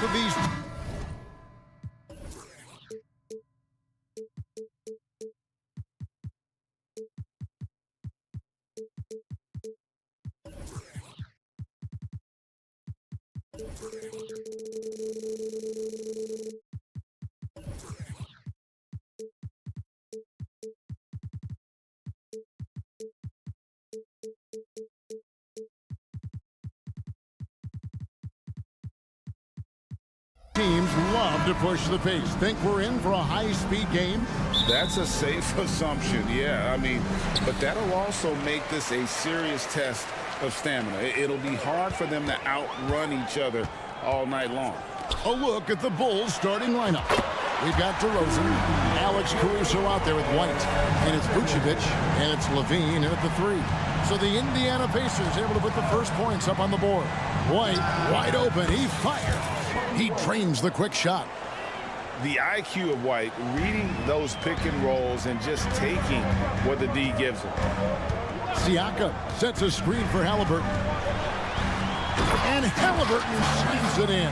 of these... Teams love to push the pace. Think we're in for a high-speed game? That's a safe assumption, yeah. I mean, but that'll also make this a serious test of stamina. It'll be hard for them to outrun each other all night long. A look at the Bulls starting lineup. We've got DeRozan, Alex Caruso out there with White, and it's Vucevic, and it's Levine in at the 3. So the Indiana Pacers able to put the first points up on the board. White, wide open, he fires. He drains the quick shot. The IQ of White, reading those pick and rolls and just taking what the D gives him. Siakam sets a screen for Halliburton. And Halliburton slams it in.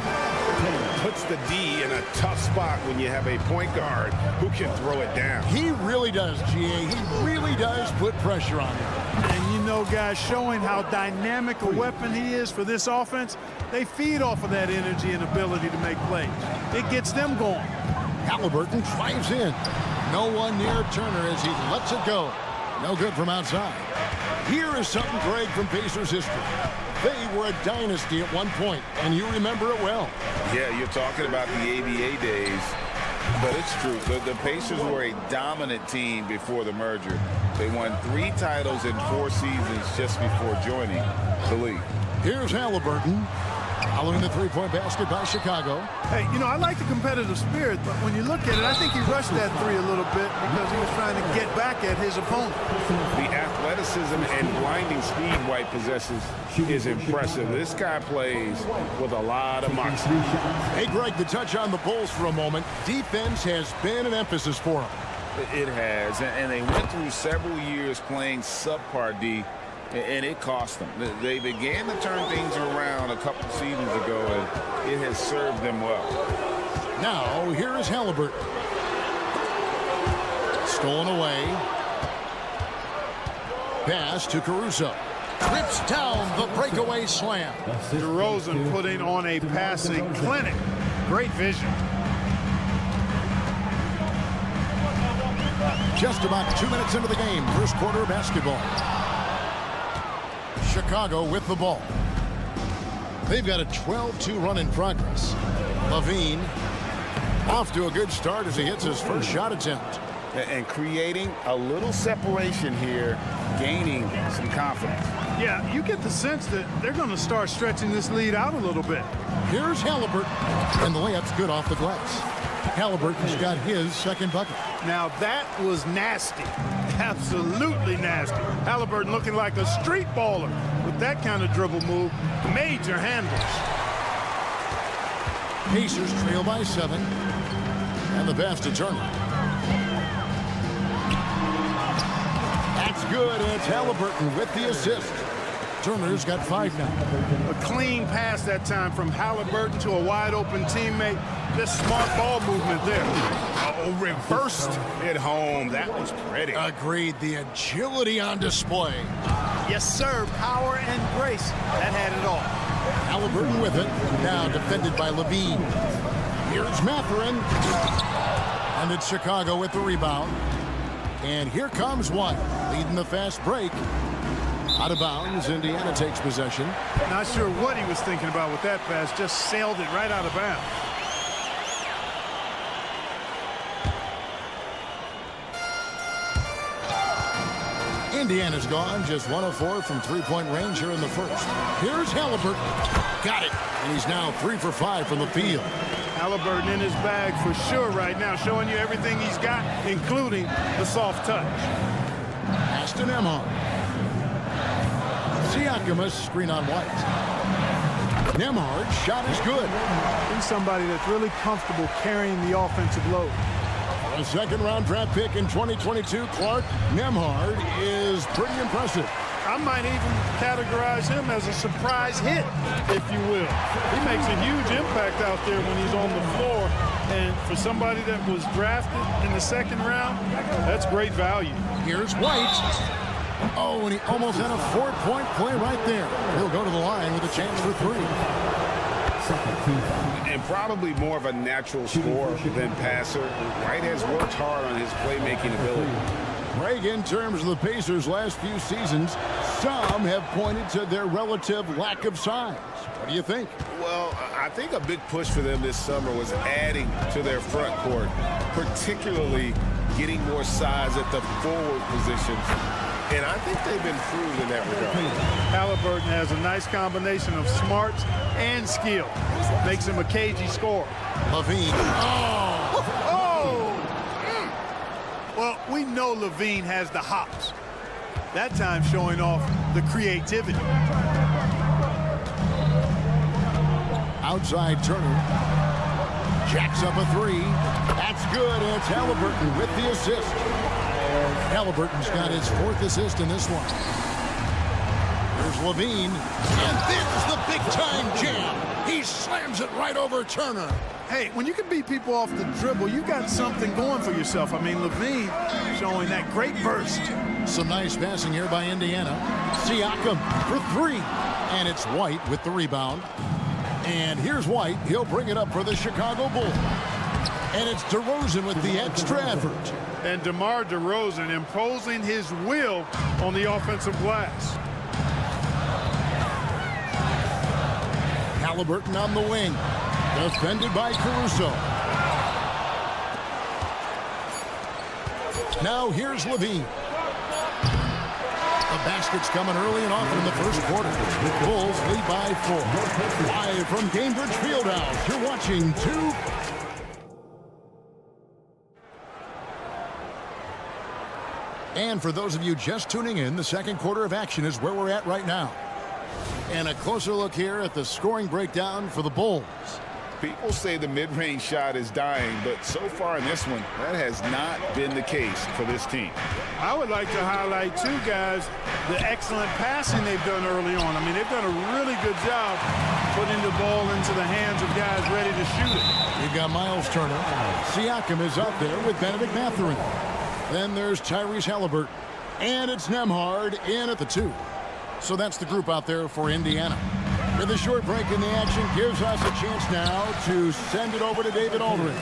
Puts the D in a tough spot when you have a point guard who can throw it down. He really does, GA. He really does put pressure on him. And you know, guys, showing how dynamic a weapon he is for this offense, they feed off of that energy and ability to make plays. It gets them going. Halliburton drives in. No one near Turner as he lets it go. No good from outside. Here is something, Greg, from Pacers history. They were a dynasty at one point, and you remember it well. Yeah, you're talking about the ABA days, but it's true. The Pacers were a dominant team before the merger. They won 3 titles in 4 seasons just before joining the league. Here's Halliburton. Following the three-point basket by Chicago. Hey, you know, I like the competitive spirit, but when you look at it, I think he rushed that 3 a little bit because he was trying to get back at his opponent. The athleticism and blinding speed White possesses is impressive. This guy plays with a lot of moxie. Hey, Greg, the touch on the Bulls for a moment. Defense has been an emphasis for them. It has, and they went through several years playing subpar D, and it cost them. They began to turn things around a couple seasons ago, and it has served them well. Now, here is Halliburton. Stolen away. Pass to Caruso. Trips down the breakaway slam. DeRozan putting on a passing clinic. Great vision. Just about 2 minutes into the game. First quarter basketball. Chicago with the ball. They've got a 12-2 run in progress. Levine off to a good start as he hits his first shot attempt. And creating a little separation here, gaining some confidence. Yeah, you get the sense that they're going to start stretching this lead out a little bit. Here's Halliburton, and the layup's good off the glass. Halliburton's got his second bucket. Now that was nasty. Absolutely nasty. Halliburton looking like a street baller with that kind of dribble move. Major handles. Pacers trail by 7. And the pass to Turner. That's good, and it's Halliburton with the assist. Turner's got 5 now. A clean pass that time from Halliburton to a wide-open teammate. Just smart ball movement there. Oh, reversed it home. That was pretty. Agreed. The agility on display. Yes, sir. Power and grace. That had it all. Halliburton with it. Now defended by Levine. Here's Mathurin. And it's Chicago with the rebound. And here comes White, leading the fast break. Out of bounds, Indiana takes possession. Not sure what he was thinking about with that pass. Just sailed it right out of bounds. Indiana's gone, just 1 of 4 from three-point range here in the first. Here's Halliburton. Got it. And he's now 3 for 5 from the field. Halliburton in his bag for sure right now, showing you everything he's got, including the soft touch. Aston Emma. Siakam screen on White. Nembhard's shot is good. He's somebody that's really comfortable carrying the offensive load. For a second-round draft pick in 2022, Clark, Nembhard is pretty impressive. I might even categorize him as a surprise hit, if you will. He makes a huge impact out there when he's on the floor. And for somebody that was drafted in the second round, that's great value. Here's White. Oh, and he almost had a 4-point play right there. He'll go to the line with a chance for 3. And probably more of a natural scorer than passer. White has worked hard on his playmaking ability. Greg, in terms of the Pacers' last few seasons, some have pointed to their relative lack of size. What do you think? Well, I think a big push for them this summer was adding to their front court, particularly getting more size at the forward positions. And I think they've improved in that regard. Halliburton has a nice combination of smarts and skill. Makes him a cagey scorer. Levine. Well, we know Levine has the hops. That time showing off the creativity. Outside Turner. Jacks up a 3. That's good. And it's Halliburton with the assist. Halliburton's got his 4th assist in this one. Here's Levine. And there's the big-time jam. He slams it right over Turner. Hey, when you can beat people off the dribble, you got something going for yourself. I mean, Levine showing that great burst. Some nice passing here by Indiana. Siakam for 3. And it's White with the rebound. And here's White. He'll bring it up for the Chicago Bulls. And it's DeRozan with the extra effort. And DeMar DeRozan imposing his will on the offensive glass. Halliburton on the wing. Defended by Caruso. Now here's Levine. The basket's coming early and often in the first quarter. The Bulls lead by 4. Live from Cambridge Fieldhouse, you're watching 2. And for those of you just tuning in, the second quarter of action is where we're at right now. And a closer look here at the scoring breakdown for the Bulls. People say the mid-range shot is dying, but so far in this one, that has not been the case for this team. I would like to highlight, too, guys, the excellent passing they've done early on. I mean, they've done a really good job putting the ball into the hands of guys ready to shoot it. You've got Miles Turner. Siakam is up there with Benedict Mathurin. Then there's Tyrese Halliburton. And it's Nembhard in at the 2. So that's the group out there for Indiana. With a short break in the action gives us a chance now to send it over to David Aldridge.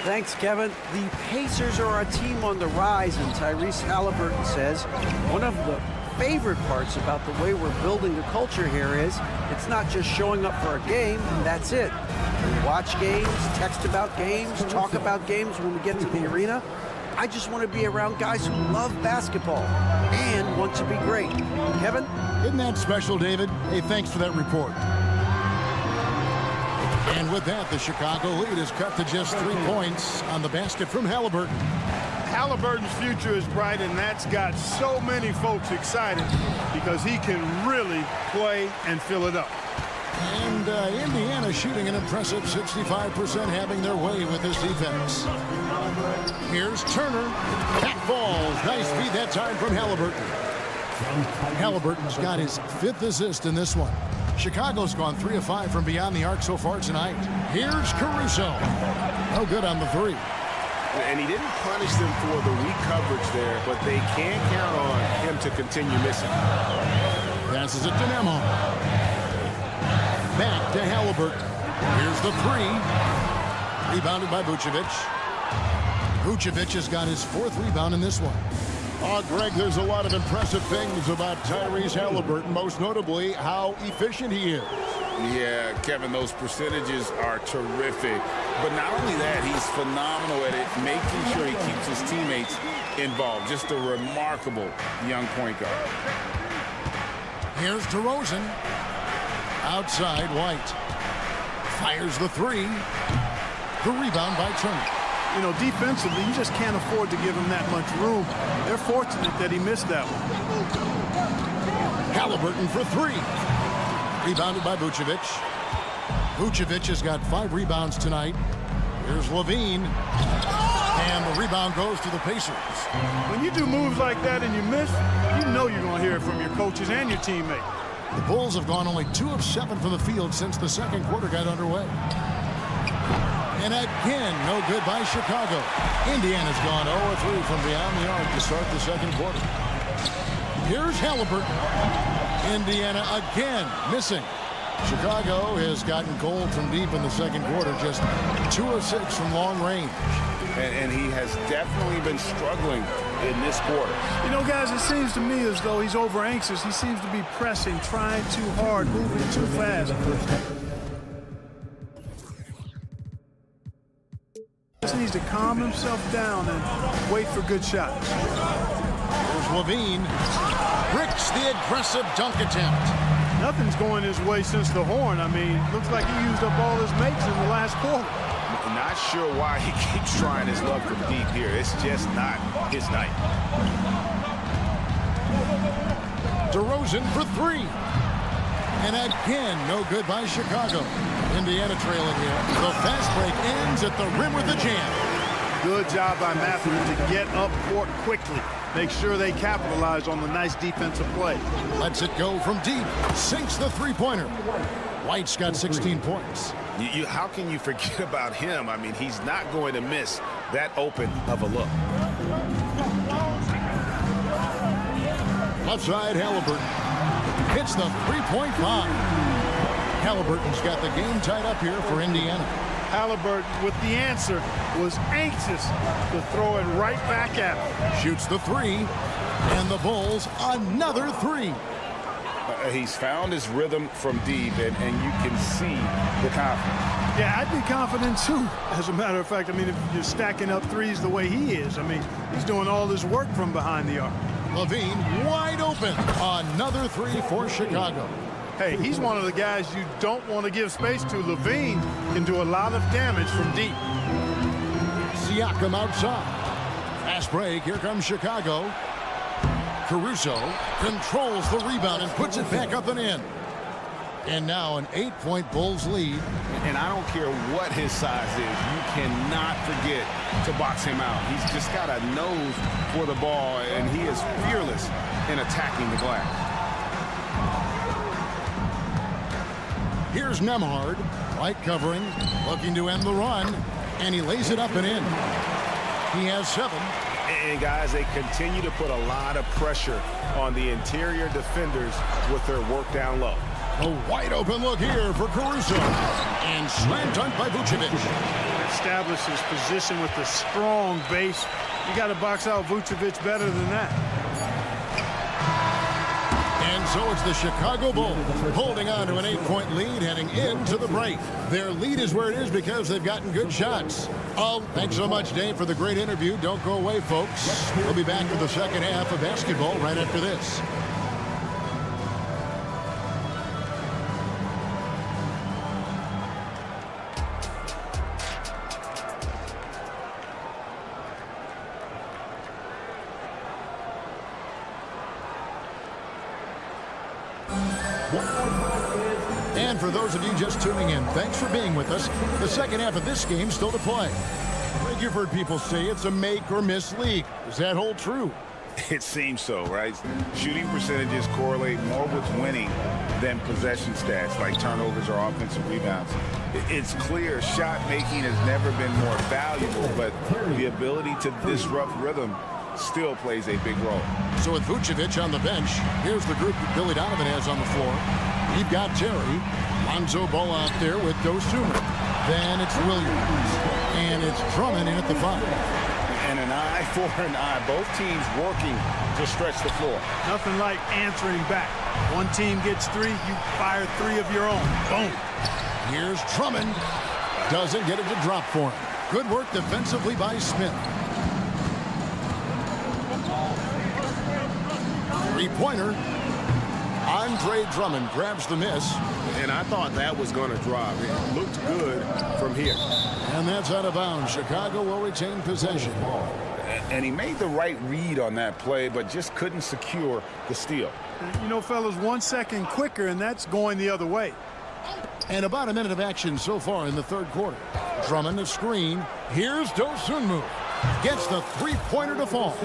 Thanks, Kevin. The Pacers are a team on the rise, and Tyrese Halliburton says one of the favorite parts about the way we're building the culture here is it's not just showing up for a game, and that's it. We watch games, text about games, talk about games when we get to the arena. I just want to be around guys who love basketball and want to be great. Kevin? Isn't that special, David? Hey, thanks for that report. And with that, the Chicago lead is cut to just 3 points on the basket from Halliburton. Halliburton's future is bright, and that's got so many folks excited because he can really play and fill it up. And Indiana shooting an impressive 65%, having their way with this defense. Here's Turner. Back falls. Nice feed that time from Halliburton. Halliburton's got his 5th assist in this one. Chicago's gone 3 of 5 from beyond the arc so far tonight. Here's Caruso. No good on the 3. And he didn't punish them for the weak coverage there, but they can count on him to continue missing. Passes it to Nembhard. Back to Halliburton. Here's the 3. Rebounded by Vucevic. Vucevic has got his 4th rebound in this one. Greg, there's a lot of impressive things about Tyrese Halliburton, most notably how efficient he is. Yeah, Kevin, those percentages are terrific. But not only that, he's phenomenal at it, making sure he keeps his teammates involved. Just a remarkable young point guard. Here's DeRozan. Outside, White. Fires the 3. The rebound by Turner. You know, defensively, you just can't afford to give him that much room. They're fortunate that he missed that one. Halliburton for 3. Rebounded by Vucevic. Vucevic has got 5 rebounds tonight. Here's Levine. And the rebound goes to the Pacers. When you do moves like that and you miss, you know you're going to hear it from your coaches and your teammates. The Bulls have gone only 2 of 7 from the field since the second quarter got underway. And again, no good by Chicago. Indiana's gone 0 of 3 from beyond the arc to start the second quarter. Here's Halliburton. Indiana again missing. Chicago has gotten cold from deep in the second quarter, just 2 of 6 from long range. And he has definitely been struggling in this quarter. You know, guys, it seems to me as though he's over anxious. He seems to be pressing, trying too hard, moving too fast. Just needs to calm himself down and wait for good shots. There's Levine. Bricks the aggressive dunk attempt. Nothing's going his way since the horn. I mean, looks like he used up all his makes in the last quarter. Not sure why he keeps trying his luck from deep here. It's just not his night. DeRozan for 3. And again, no good by Chicago. Indiana trailing here. The fast break ends at the rim with a jam. Good job by Matthews to get up court quickly. Make sure they capitalize on the nice defensive play. Lets it go from deep. Sinks the three-pointer. White's got 16 points. How can you forget about him? I mean, he's not going to miss that open of a look. Left side, Halliburton. Hits the three-point line. Halliburton's got the game tied up here for Indiana. Halliburton, with the answer, was anxious to throw it right back at him. Shoots the 3. And the Bulls, another 3. He's found his rhythm from deep, and you can see the confidence. Yeah, I'd be confident too. As a matter of fact, I mean, if you're stacking up threes the way he is, I mean, he's doing all this work from behind the arc. Levine wide open. Another 3 for Chicago. Hey, he's one of the guys you don't want to give space to. Levine can do a lot of damage from deep. Siakam outside. Fast break. Here comes Chicago. Caruso controls the rebound and puts it back up and in. And now an 8-point Bulls lead. And I don't care what his size is, you cannot forget to box him out. He's just got a nose for the ball, and he is fearless in attacking the glass. Here's Nembhard, light covering, looking to end the run, and he lays it up and in. He has 7. And guys, they continue to put a lot of pressure on the interior defenders with their work down low. A wide open look here for Caruso. And slam dunk by Vucevic. Establishes position with the strong base. You got to box out Vucevic better than that. And so it's the Chicago Bulls holding on to an 8-point lead heading into the break. Their lead is where it is because they've gotten good shots. Oh, thanks so much, Dave, for the great interview. Don't go away, folks. We'll be back for the second half of basketball right after this. And for those of you just tuning in, thanks for being with us. The second half of this game still to play. Like you've heard people say, it's a make or miss league. Does that hold true? It seems so, right? Shooting percentages correlate more with winning than possession stats like turnovers or offensive rebounds. It's clear shot making has never been more valuable, but the ability to disrupt rhythm still plays a big role. So with Vucevic on the bench, here's the group that Billy Donovan has on the floor. You've got Terry, Lonzo Ball out there with Dosunmu. Then it's Williams, and it's Drummond in at the 5. And an eye for an eye. Both teams working to stretch the floor. Nothing like answering back. One team gets 3, you fire 3 of your own. Boom. Here's Drummond. Doesn't get it to drop for him. Good work defensively by Smith. Three-pointer. Andre Drummond grabs the miss. And I thought that was going to drop. It looked good from here. And that's out of bounds. Chicago will retain possession. And he made the right read on that play, but just couldn't secure the steal. You know, fellas, 1 second quicker, and that's going the other way. And about a minute of action so far in the third quarter. Drummond the screen. Here's Dosunmu. gets the three-pointer to fall.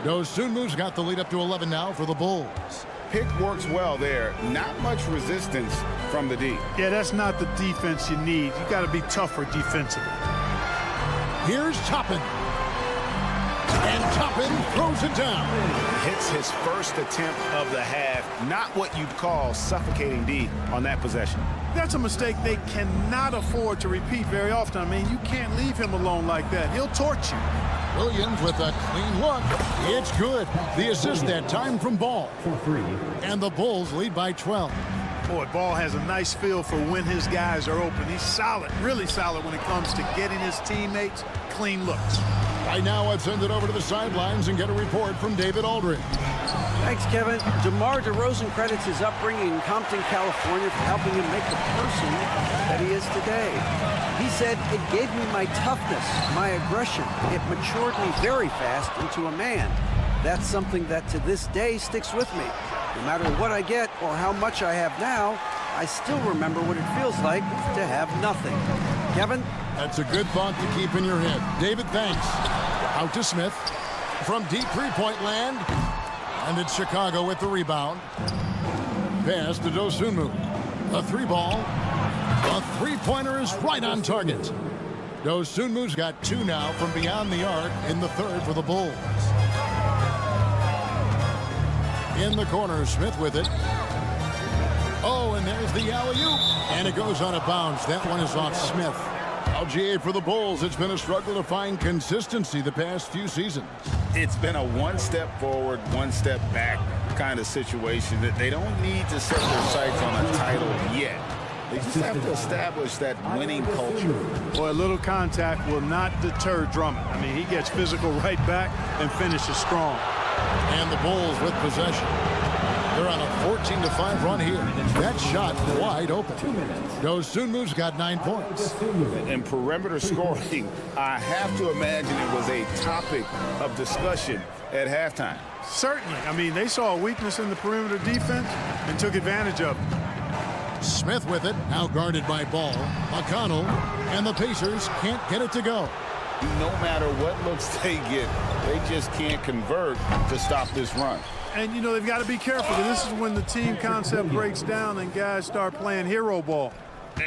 Dosunmu's got the lead up to 11 now for the Bulls. Pick works well there. Not much resistance from the D. Yeah, that's not the defense you need. You got to be tougher defensively. Here's Toppin. And Toppin throws it down. Hits his first attempt of the half. Not what you'd call suffocating D on that possession. That's a mistake they cannot afford to repeat very often. I mean, you can't leave him alone like that. He'll torch you. Williams with a clean look. It's good. The assist that time from Ball. And the Bulls lead by 12. Boy, Ball has a nice feel for when his guys are open. He's solid, really solid when it comes to getting his teammates clean looks. Right now, let's send it over to the sidelines and get a report from David Aldridge. Thanks, Kevin. DeMar DeRozan credits his upbringing in Compton, California for helping him make the person that he is today. He said, "It gave me my toughness, my aggression. It matured me very fast into a man. That's something that to this day sticks with me. No matter what I get or how much I have now, I still remember what it feels like to have nothing." Kevin? That's a good thought to keep in your head. David, thanks. Out to Smith from deep three-point land. And it's Chicago with the rebound. Pass to Dosunmu. A three ball. A three-pointer is right on target. Dosunmu's got two now from beyond the arc in the third for the Bulls. In the corner, Smith with it. Oh, and there's the alley-oop. And it goes out of bounds. That one is off Smith. LGA for the Bulls. It's been a struggle to find consistency the past few seasons. It's been a one step forward, one step back kind of situation that they don't need to set their sights on a title yet. They just have to establish that winning culture. Boy, a little contact will not deter Drummond. I mean, he gets physical right back and finishes strong. And the Bulls with possession. They're on a 14-5 run here. That shot wide open. Dosunmu's got 9 points. And perimeter scoring, I have to imagine it was a topic of discussion at halftime. Certainly. I mean, they saw a weakness in the perimeter defense and took advantage of it. Smith with it, now guarded by Ball. McConnell, and the Pacers can't get it to go. No matter what looks they get, they just can't convert to stop this run. And, you know, they've got to be careful. This is when the team concept breaks down and guys start playing hero ball.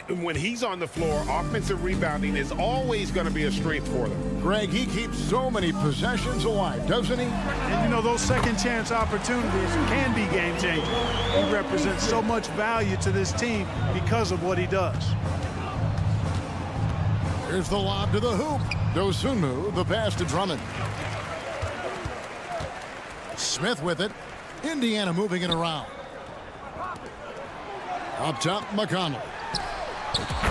And when he's on the floor, offensive rebounding is always going to be a strength for them. Greg, he keeps so many possessions alive, doesn't he? And, you know, those second chance opportunities can be game changing. He represents so much value to this team because of what he does. Here's the lob to the hoop. Dosunmu, the pass to Drummond. Smith with it. Indiana moving it around. Up top, McConnell.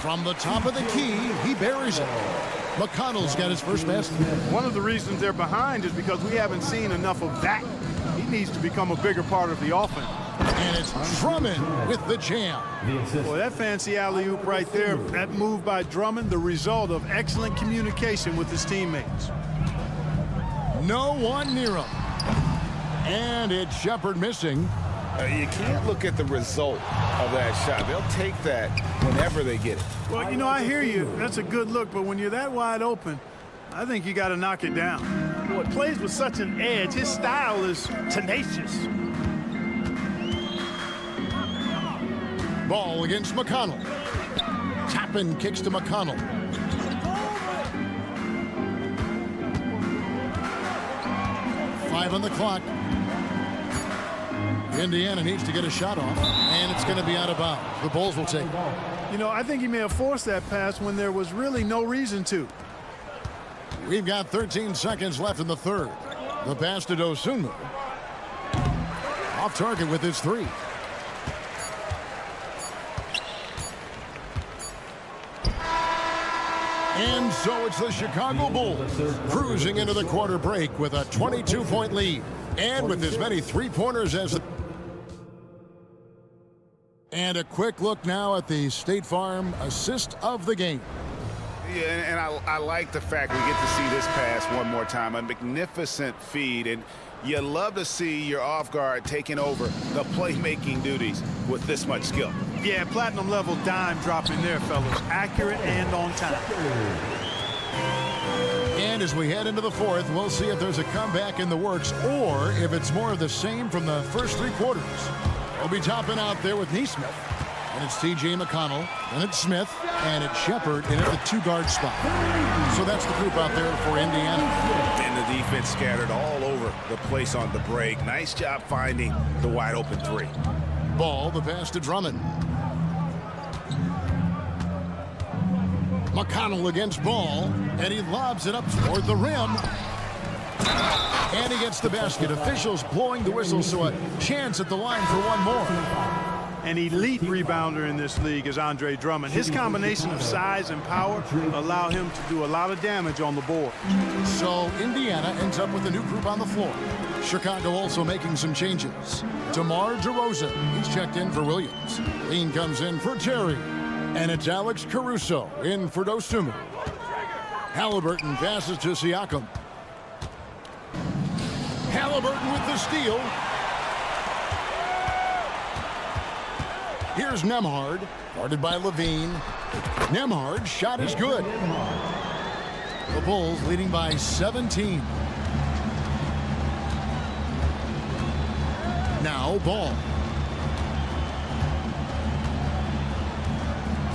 From the top of the key, he buries it. McConnell's got his first basket. One of the reasons they're behind is because we haven't seen enough of that. He needs to become a bigger part of the offense. And it's Drummond with the jam. Boy, that fancy alley-oop right there, that move by Drummond, the result of excellent communication with his teammates. No one near him. And it's Shepard missing. You can't look at the result of that shot. They'll take that whenever they get it. Well, you know, I hear you. That's a good look, but when you're that wide open, I think you got to knock it down. Boy, plays with such an edge. His style is tenacious. Ball against McConnell. Toppin kicks to McConnell. Five on the clock. Indiana needs to get a shot off, and it's going to be out of bounds. The Bulls will take. You know, I think he may have forced that pass when there was really no reason to. We've got 13 seconds left in the third. The pass to Dosunmu. Off target with his three. And so it's the Chicago Bulls cruising into the quarter break with a 22-point lead. And with as many three-pointers as the... And a quick look now at the State Farm assist of the game. Yeah, and I like the fact we get to see this pass one more time. A magnificent feed, and you love to see your off guard taking over the playmaking duties with this much skill. Yeah, platinum level dime dropping there, fellas. Accurate and on time. And And as we head into the fourth, we'll see if there's a comeback in the works or if it's more of the same from the first three quarters. We'll be topping out there with Neesmith. And it's T.J. McConnell, and it's Smith, and it's Shepard in at the two-guard spot. So that's the group out there for Indiana. And the defense scattered all over the place on the break. Nice job finding the wide-open three. Ball, the pass to Drummond. McConnell against Ball, and he lobs it up toward the rim. And he gets the basket. Officials blowing the whistle, so a chance at the line for one more. An elite rebounder in this league is Andre Drummond. His combination of size and power allow him to do a lot of damage on the board. So Indiana ends up with a new group on the floor. Chicago also making some changes. DeMar DeRozan, he's checked in for Williams. Lean comes in for Terry. And it's Alex Caruso in for Dosunmu. Halliburton passes to Siakam. Halliburton with the steal. Here's Nembhard, guarded by Levine. Nembhard's shot is good. The Bulls leading by 17. Now Ball.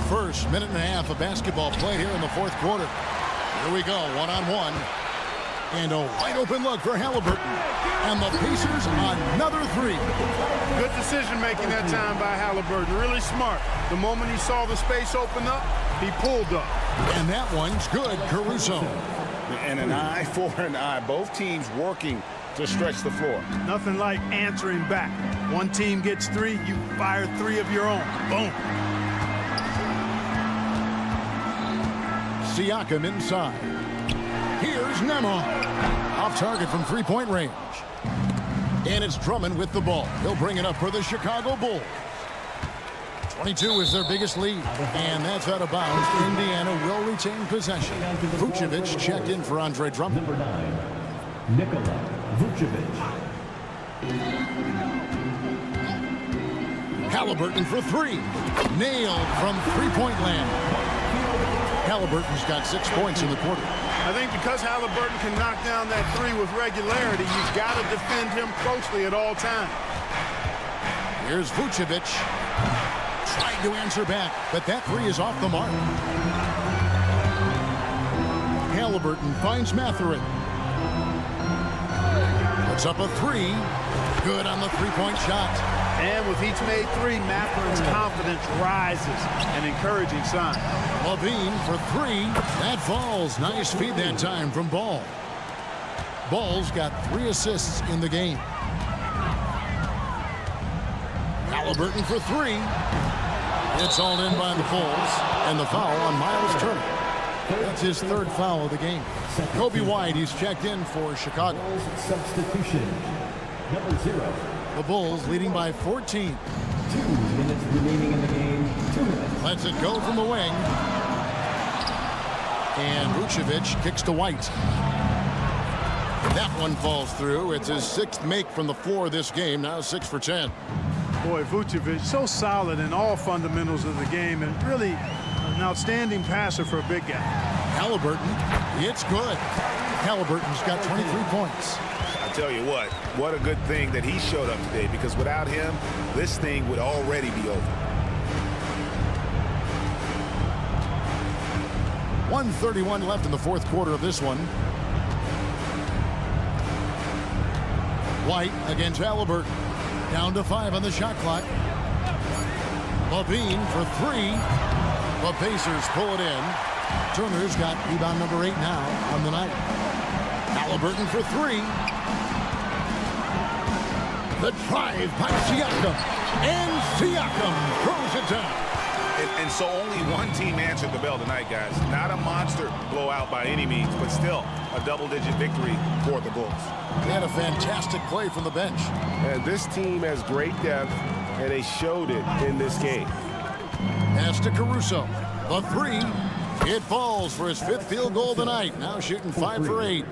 First minute and a half of basketball played here in the fourth quarter. Here we go, one-on-one. And a wide open look for Halliburton. And the Pacers another three. Good decision making that time by Halliburton. Really smart. The moment he saw the space open up, he pulled up. And that one's good, Caruso. And an eye for an eye. Both teams working to stretch the floor. Nothing like answering back. One team gets three, you fire three of your own. Boom. Siakam inside. Here's Nembhard. Off target from three-point range. And it's Drummond with the ball. He'll bring it up for the Chicago Bulls. 22 is their biggest lead. And that's out of bounds. Indiana will retain possession. Vucevic checked in for Andre Drummond. Number 9, Nikola Vucevic. Halliburton for three. Nailed from three-point land. Halliburton's got 6 points in the quarter. I think because Halliburton can knock down that three with regularity, you've got to defend him closely at all times. Here's Vucevic. Tried to answer back, but that three is off the mark. Halliburton finds Mathurin. Puts up a three. Good on the three-point shot. And with each made three, Mathurin's confidence rises, an encouraging sign. Levine for three. That falls. Nice feed that time from Ball. Ball's got 3 assists in the game. Halliburton for three. It's all in by the Bulls. And the foul on Miles Turner. That's his 3rd foul of the game. Kobe White, he's checked in for Chicago. Substitution. Number 0. The Bulls leading by 14. 2 minutes remaining in the game. 2 minutes. Lets it go from the wing. And Vucevic kicks to White. That one falls through. It's his 6th make from the floor this game. Now 6 for 10. Boy, Vucevic, so solid in all fundamentals of the game, and really an outstanding passer for a big guy. Halliburton, it's good. Halliburton's got 23 points. I tell you what a good thing that he showed up today, because without him, this thing would already be over. 1:31 left in the fourth quarter of this one. White against Halliburton. Down to 5 on the shot clock. Levine for three. The Pacers pull it in. Turner's got rebound number 8 now on the night. Halliburton for three. The drive by Siakam. And Siakam throws it down. And so only one team answered the bell tonight, guys. Not a monster blowout by any means, but still a double-digit victory for the Bulls. They had a fantastic play from the bench. And this team has great depth, and they showed it in this game. Pass to Caruso. The three. It falls for his 5th field goal of the night. Now shooting 5 for 8.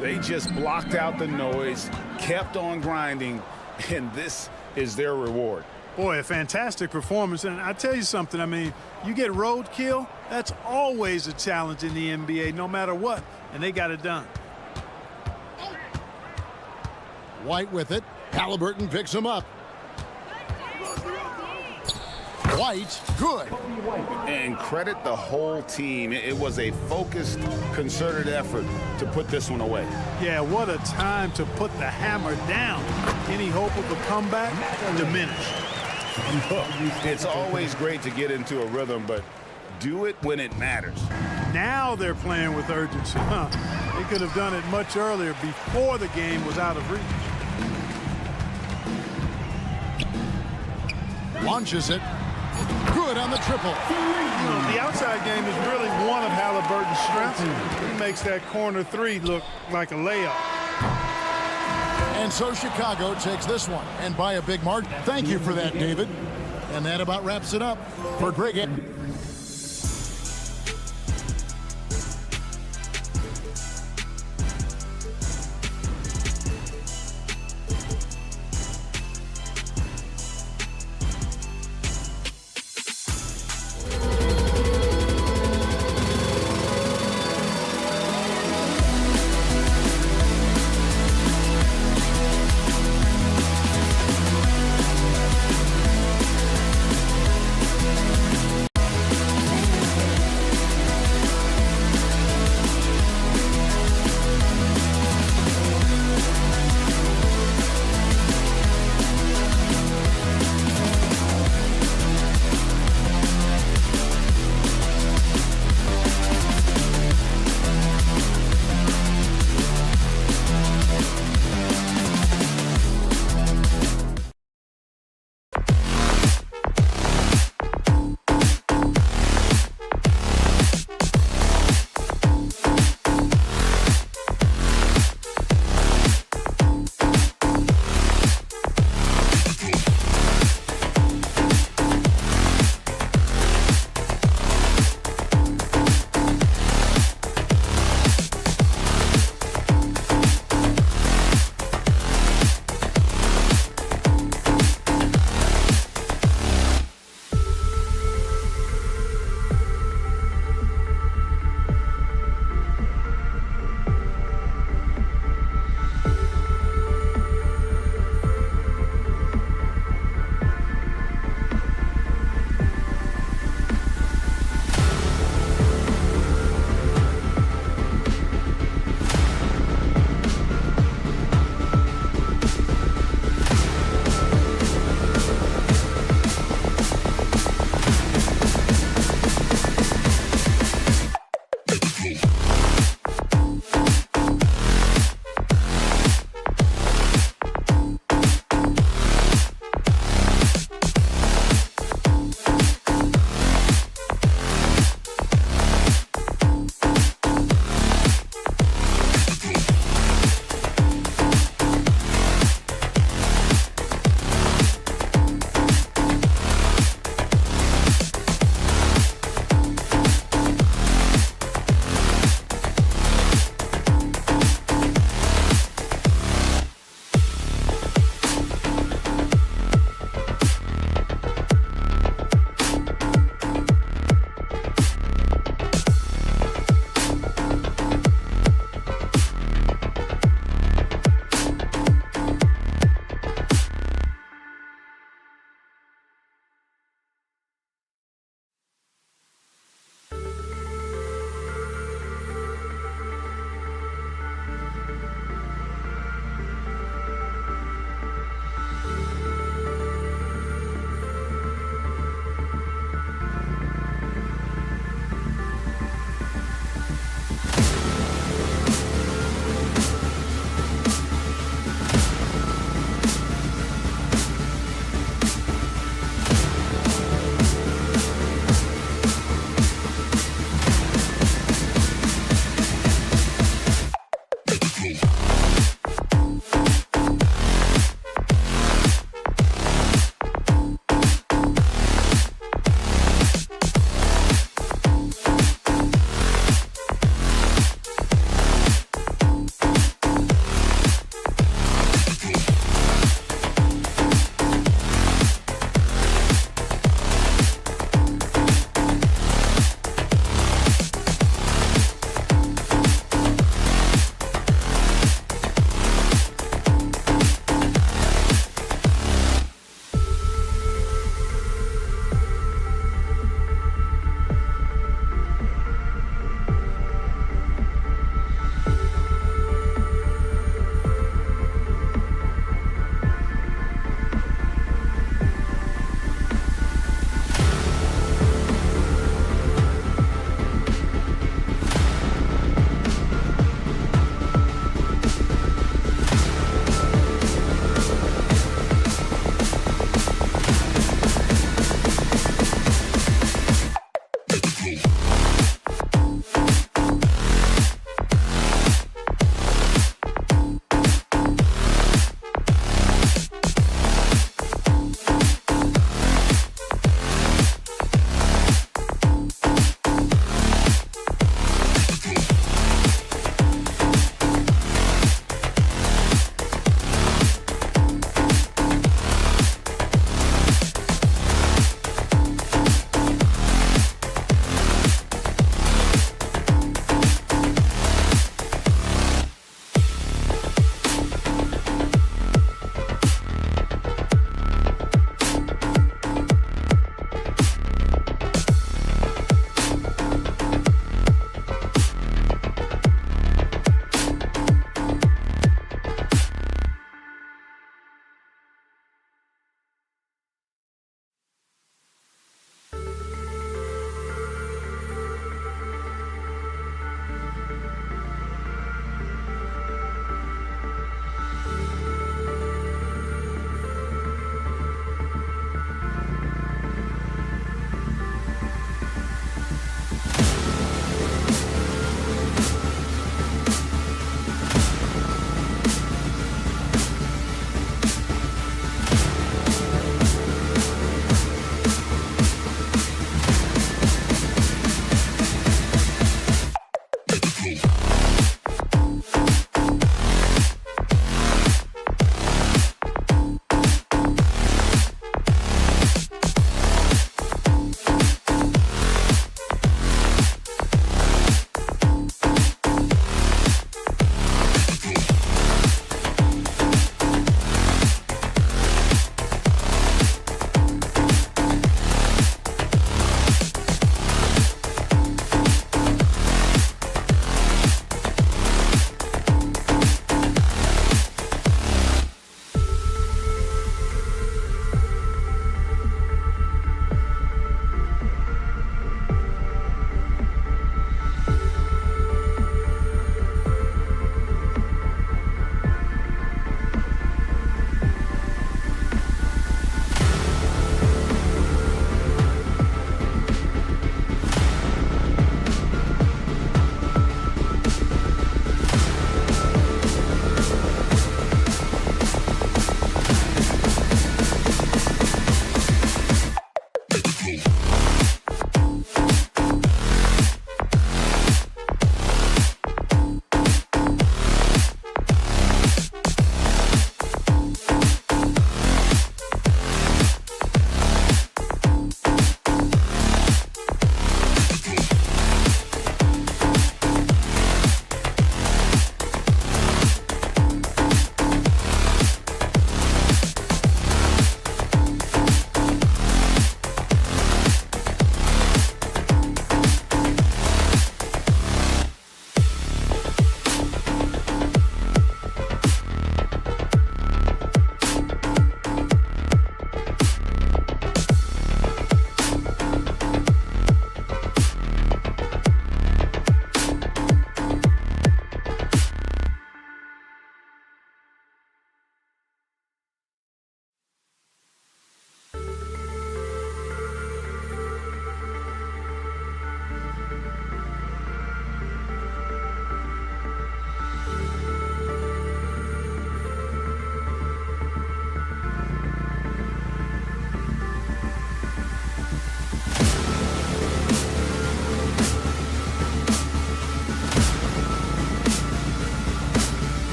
They just blocked out the noise, kept on grinding, and this is their reward. Boy, a fantastic performance. And I tell you something, I mean, you get roadkill, That's always a challenge in the NBA, no matter what, and they got it done. White with it. Halliburton picks him up. White, good. And credit the whole team. It was a focused, concerted effort to put this one away. Yeah, what a time to put the hammer down. Any hope of a comeback? Diminished. It's always great to get into a rhythm, but do it when it matters. Now they're playing with urgency. They could have done it much earlier before the game was out of reach. Launches it. Good on the triple. The outside game is really one of Halliburton's strengths. He makes that corner three look like a layup. And so Chicago takes this one, and by a big margin. Thank you for that, David. And that about wraps it up for Greg.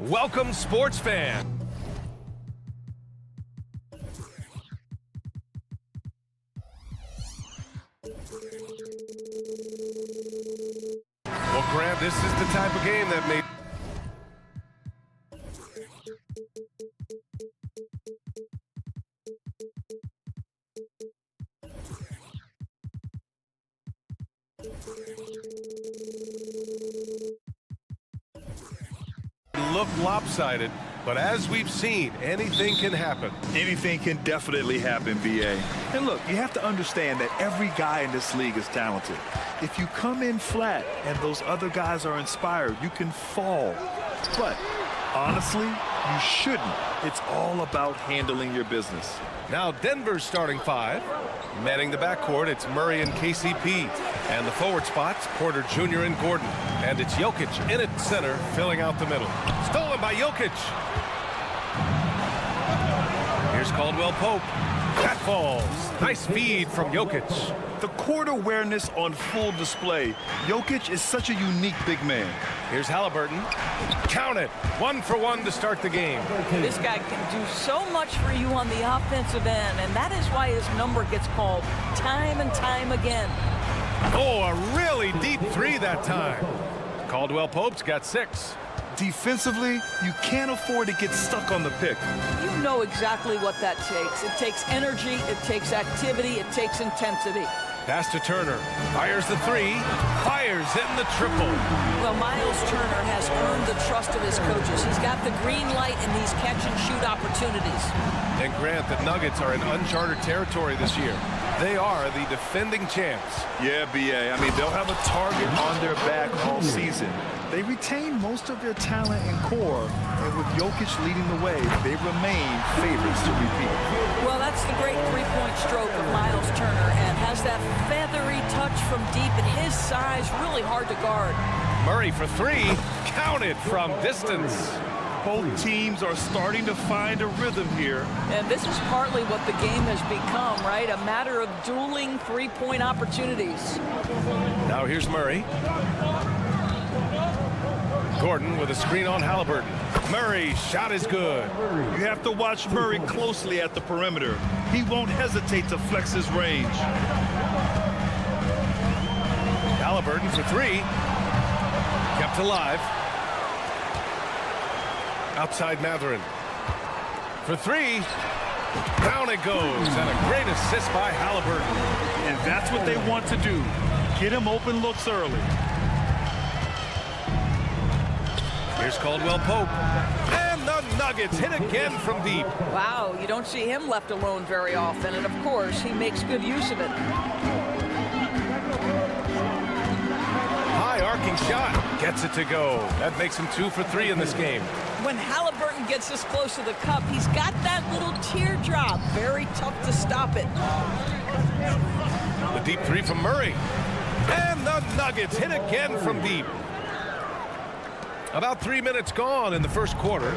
Welcome, sports fan. Well, Grant, this is the type of game that made... look lopsided, but as we've seen, anything can happen. Anything can definitely happen, BA. And look, you have to understand that every guy in this league is talented. If you come in flat and those other guys are inspired, you can fall. But honestly, you shouldn't. It's all about handling your business. Now Denver's starting five. Manning the backcourt, it's Murray and KCP. And the forward spots, Porter Jr. and Gordon. And it's Jokic in at center, filling out the middle. Stolen by Jokic. Here's Caldwell Pope. That falls. Nice feed from Jokic. The court awareness on full display. Jokic is such a unique big man. Here's Halliburton. Count it. 1 for 1 to start the game. This guy can do so much for you on the offensive end, and that is why his number gets called time and time again. Oh, a really deep three that time. Caldwell Pope's got 6. Defensively, you can't afford to get stuck on the pick. You know exactly what that takes. It takes energy, it takes activity, it takes intensity. Pass to Turner. Fires the 3. Fires hitting the triple. Well, Miles Turner has earned the trust of his coaches. He's got the green light in these catch-and-shoot opportunities. And Grant, the Nuggets are in uncharted territory this year. They are the defending champs. Yeah, BA. I mean, they'll have a target on their back all season. They retain most of their talent and core, and with Jokic leading the way, they remain favorites to repeat. Well, that's the great three-point stroke of Miles Turner, and has that feathery touch from deep, and his size really hard to guard. Murray for 3, counted from distance. Both teams are starting to find a rhythm here. And this is partly what the game has become, right? A matter of dueling three-point opportunities. Now here's Murray. Gordon with a screen on Halliburton. Murray's shot is good. You have to watch Murray closely at the perimeter. He won't hesitate to flex his range. Halliburton for 3. Kept alive. Outside Matherin. For 3. Down it goes. And a great assist by Halliburton. And that's what they want to do. Get him open looks early. Here's Caldwell Pope. And the Nuggets hit again from deep. Wow, you don't see him left alone very often. And, of course, he makes good use of it. High arcing shot. Gets it to go. That makes him 2 for 3 in this game. When Halliburton gets this close to the cup, he's got that little teardrop. Very tough to stop it. The deep 3 from Murray. And the Nuggets hit again from deep. About 3 minutes gone in the first quarter.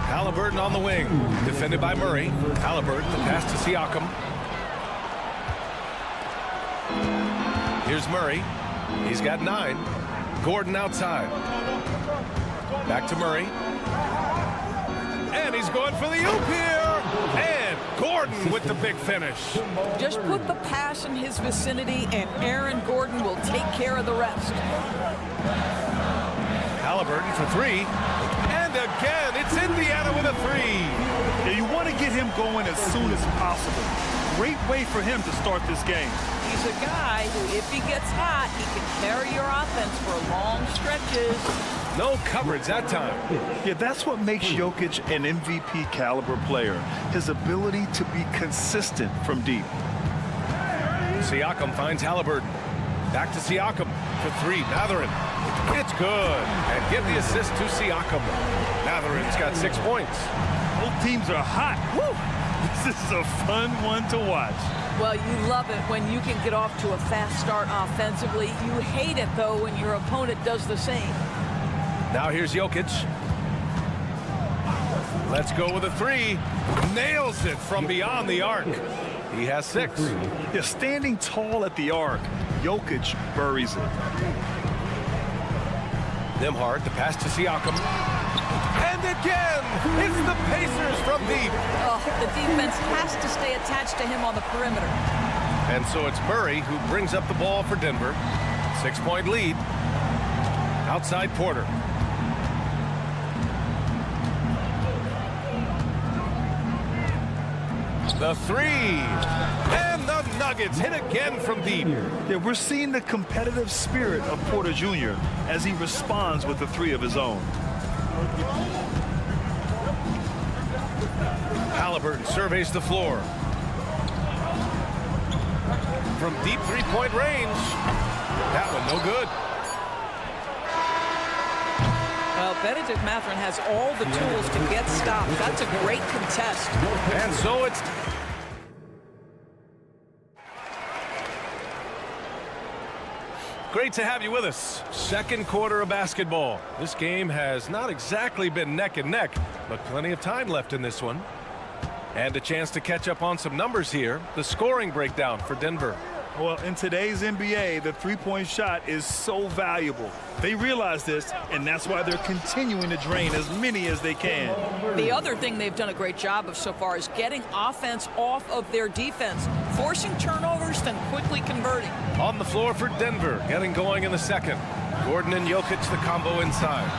Halliburton on the wing. Defended by Murray. Halliburton, the pass to Siakam. Here's Murray. He's got 9. Gordon outside. Back to Murray. And he's going for the oop here. And Gordon with the big finish. Just put the pass in his vicinity, and Aaron Gordon will take care of the rest. Halliburton for 3. And again, it's Indiana with a 3. Yeah, you want to get him going as soon as possible. Great way for him to start this game. He's a guy who, if he gets hot, he can carry your offense for long stretches. No coverage that time. Yeah, that's what makes Jokic an MVP caliber player. His ability to be consistent from deep. Siakam finds Halliburton. Back to Siakam for 3. Matherin. It's good. And give the assist to Siakam. Matherin's got 6 points. Both teams are hot. Woo! This is a fun one to watch. Well, you love it when you can get off to a fast start offensively. You hate it, though, when your opponent does the same. Now here's Jokic. Let's go with a 3. Nails it from beyond the arc. He has 6. Yeah, standing tall at the arc, Jokic buries it. Nembhard, the pass to Siakam. And again, it's the Pacers from deep. Oh, the defense has to stay attached to him on the perimeter. And so it's Murray who brings up the ball for Denver. 6-point lead. Outside Porter. The three. And the Nuggets hit again from deep. Yeah, we're seeing the competitive spirit of Porter Jr. as he responds with the three of his own. Halliburton surveys the floor. From deep three-point range. That one no good. Well, Benedict Mathurin has all the tools to get stopped. That's a great contest. And so it's... Great to have you with us. Second quarter of basketball. This game has not exactly been neck and neck, but plenty of time left in this one. And a chance to catch up on some numbers here. The scoring breakdown for Denver. Well, in today's NBA, the three-point shot is so valuable. They realize this, and that's why they're continuing to drain as many as they can. The other thing they've done a great job of so far is getting offense off of their defense, forcing turnovers, then quickly converting. On the floor for Denver, getting going in the second. Gordon and Jokic, the combo inside.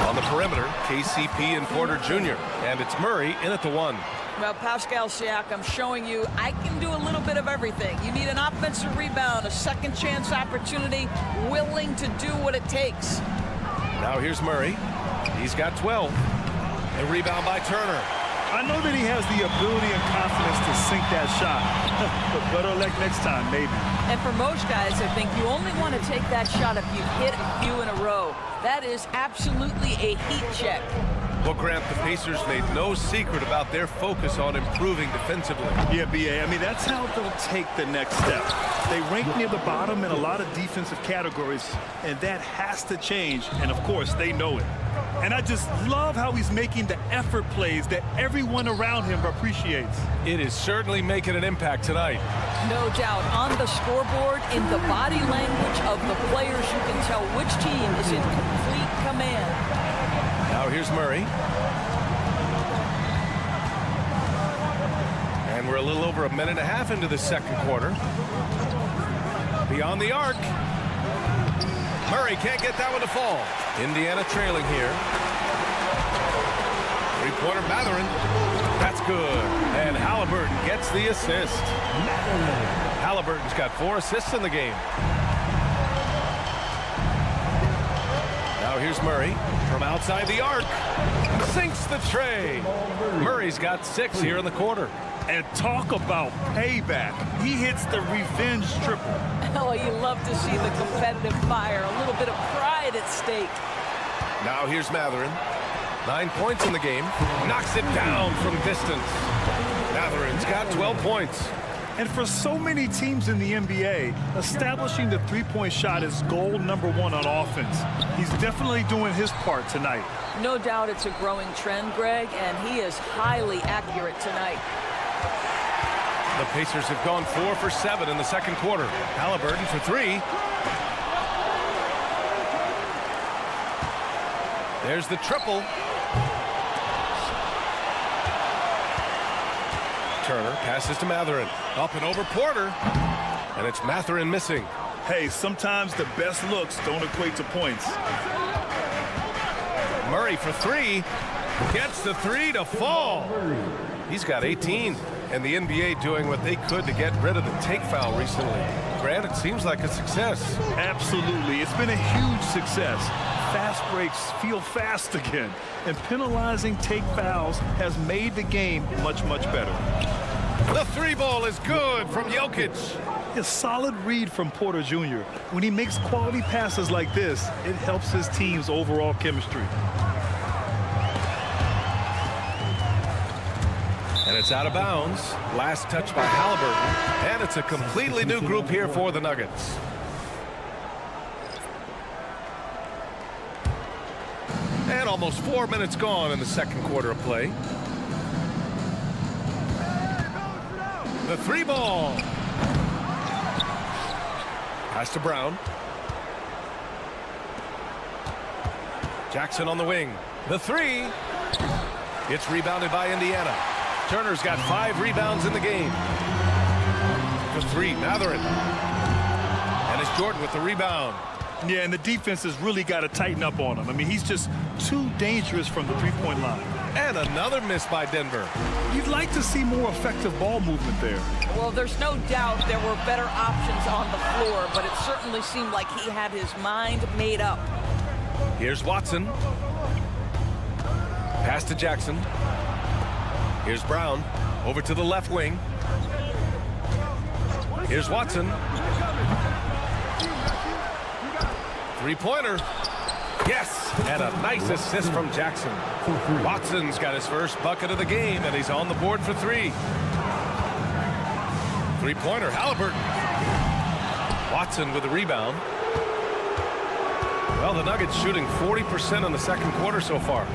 On the perimeter, KCP and Porter Jr. And it's Murray in at the one. Well, Pascal Siakam showing you I can do a little bit of everything. You need an offensive rebound, a second chance opportunity, willing to do what it takes. Now here's Murray. He's got 12. The rebound by Turner. I know that he has the ability and confidence to sink that shot, but better luck next time, maybe. And for most guys, I think you only want to take that shot if you've hit a few in a row. That is absolutely a heat check. Well, Grant, the Pacers made no secret about their focus on improving defensively. Yeah, B.A., I mean, that's how they'll take the next step. They rank near the bottom in a lot of defensive categories, and that has to change, and of course, they know it. And I just love how he's making the effort plays that everyone around him appreciates. It is certainly making an impact tonight. No doubt. On the scoreboard, in the body language of the players, you can tell which team is in complete command. Now here's Murray. And we're a little over a minute and a half into the second quarter. Beyond the arc. Murray can't get that one to fall. Indiana trailing here. Three-pointer Mathurin. That's good. And Halliburton gets the assist. Halliburton's got 4 assists in the game. Now here's Murray from outside the arc. Sinks the tray. Murray's got 6 here in the quarter. And talk about payback. He hits the revenge triple. Oh, you love to see the competitive fire. A little bit of pride at stake. Now here's Mathurin. 9 points in the game. Knocks it down from distance. Mathurin's got 12 points. And for so many teams in the NBA, establishing the three-point shot is goal number 1 on offense. He's definitely doing his part tonight. No doubt it's a growing trend, Greg, and he is highly accurate tonight. The Pacers have gone 4 for 7 in the second quarter. Halliburton for 3. There's the triple. Turner passes to Mathurin. Up and over Porter. And it's Mathurin missing. Hey, sometimes the best looks don't equate to points. Murray for 3. Gets the 3 to fall. He's got 18. And the NBA doing what they could to get rid of the take foul recently. Grant, it seems like a success. Absolutely. It's been a huge success. Fast breaks feel fast again. And penalizing take fouls has made the game much, much better. The 3 ball is good from Jokic. A solid read from Porter Jr. When he makes quality passes like this, it helps his team's overall chemistry. And it's out of bounds. Last touch by Halliburton. And it's a completely new group here for the Nuggets. And almost 4 minutes gone in the second quarter of play. The 3 ball. Pass to Brown. Jackson on the wing. The three. It's rebounded by Indiana. Turner's got 5 rebounds in the game. The three, Matherin. And it's Jordan with the rebound. Yeah, and the defense has really got to tighten up on him. I mean, he's just too dangerous from the three-point line. And another miss by Denver. You'd like to see more effective ball movement there. Well, there's no doubt there were better options on the floor, but it certainly seemed like he had his mind made up. Here's Watson. Pass to Jackson. Here's Brown. Over to the left wing. Here's Watson. Three-pointer. Yes, and a nice assist from Jackson. Watson's got his first bucket of the game, and he's on the board for 3. Three-pointer, Halliburton. Watson with the rebound. Well, the Nuggets shooting 40% in the second quarter so far.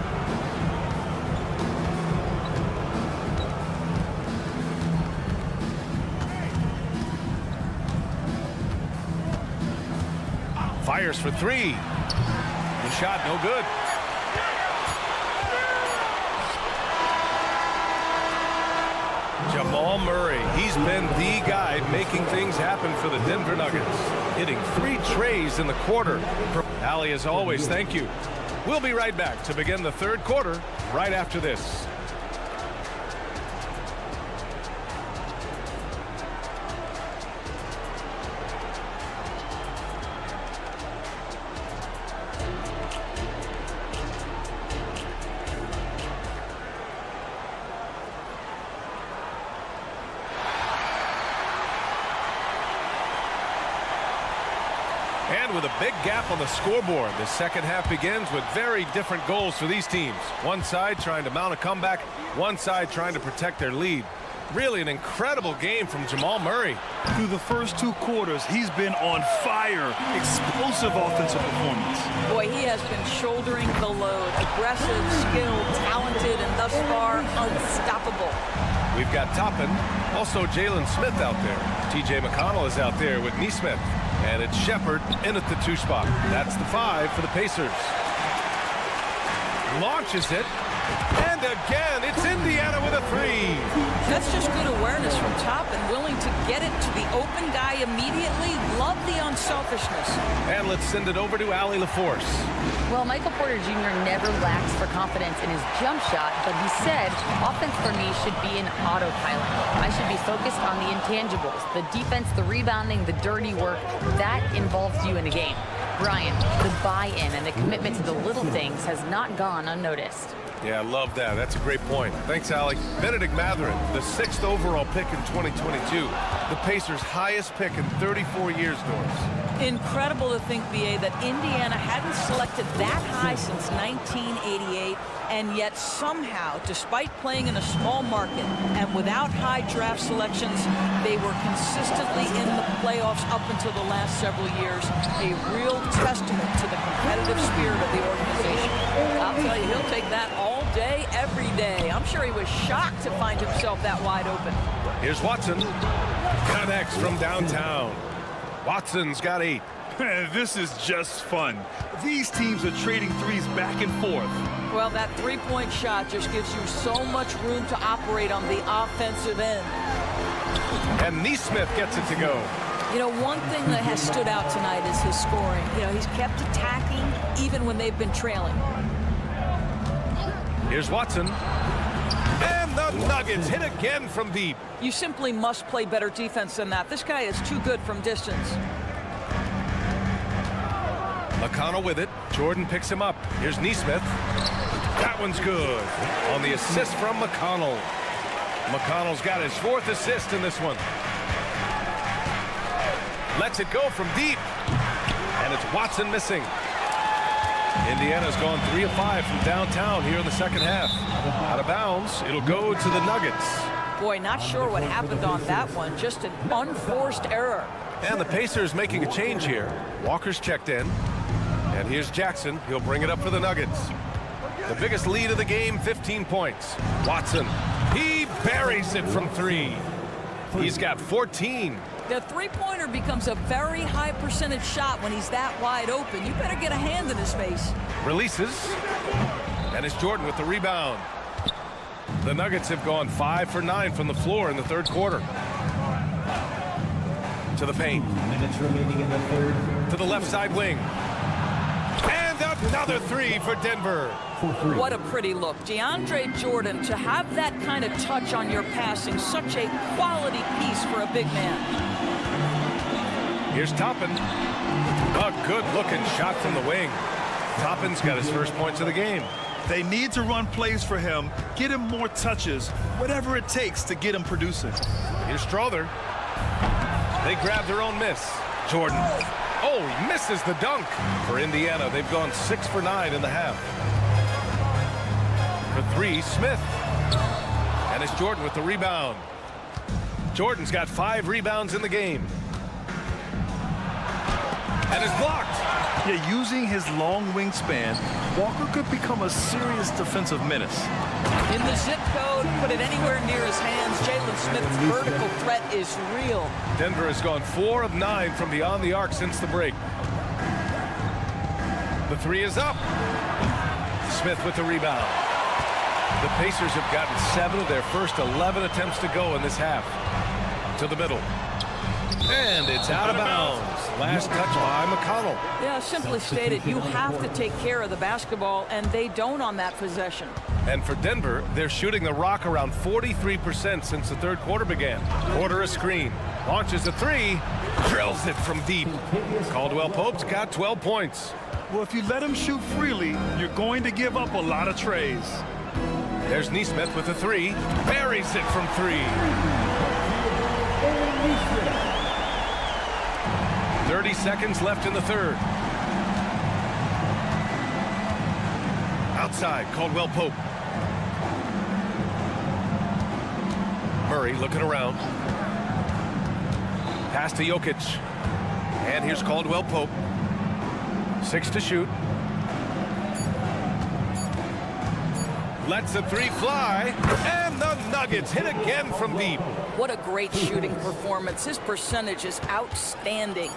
Fires for 3. The shot no good. Jamal Murray, he's been the guy making things happen for the Denver Nuggets. Hitting 3 trays in the quarter. Allie, as always, thank you. We'll be right back to begin the third quarter right after this. And with a big gap on the scoreboard, the second half begins with very different goals for these teams. One side trying to mount a comeback, one side trying to protect their lead. Really an incredible game from Jamal Murray. Through the first 2 quarters, he's been on fire. Explosive offensive performance. Boy, he has been shouldering the load. Aggressive, skilled, talented, and thus far unstoppable. We've got Toppin, also Jalen Smith out there. TJ McConnell is out there with Neesmith. And it's Shepard in at the 2 spot. That's the 5 for the Pacers. Launches it. And again, it's Indiana with a 3. That's just good awareness from Toppin, willing to get it to the open guy immediately. Love the unselfishness. And let's send it over to Allie LaForce. Well, Michael Porter Jr. never lacks for confidence in his jump shot, but he said, offense for me should be an autopilot. I should be focused on the intangibles, the defense, the rebounding, the dirty work. That involves you in the game. Brian, the buy-in and the commitment to the little things has not gone unnoticed. Yeah, I love that. That's a great point. Thanks, Alec. Benedict Matherin, the 6th overall pick in 2022. The Pacers' highest pick in 34 years, Norris. Incredible to think, BA, that Indiana hadn't selected that high since 1988, and yet somehow, despite playing in a small market and without high draft selections, they were consistently in the playoffs up until the last several years. A real testament to the competitive spirit of the organization. I'll tell you, he'll take that all day, every day. I'm sure he was shocked to find himself that wide open. Here's Watson. Connects from downtown. Watson's got 8. This is just fun. These teams are trading threes back and forth. Well, that three-point shot just gives you so much room to operate on the offensive end. And Neesmith gets it to go. You know, one thing that has stood out tonight is his scoring. You know, he's kept attacking even when they've been trailing. Here's Watson. And the Nuggets hit again from deep. You simply must play better defense than that. This guy is too good from distance. McConnell with it. Jordan picks him up. Here's Neesmith. That one's good. On the assist from McConnell. McConnell's got his 4th assist in this one. Lets it go from deep. And it's Watson missing. Indiana's gone 3 of 5 from downtown here in the second half. Out of bounds, it'll go to the Nuggets. Boy, not sure what happened on that one. Just an unforced error. And the Pacers making a change here. Walker's checked in. And here's Jackson. He'll bring it up for the Nuggets. The biggest lead of the game, 15 points. Watson, he buries it from 3. He's got 14. The three-pointer becomes a very high percentage shot when he's that wide open. You better get a hand in his face. Releases. And it's Jordan with the rebound. The Nuggets have gone 5 for 9 from the floor in the third quarter. To the paint. Minutes remaining in the third. To the left side wing. And another three for Denver. What a pretty look. DeAndre Jordan, to have that kind of touch on your passing, such a quality piece for a big man. Here's Toppin. A good-looking shot from the wing. Toppin's got his first points of the game. They need to run plays for him, get him more touches, whatever it takes to get him producing. Here's Strother. They grab their own miss. Jordan. Oh, he misses the dunk. For Indiana, they've gone 6 for 9 in the half. For three, Smith. And it's Jordan with the rebound. Jordan's got 5 rebounds in the game. And is blocked. Yeah, using his long wingspan, Walker could become a serious defensive menace. In the zip code, put it anywhere near his hands. Jalen Smith's vertical threat is real. Denver has gone 4 of 9 from beyond the arc since the break. The three is up. Smith with the rebound. The Pacers have gotten 7 of their first 11 attempts to go in this half. To the middle. And it's out of bounds. Last touch by McConnell. Yeah, simply stated, you have to take care of the basketball, and they don't on that possession. And for Denver, they're shooting the rock around 43% since the third quarter began. Quarter a screen. Launches a three. Drills it from deep. Caldwell Pope's got 12 points. Well, if you let him shoot freely, you're going to give up a lot of trays. There's Nesmith with a three. Buries it from 3. 30 seconds left in the third. Outside, Caldwell Pope. Murray looking around. Pass to Jokic. And here's Caldwell Pope. 6 to shoot. Lets the three fly. And the Nuggets hit again from deep. What a great shooting performance. His percentage is outstanding.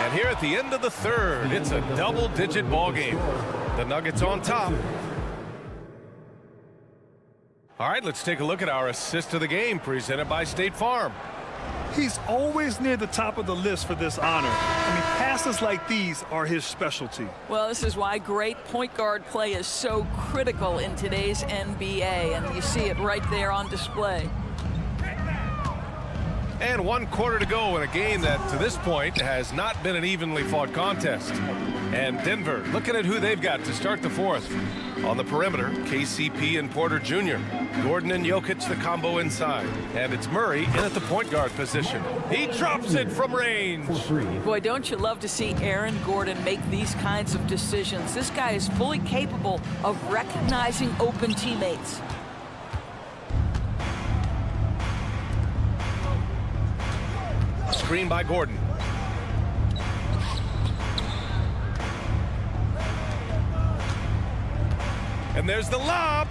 And here at the end of the third, it's a double-digit ball game. The Nuggets on top. All right, let's take a look at our assist of the game presented by State Farm. He's always near the top of the list for this honor. I mean, passes like these are his specialty. Well, this is why great point guard play is so critical in today's NBA, and you see it right there on display. And 1 quarter to go in a game that, to this point, has not been an evenly fought contest. And Denver, looking at who they've got to start the fourth. On the perimeter, KCP and Porter Jr. Gordon and Jokic, the combo inside. And it's Murray in at the point guard position. He drops it from range. Boy, don't you love to see Aaron Gordon make these kinds of decisions. This guy is fully capable of recognizing open teammates. Screen by Gordon. And there's the lob.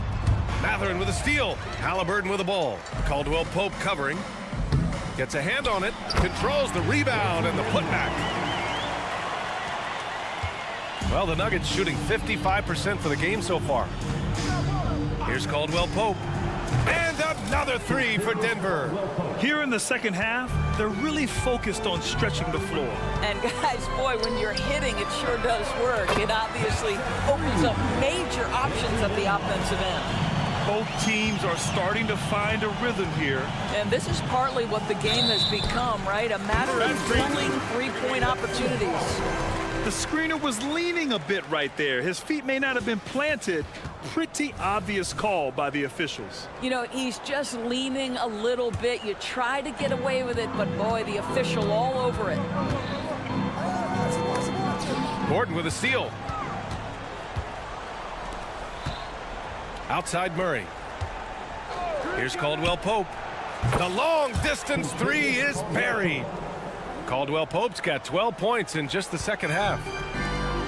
Matherin with a steal. Halliburton with the ball. Caldwell Pope covering. Gets a hand on it. Controls the rebound and the putback. Well, the Nuggets shooting 55% for the game so far. Here's Caldwell Pope. And another three for Denver. Here in the second half, they're really focused on stretching the floor. And guys, boy, when you're hitting, it sure does work. It obviously opens up major options at the offensive end. Both teams are starting to find a rhythm here. And this is partly what the game has become, right? A matter of drilling three-point opportunities. The screener was leaning a bit right there. His feet may not have been planted. Pretty obvious call by the officials. You know, he's just leaning a little bit. You try to get away with it, but boy, the official all over it. Gordon with a steal. Outside Murray. Here's Caldwell Pope. The long distance three is buried. Caldwell Pope's got 12 points in just the second half.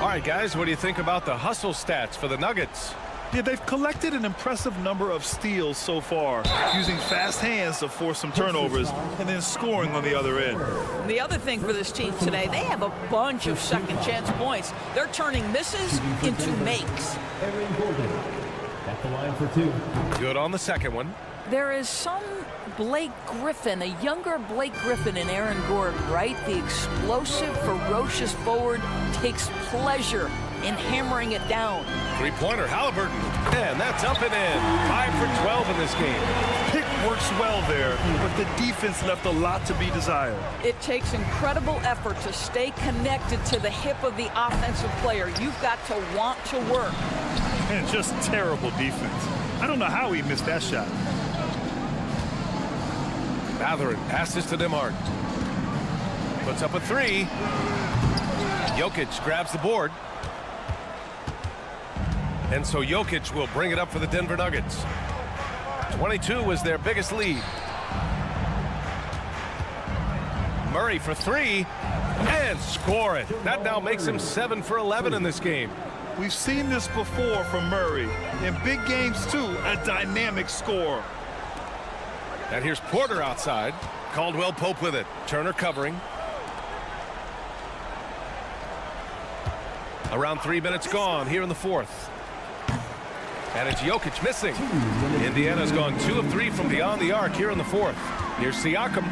All right, guys, what do you think about the hustle stats for the Nuggets? Yeah, they've collected an impressive number of steals so far, using fast hands to force some turnovers and then scoring on the other end. The other thing for this team today, they have a bunch of second chance points. They're turning misses into makes. Aaron Gordon at the line for 2. Good on the second one. There is some Blake Griffin, a younger Blake Griffin in Aaron Gordon, right? The explosive, ferocious forward takes pleasure in hammering it down. Three-pointer, Halliburton. And that's up and in. 5 for 12 in this game. Pick works well there, but the defense left a lot to be desired. It takes incredible effort to stay connected to the hip of the offensive player. You've got to want to work. And just terrible defense. I don't know how he missed that shot. Mathurin passes to DeMart. Puts up a 3. Jokic grabs the board. And so Jokic will bring it up for the Denver Nuggets. 22 was their biggest lead. Murray for 3 and score it. That now makes him 7 for 11 in this game. We've seen this before from Murray. In big games, too, a dynamic score. And here's Porter outside. Caldwell Pope with it. Turner covering. Around 3 minutes gone here in the fourth. And it's Jokic missing. Indiana's gone 2 of 3 from beyond the arc here in the fourth. Here's Siakam.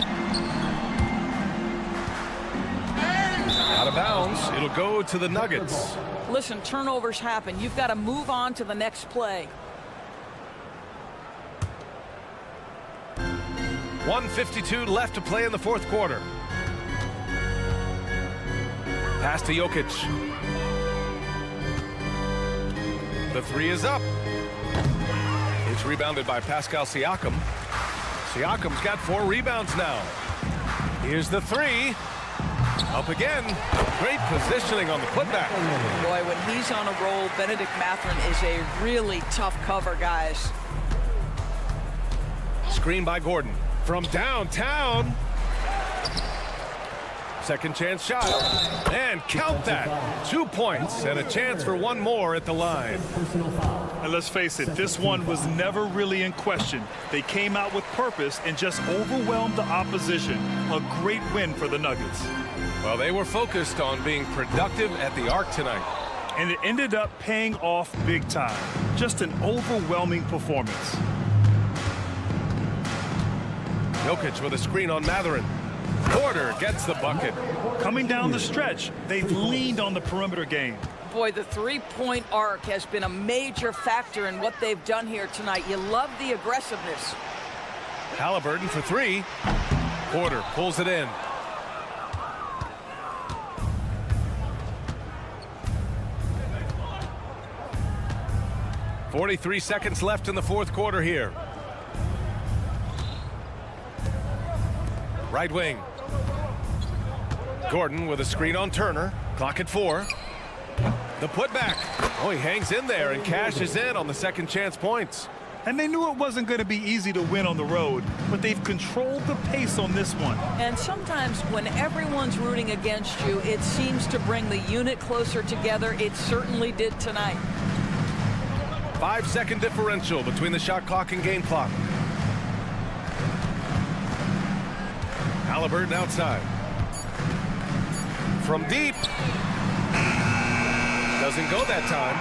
Out of bounds. It'll go to the Nuggets. Listen, turnovers happen. You've got to move on to the next play. 1:52 left to play in the fourth quarter. Pass to Jokic. The 3 is up. It's rebounded by Pascal Siakam. Siakam's got 4 rebounds now. Here's the 3. Up again. Great positioning on the putback. Boy, when he's on a roll, Benedict Mathurin is a really tough cover, guys. Screen by Gordon. From downtown. Second chance shot. And count that. 2 points and a chance for one more at the line. And let's face it, this one was never really in question. They came out with purpose and just overwhelmed the opposition. A great win for the Nuggets. Well, they were focused on being productive at the arc tonight. And it ended up paying off big time. Just an overwhelming performance. Jokic with a screen on Mathurin. Porter gets the bucket. Coming down the stretch, they've leaned on the perimeter game. Boy, the three-point arc has been a major factor in what they've done here tonight. You love the aggressiveness. Halliburton for 3. Porter pulls it in. .43 seconds left in the fourth quarter here. Right wing. Gordon with a screen on Turner. Clock at 4. The putback. Oh, he hangs in there and cashes in on the second chance points. And they knew it wasn't going to be easy to win on the road, but they've controlled the pace on this one. And sometimes when everyone's rooting against you, it seems to bring the unit closer together. It certainly did tonight. 5-second differential between the shot clock and game clock. Halliburton outside. From deep. Doesn't go that time.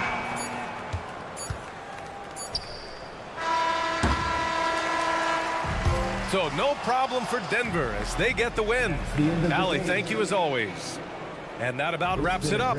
So no problem for Denver as they get the win. Allie, thank you as always. And that about wraps it up.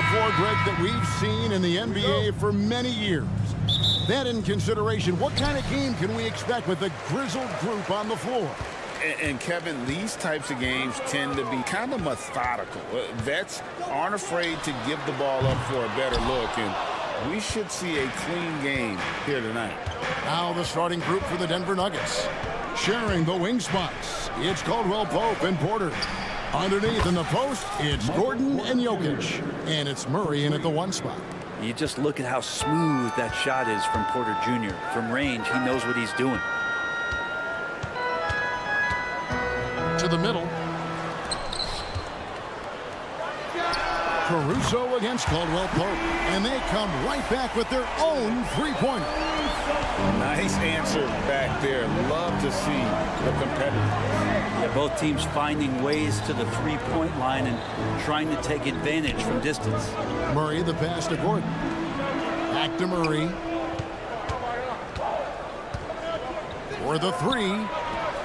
the floor, Greg, that we've seen in the NBA for many years. That in consideration, what kind of game can we expect with a grizzled group on the floor? And Kevin, these types of games tend to be kind of methodical. Vets aren't afraid to give the ball up for a better look, and we should see a clean game here tonight. Now the starting group for the Denver Nuggets. Sharing the wing spots, it's Caldwell Pope and Porter. Underneath in the post, it's Gordon and Jokic. And it's Murray in at the 1 spot. You just look at how smooth that shot is from Porter Jr. From range, he knows what he's doing. To the middle. Caruso against Caldwell Pope. And they come right back with their own three-pointer. Nice answer back there. Love to see the competitors. Yeah, both teams finding ways to the three-point line and trying to take advantage from distance. Murray the pass to Gordon. Back to Murray. For the 3.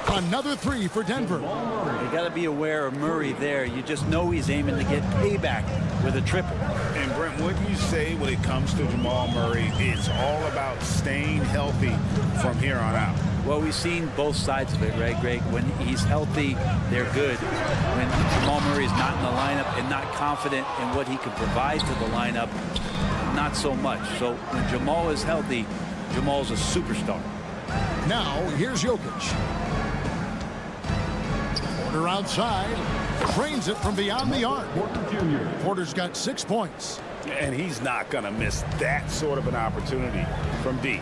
Another 3 for Denver. You got to be aware of Murray there. You just know he's aiming to get payback with a triple. And Brent, what you say when it comes to Jamal Murray, it's all about staying healthy from here on out. Well, we've seen both sides of it, right, Greg? When he's healthy, they're good. When Jamal Murray is not in the lineup and not confident in what he can provide to the lineup, not so much. So when Jamal is healthy, Jamal's a superstar. Now, here's Jokic. Porter outside. Trains it from beyond the arc. Porter's got 6 points. And he's not going to miss that sort of an opportunity from deep.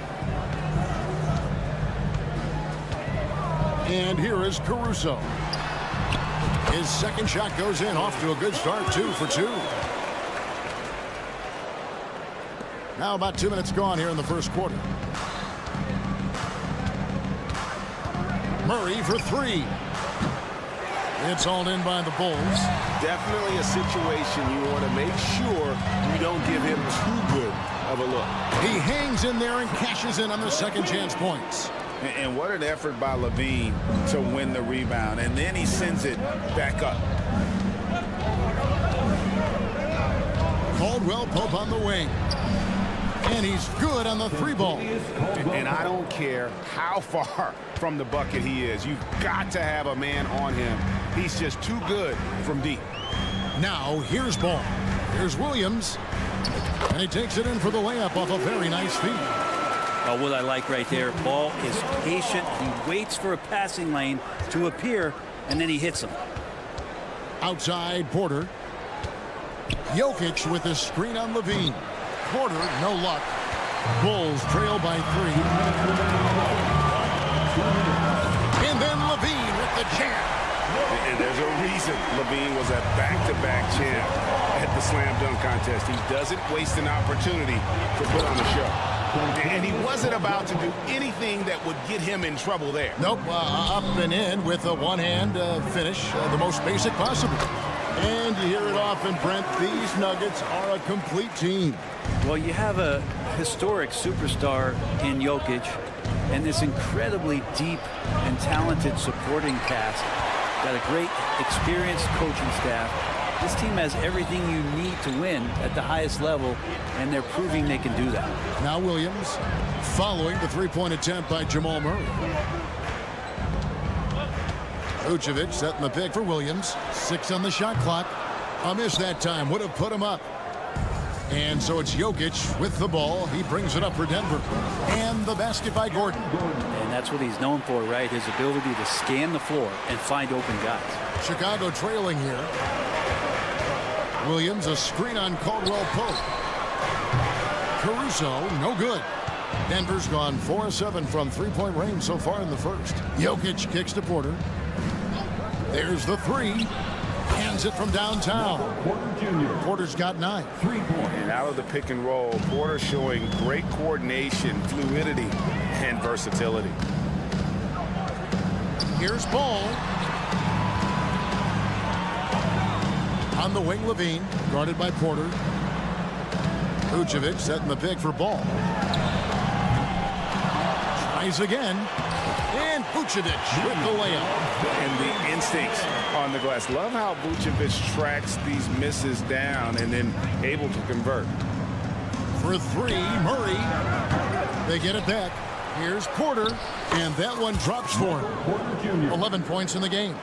And here is Caruso. His second shot goes in, off to a good start, 2 for 2. Now about 2 minutes gone here in the first quarter. Murray for 3. It's hauled in by the Bulls. Definitely a situation you want to make sure you don't give him too good of a look. He hangs in there and cashes in on the second chance points. And what an effort by Levine to win the rebound. And then he sends it back up. Caldwell Pope on the wing. And he's good on the 3 ball. And I don't care how far from the bucket he is. You've got to have a man on him. He's just too good from deep. Now, here's Ball. Here's Williams. And he takes it in for the layup off a very nice feed. Oh, what I like right there, Ball is patient. He waits for a passing lane to appear, and then he hits him. Outside, Porter. Jokic with a screen on Levine. Porter, no luck. Bulls trail by 3. And then Levine with the jam. And there's a reason Levine was a back-to-back champ at the slam dunk contest. He doesn't waste an opportunity to put on a show. And he wasn't about to do anything that would get him in trouble there. Nope, up and in with a one-hand finish, the most basic possible. And you hear it often, Brent, these Nuggets are a complete team. Well, you have a historic superstar in Jokic and this incredibly deep and talented supporting cast. Got a great experienced coaching staff. This team has everything you need to win at the highest level, and they're proving they can do that. Now Williams following the three-point attempt by Jamal Murray. Vucevic setting the pick for Williams. 6 on the shot clock. A miss that time would have put him up. And so it's Jokic with the ball. He brings it up for Denver. And the basket by Gordon. And that's what he's known for, right? His ability to scan the floor and find open guys. Chicago trailing here. Williams, a screen on Caldwell Pope. Caruso, no good. Denver's gone 4-7 from three-point range so far in the first. Jokic kicks to Porter. There's the 3. Hands it from downtown. Porter's got 9. 3-point. And out of the pick and roll, Porter showing great coordination, fluidity, and versatility. Here's Ball. On the wing, Levine, guarded by Porter. Vucevic setting the pick for Ball. Tries again. And Vucevic with the layup. And the instincts on the glass. Love how Vucevic tracks these misses down and then able to convert. For three, Murray. They get it back. Here's Porter, and that one drops for him. 11 points in the game.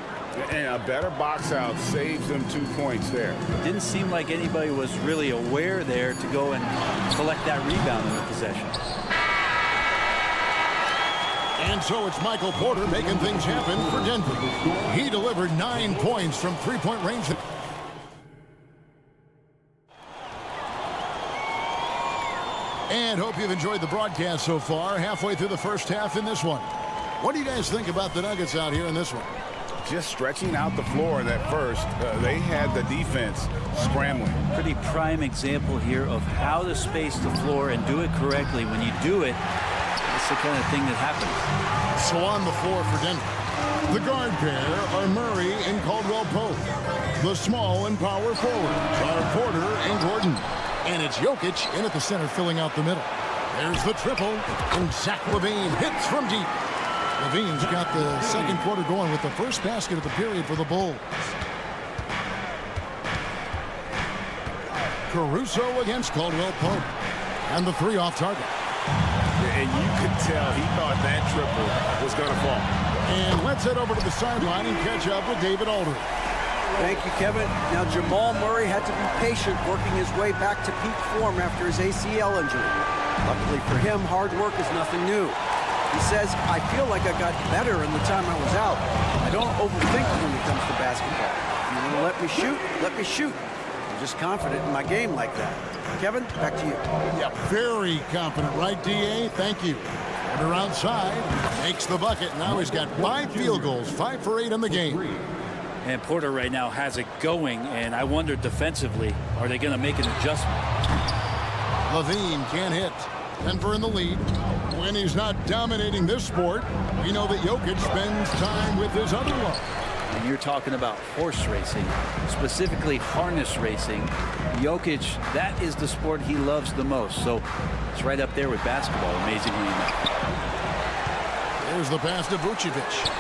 And a better box out saves them 2 points there. Didn't seem like anybody was really aware there to go and collect that rebound in the possession. And so it's Michael Porter making things happen for Denver. He delivered 9 points from three-point range. And hope you've enjoyed the broadcast so far. Halfway through the first half in this one. What do you guys think about the Nuggets out here in this one? Just stretching out the floor in that first. They had the defense scrambling. Pretty prime example here of how to space the floor and do it correctly. When you do it, it's the kind of thing that happens. So on the floor for Denver. The guard pair are Murray and Caldwell Pope. The small and power forwards are Porter and Gordon. And it's Jokic in at the center filling out the middle. There's the triple. And Zach LaVine hits from deep. LaVine's got the second quarter going with the first basket of the period for the Bulls. Caruso against Caldwell Pope. And the three off target. And you could tell he thought that triple was going to fall. And let's head over to the sideline and catch up with David Aldridge. Thank you, Kevin. Now, Jamal Murray had to be patient working his way back to peak form after his ACL injury. Luckily for him, hard work is nothing new. He says, I feel like I got better in the time I was out. I don't overthink it when it comes to basketball. If you want to let me shoot, let me shoot. I'm just confident in my game like that. Kevin, back to you. Yeah, very confident, right, D.A.? Thank you. Porter outside, makes the bucket. Now he's got 5 field goals, 5 for 8 in the game. And Porter right now has it going, and I wonder defensively, are they going to make an adjustment? LaVine can't hit. Denver in the lead. When he's not dominating this sport, we know that Jokic spends time with his other love. And you're talking about horse racing, specifically harness racing. Jokic, that is the sport he loves the most. So it's right up there with basketball, amazingly enough. There's the pass to Vucevic.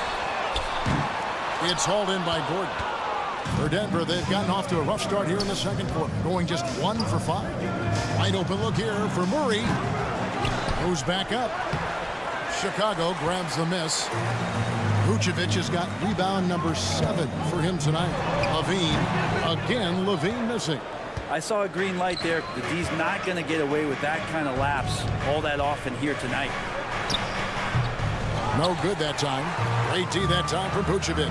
It's hauled in by Gordon. For Denver, they've gotten off to a rough start here in the second quarter, going just 1 for 5. Wide open look here for Murray. Goes back up. Chicago grabs the miss. Vucevic has got rebound number 7 for him tonight. LaVine missing. I saw a green light there. The D's not going to get away with that kind of lapse all that often here tonight. No good that time. Great D that time for Vucevic.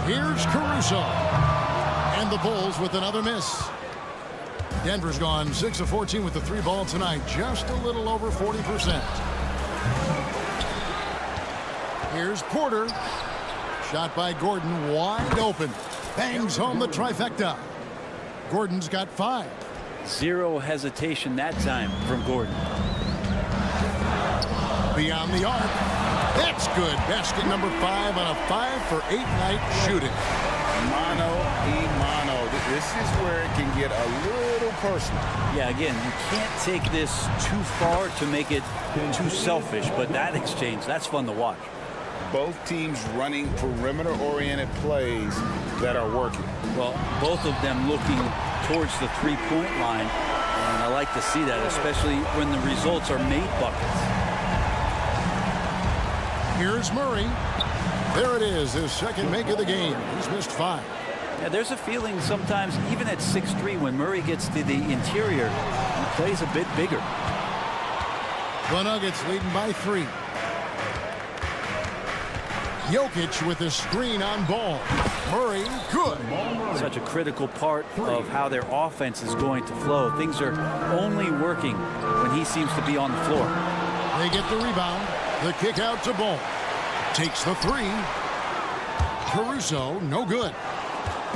Here's Caruso. And the Bulls with another miss. Denver's gone 6 of 14 with the 3 ball tonight. Just a little over 40%. Here's Porter. Shot by Gordon, wide open. Bangs home the trifecta. Gordon's got 5. Zero hesitation that time from Gordon. Beyond the arc. That's good. Basket number 5 on a 5 for 8 night shooting. Mano y mano. This is where it can get a little personal. Yeah, again, you can't take this too far to make it too selfish, but that exchange, that's fun to watch. Both teams running perimeter-oriented plays that are working. Well, both of them looking towards the three-point line, and I like to see that, especially when the results are made buckets. Here's Murray. There it is, his second make of the game. He's missed 5. Yeah, there's a feeling sometimes, even at 6'3", when Murray gets to the interior, he plays a bit bigger. The Nuggets leading by 3. Jokic with a screen on ball. Murray, good. Such a critical part of how their offense is going to flow. Things are only working when he seems to be on the floor. They get the rebound. The kick out to Ball. Takes the 3. Caruso, no good.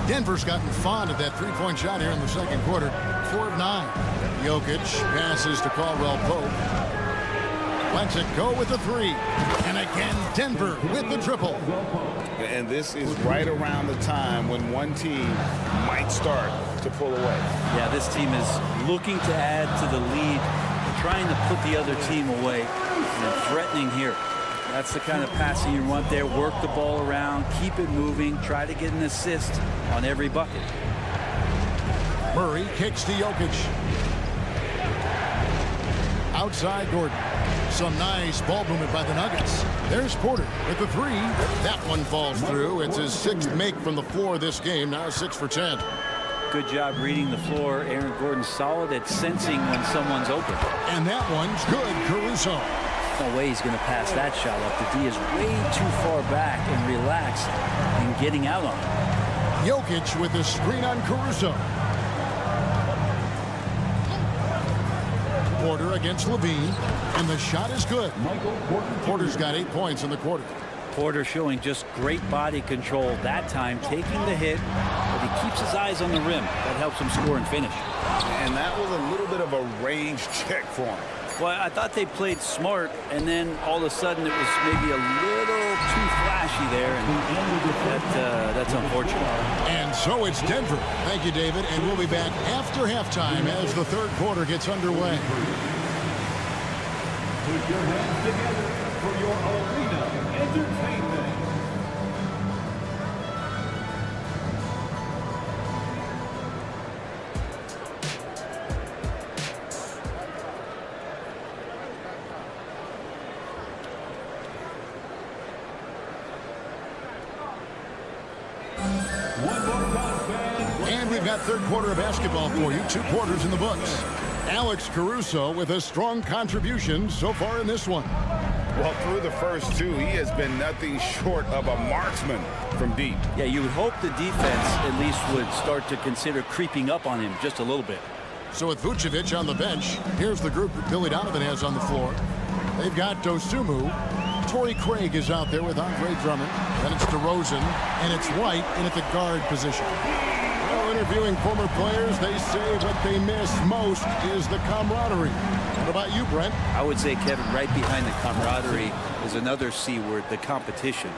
Denver's gotten fond of that three-point shot here in the second quarter. 4 of 9. Jokic passes to Caldwell Pope. Lets it go with the 3. And again, Denver with the triple. And this is right around the time when one team might start to pull away. Yeah, this team is looking to add to the lead, trying to put the other team away and threatening here. That's the kind of passing you want there. Work the ball around, keep it moving, try to get an assist on every bucket. Murray kicks to Jokic. Outside Gordon. Some nice ball movement by the Nuggets. There's Porter with the three. That one falls through. It's his 6th make from the floor this game. Now 6 for 10. Good job reading the floor. Aaron Gordon's solid at sensing when someone's open. And that one's good. Caruso. No way he's going to pass that shot up. The D is way too far back and relaxed and getting out on it. Jokic with the screen on Caruso. Porter against Levine, and the shot is good. Porter's got 8 points in the quarter. Porter showing just great body control that time, taking the hit, but he keeps his eyes on the rim. That helps him score and finish. And that was a little bit of a range check for him. Well, I thought they played smart, and then all of a sudden it was maybe a little too flashy there, and that's unfortunate. And so it's Denver. Thank you, David, and we'll be back after halftime as the third quarter gets underway. Put your hands together for your arena entertainment. And we've got third quarter of basketball for you. 2 quarters in the books. Alex Caruso with a strong contribution so far in this one. Well, through the first 2, he has been nothing short of a marksman from deep. Yeah, you would hope the defense at least would start to consider creeping up on him just a little bit. So with Vucevic on the bench, here's the group that Billy Donovan has on the floor. They've got Dosunmu. Torrey Craig is out there with Andre Drummond. Then it's DeRozan, and it's White in at the guard position. Well, interviewing former players, they say what they miss most is the camaraderie. What about you, Brent? I would say, Kevin, right behind the camaraderie is another C word, the competition.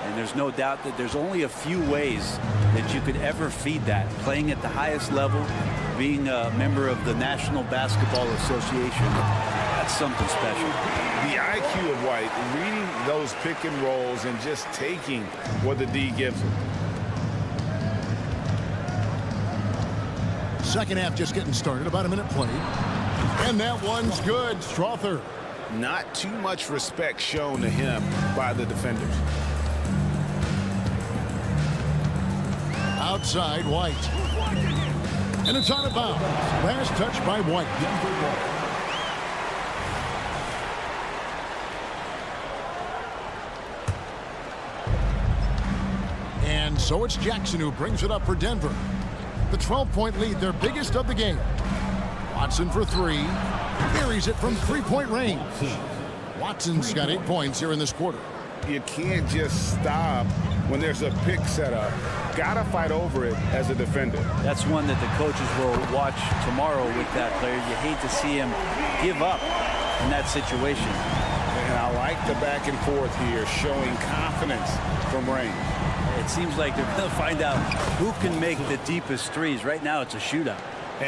And there's no doubt that there's only a few ways that you could ever feed that. Playing at the highest level, being a member of the National Basketball Association, that's something special. The IQ of White, reading those pick and rolls and just taking what the D gives him. Second half just getting started, about a minute played. And that one's good. Strother. Not too much respect shown to him by the defenders. Outside White. And it's out of bounds. Last touch by White. And so it's Jackson who brings it up for Denver. The 12-point lead, their biggest of the game. Watson for 3. Carries it from 3-point range. Watson's got 8 points here in this quarter. You can't just stop when there's a pick set up. Gotta fight over it as a defender. That's one that the coaches will watch tomorrow with that player. You hate to see him give up in that situation. And I like the back and forth here, showing confidence from range. It seems like they're going to find out who can make the deepest threes. Right now, it's a shootout.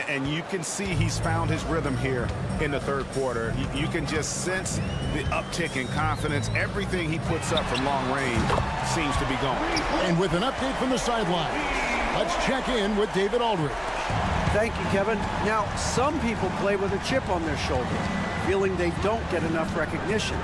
And you can see he's found his rhythm here in the third quarter. You can just sense the uptick in confidence. Everything he puts up from long range seems to be going. And with an update from the sideline, let's check in with David Aldridge. Thank you, Kevin. Now, some people play with a chip on their shoulder, feeling they don't get enough recognition.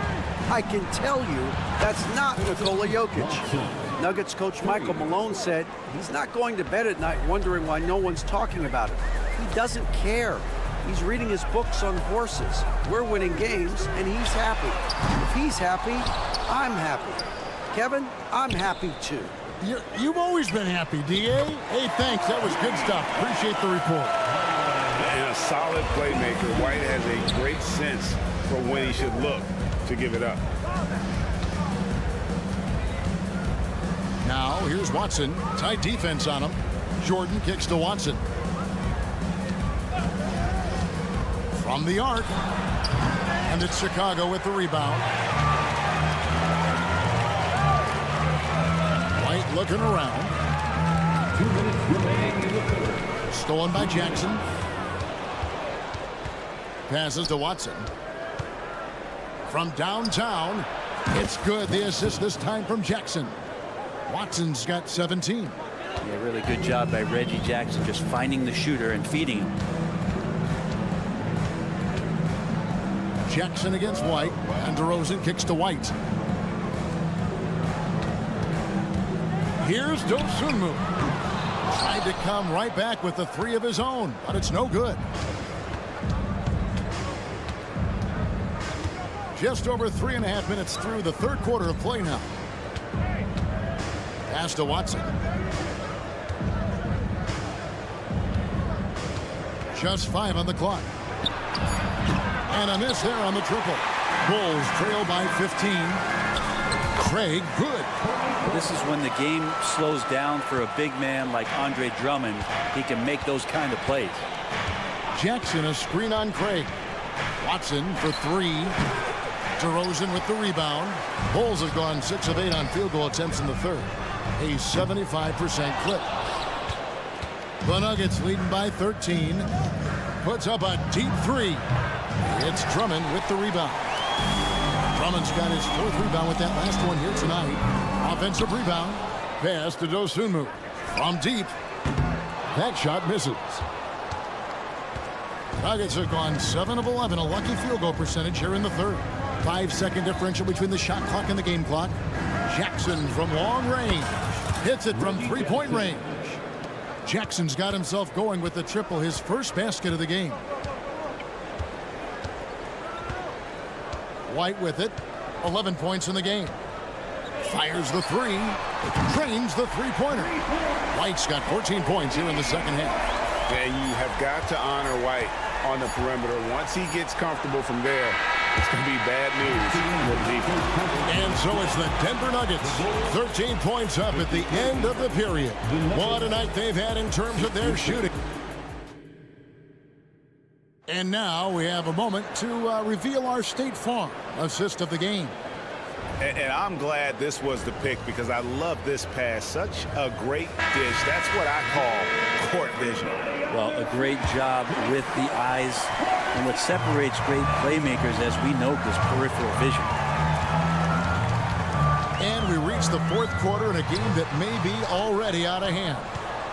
I can tell you that's not Nikola Jokic. Nuggets coach Michael Malone said he's not going to bed at night wondering why no one's talking about it. He doesn't care. He's reading his books on horses. We're winning games, and he's happy. If he's happy, I'm happy. Kevin, I'm happy too. You've always been happy, D.A. Hey, thanks. That was good stuff. Appreciate the report. And a solid playmaker. White has a great sense for when he should look to give it up. Now, here's Watson. Tight defense on him. Jordan kicks to Watson. From the arc. And it's Chicago with the rebound. White looking around. 2 minutes remaining in the third. Stolen by Jackson. Passes to Watson. From downtown, it's good. The assist this time from Jackson. Watson's got 17. Yeah, really good job by Reggie Jackson, just finding the shooter and feeding him. Jackson against White, and DeRozan kicks to White. Here's Dosunmu. Tried to come right back with the three of his own, but it's no good. Just over 3.5 minutes through the third quarter of play now. Pass to Watson. Just 5 on the clock. And a miss there on the triple. Bulls trail by 15. Craig, good. This is when the game slows down for a big man like Andre Drummond. He can make those kind of plays. Jackson, a screen on Craig. Watson for 3. DeRozan with the rebound. Bulls have gone 6 of 8 on field goal attempts in the third. A 75% clip. The Nuggets leading by 13. Puts up a deep 3. It's Drummond with the rebound. Drummond's got his 4th rebound with that last one here tonight. Offensive rebound. Pass to Dosunmu. From deep. That shot misses. Nuggets have gone 7 of 11. A lucky field goal percentage here in the third. 5-second differential between the shot clock and the game clock. Jackson from long range. Hits it from 3-point range. Jackson's got himself going with the triple, his first basket of the game. White with it. 11 points in the game. Fires the 3. Drains the 3-pointer. White's got 14 points here in the second half. And you have got to honor White on the perimeter. Once he gets comfortable from there, it's going to be bad news for the defense. And so it's the Denver Nuggets. 13 points up at the end of the period. What a night they've had in terms of their shooting. And now we have a moment to reveal our State Farm assist of the game. And I'm glad this was the pick because I love this pass. Such a great dish. That's what I call court vision. Well, a great job with the eyes. And what separates great playmakers, as we note, is peripheral vision. And we reach the fourth quarter in a game that may be already out of hand.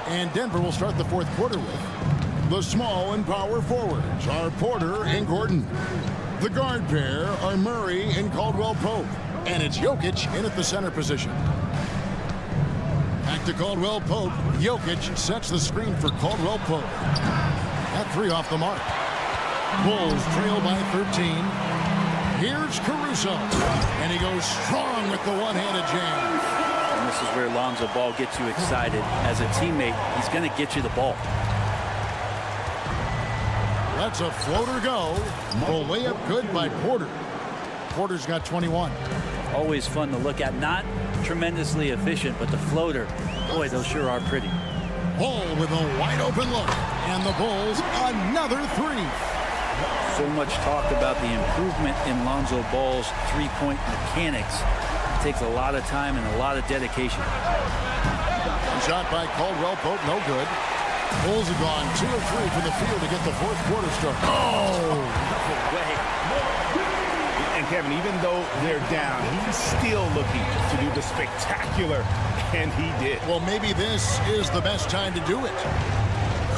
And Denver will start the fourth quarter with the small and power forwards are Porter and Gordon. The guard pair are Murray and Caldwell-Pope. And it's Jokic in at the center position. Back to Caldwell-Pope. Jokic sets the screen for Caldwell-Pope. That 3 off the mark. Bulls trail by 13. Here's Caruso. And he goes strong with the one-handed jam. And this is where Lonzo Ball gets you excited. As a teammate, he's going to get you the ball. That's a floater go. The layup good by Porter. Porter's got 21. Always fun to look at. Not tremendously efficient, but the floater, boy, those sure are pretty. Ball with a wide open look. And the Bulls, another 3. So much talk about the improvement in Lonzo Ball's three-point mechanics. It takes a lot of time and a lot of dedication. Shot by Caldwell-Pope, no good. Bulls have gone 2 of 3 from the field to get the fourth quarter started. Oh! And Kevin, even though they're down, he's still looking to do the spectacular, and he did. Well, maybe this is the best time to do it.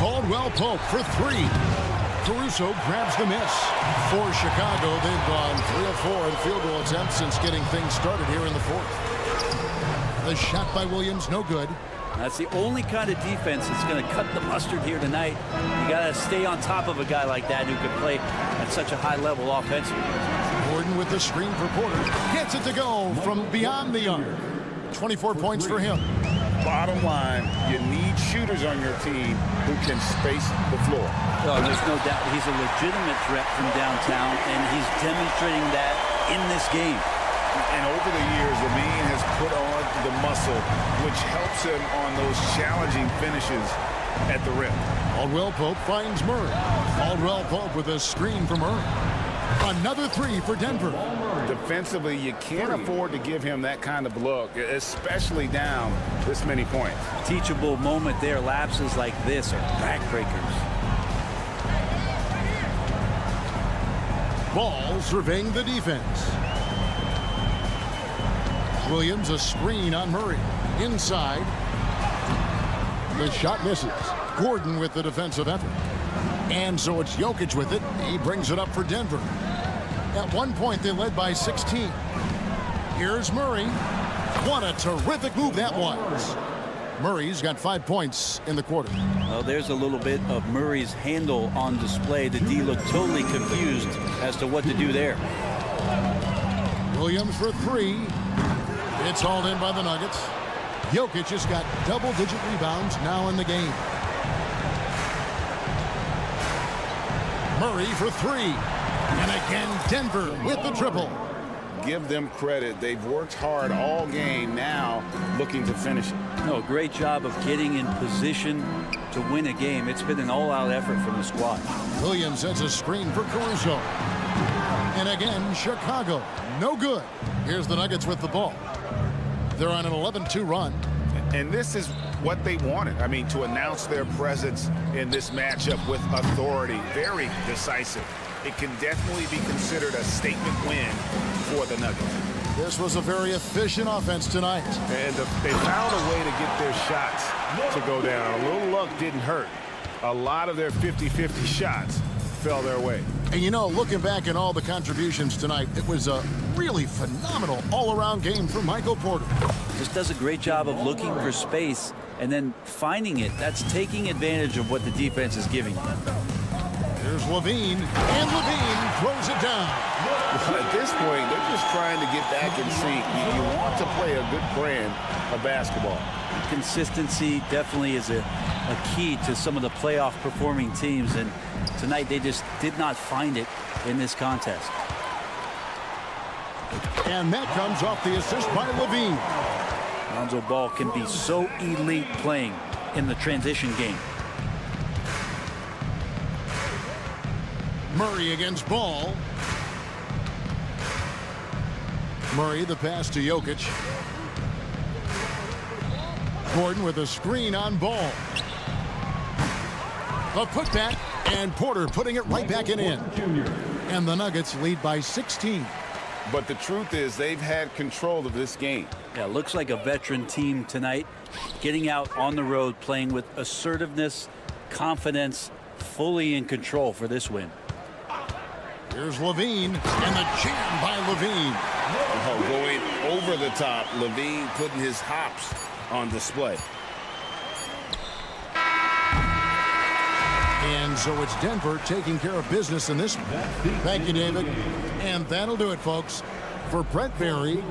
Caldwell-Pope for 3. Caruso grabs the miss. For Chicago, they've gone 3 of 4 in field goal attempts since getting things started here in the fourth. The shot by Williams, no good. That's the only kind of defense that's going to cut the mustard here tonight. You got to stay on top of a guy like that who can play at such a high level offensively. Gordon with the screen for Porter. Gets it to go from beyond the arc. 24 points for him. Bottom line, you need shooters on your team who can space the floor. Oh, there's no doubt he's a legitimate threat from downtown, and he's demonstrating that in this game. And over the years, Levine has put on the muscle, which helps him on those challenging finishes at the rim. Caldwell-Pope finds Murray. Caldwell-Pope with a screen for Murray. Another 3 for Denver. Defensively, you can't afford to give him that kind of look, especially down this many points. Teachable moment there. Lapses like this are backbreakers. Ball surveying the defense. Williams a screen on Murray. Inside. The shot misses. Gordon with the defensive effort. And so it's Jokic with it. He brings it up for Denver. At one point, they led by 16. Here's Murray. What a terrific move that was. Murray's got 5 points in the quarter. Well, there's a little bit of Murray's handle on display. The D looked totally confused as to what to do there. Williams for three. It's hauled in by the Nuggets. Jokic has got double-digit rebounds now in the game. Murray for three. And again, Denver with the triple. Give them credit. They've worked hard all game, now looking to finish it. No, great job of getting in position to win a game. It's been an all-out effort from the squad. Williams sets a screen for Caruso. And again, Chicago. No good. Here's the Nuggets with the ball. They're on an 11-2 run. And this is what they wanted. I mean, to announce their presence in this matchup with authority. Very decisive. It can definitely be considered a statement win for the Nuggets. This was a very efficient offense tonight. And they found a way to get their shots to go down. A little luck didn't hurt. A lot of their 50-50 shots fell their way. And you know, looking back at all the contributions tonight, it was a really phenomenal all-around game for Michael Porter. Just does a great job of looking for space and then finding it. That's taking advantage of what the defense is giving you. Here's Levine, and Levine throws it down. At this point, they're just trying to get back in sync. You want to play a good brand of basketball. Consistency definitely is a key to some of the playoff performing teams, and tonight they just did not find it in this contest. And that comes off the assist by Levine. Lonzo Ball can be so elite playing in the transition game. Murray against Ball. Murray, the pass to Jokic. Gordon with a screen on Ball. A putback, and Porter putting it right back in. And the Nuggets lead by 16. But the truth is, they've had control of this game. Yeah, looks like a veteran team tonight, getting out on the road, playing with assertiveness, confidence, fully in control for this win. Here's Levine, and the jam by Levine. Oh, going over the top, Levine putting his hops on display. And so it's Denver taking care of business in this one. Thank you, David. And that'll do it, folks. For Brett Berry,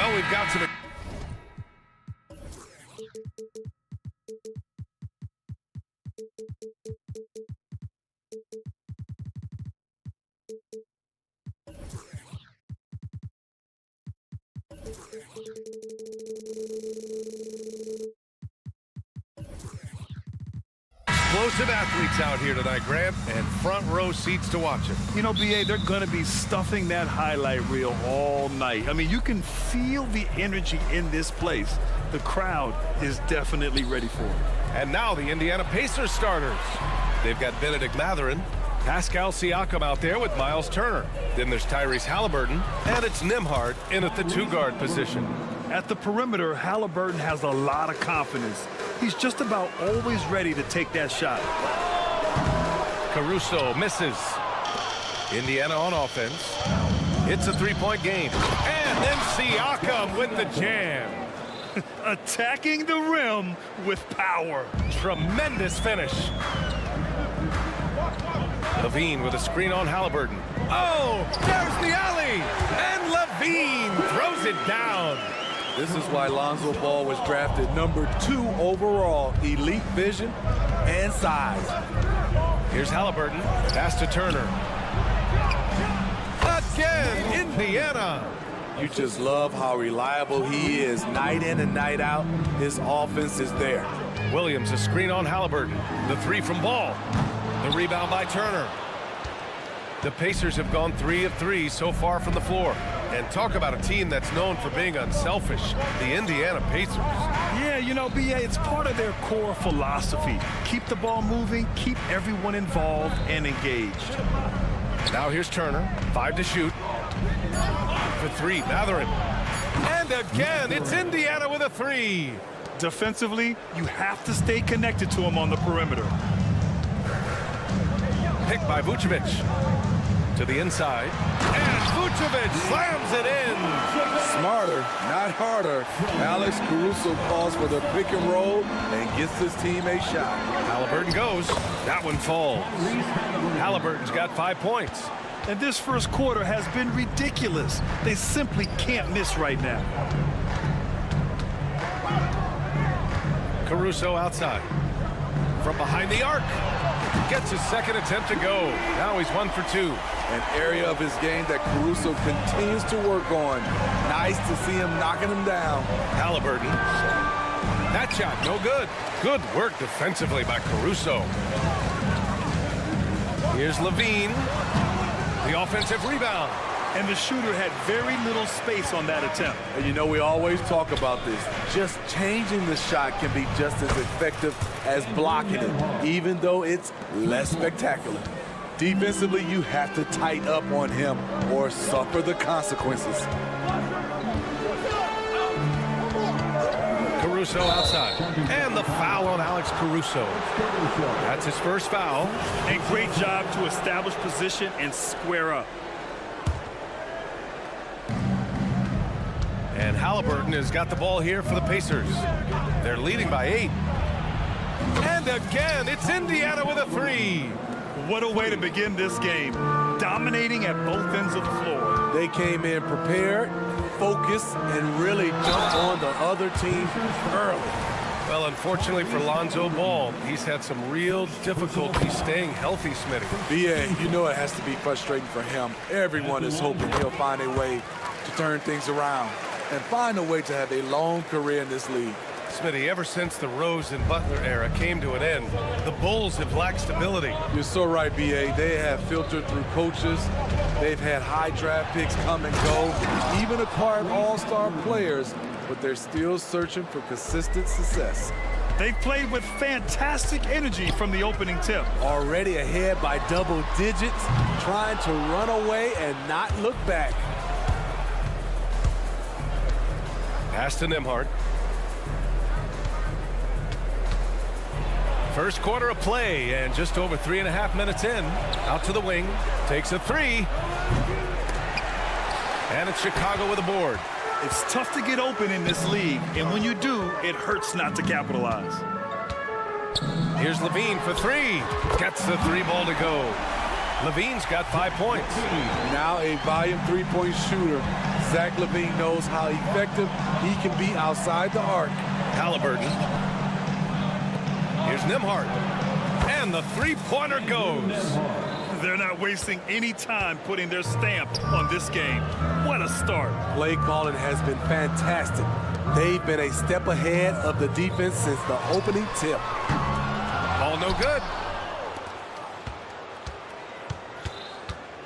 Well, we've got some... Explosive athletes out here tonight, Grant, and front row seats to watch it. You know, BA, they're going to be stuffing that highlight reel all night. I mean, you can feel the energy in this place. The crowd is definitely ready for it. And now the Indiana Pacers starters. They've got Benedict Mathurin, Pascal Siakam out there with Miles Turner. Then there's Tyrese Halliburton, and it's Nembhard in at the two-guard position. At the perimeter, Halliburton has a lot of confidence. He's just about always ready to take that shot. Caruso misses. Indiana on offense. It's a three-point game. And then Siakam with the jam. Attacking the rim with power. Tremendous finish. Levine with a screen on Halliburton. Oh, there's the alley. And Levine throws it down. This is why Lonzo Ball was drafted #2 overall. Elite vision and size. Here's Halliburton. Pass to Turner. Again, Indiana. You just love how reliable he is. Night in and night out, his offense is there. Williams, a screen on Halliburton. The three from Ball. The rebound by Turner. The Pacers have gone 3 of 3 so far from the floor. And talk about a team that's known for being unselfish, the Indiana Pacers. Yeah, you know, BA, it's part of their core philosophy. Keep the ball moving, keep everyone involved and engaged. Now here's Turner, 5 to shoot. For 3, Mathurin. And again, it's Indiana with a 3. Defensively, you have to stay connected to him on the perimeter. Picked by Vucevic. To the inside. And Vucevic slams it in. Smarter, not harder. Alex Caruso calls for the pick and roll and gets his team a shot. Halliburton goes. That one falls. Halliburton's got 5 points. And this first quarter has been ridiculous. They simply can't miss right now. Caruso outside. From behind the arc. Gets his second attempt to go. Now he's 1 for 2. An area of his game that Caruso continues to work on. Nice to see him knocking him down. Halliburton. That shot, no good. Good work defensively by Caruso. Here's Levine. The offensive rebound. And the shooter had very little space on that attempt. And you know, we always talk about this. Just changing the shot can be just as effective as blocking it, even though it's less spectacular. Defensively, you have to tighten up on him or suffer the consequences. Caruso outside. And the foul on Alex Caruso. That's his first foul. A great job to establish position and square up. And Halliburton has got the ball here for the Pacers. They're leading by 8. And again, it's Indiana with a 3. What a way to begin this game. Dominating at both ends of the floor. They came in prepared, focused, and really jumped on the other team early. Well, unfortunately for Lonzo Ball, he's had some real difficulty staying healthy, Smitty. BA, you know it has to be frustrating for him. Everyone is hoping he'll find a way to turn things around and find a way to have a long career in this league. Smitty, ever since the Rose and Butler era came to an end, the Bulls have lacked stability. You're so right, BA. They have filtered through coaches. They've had high draft picks come and go, even acquired all-star players, but they're still searching for consistent success. They've played with fantastic energy from the opening tip. Already ahead by double digits, trying to run away and not look back. Pass to Nembhard. First quarter of play, and just over 3.5 minutes in. Out to the wing, takes a 3. And it's Chicago with a board. It's tough to get open in this league, and when you do, it hurts not to capitalize. Here's Levine for 3. Gets the 3 ball to go. Levine's got 5 points. Now a volume three-point shooter. Zach Levine knows how effective he can be outside the arc. Halliburton. Here's Nembhard. And the three-pointer goes. They're not wasting any time putting their stamp on this game. What a start. Play calling has been fantastic. They've been a step ahead of the defense since the opening tip. Ball no good.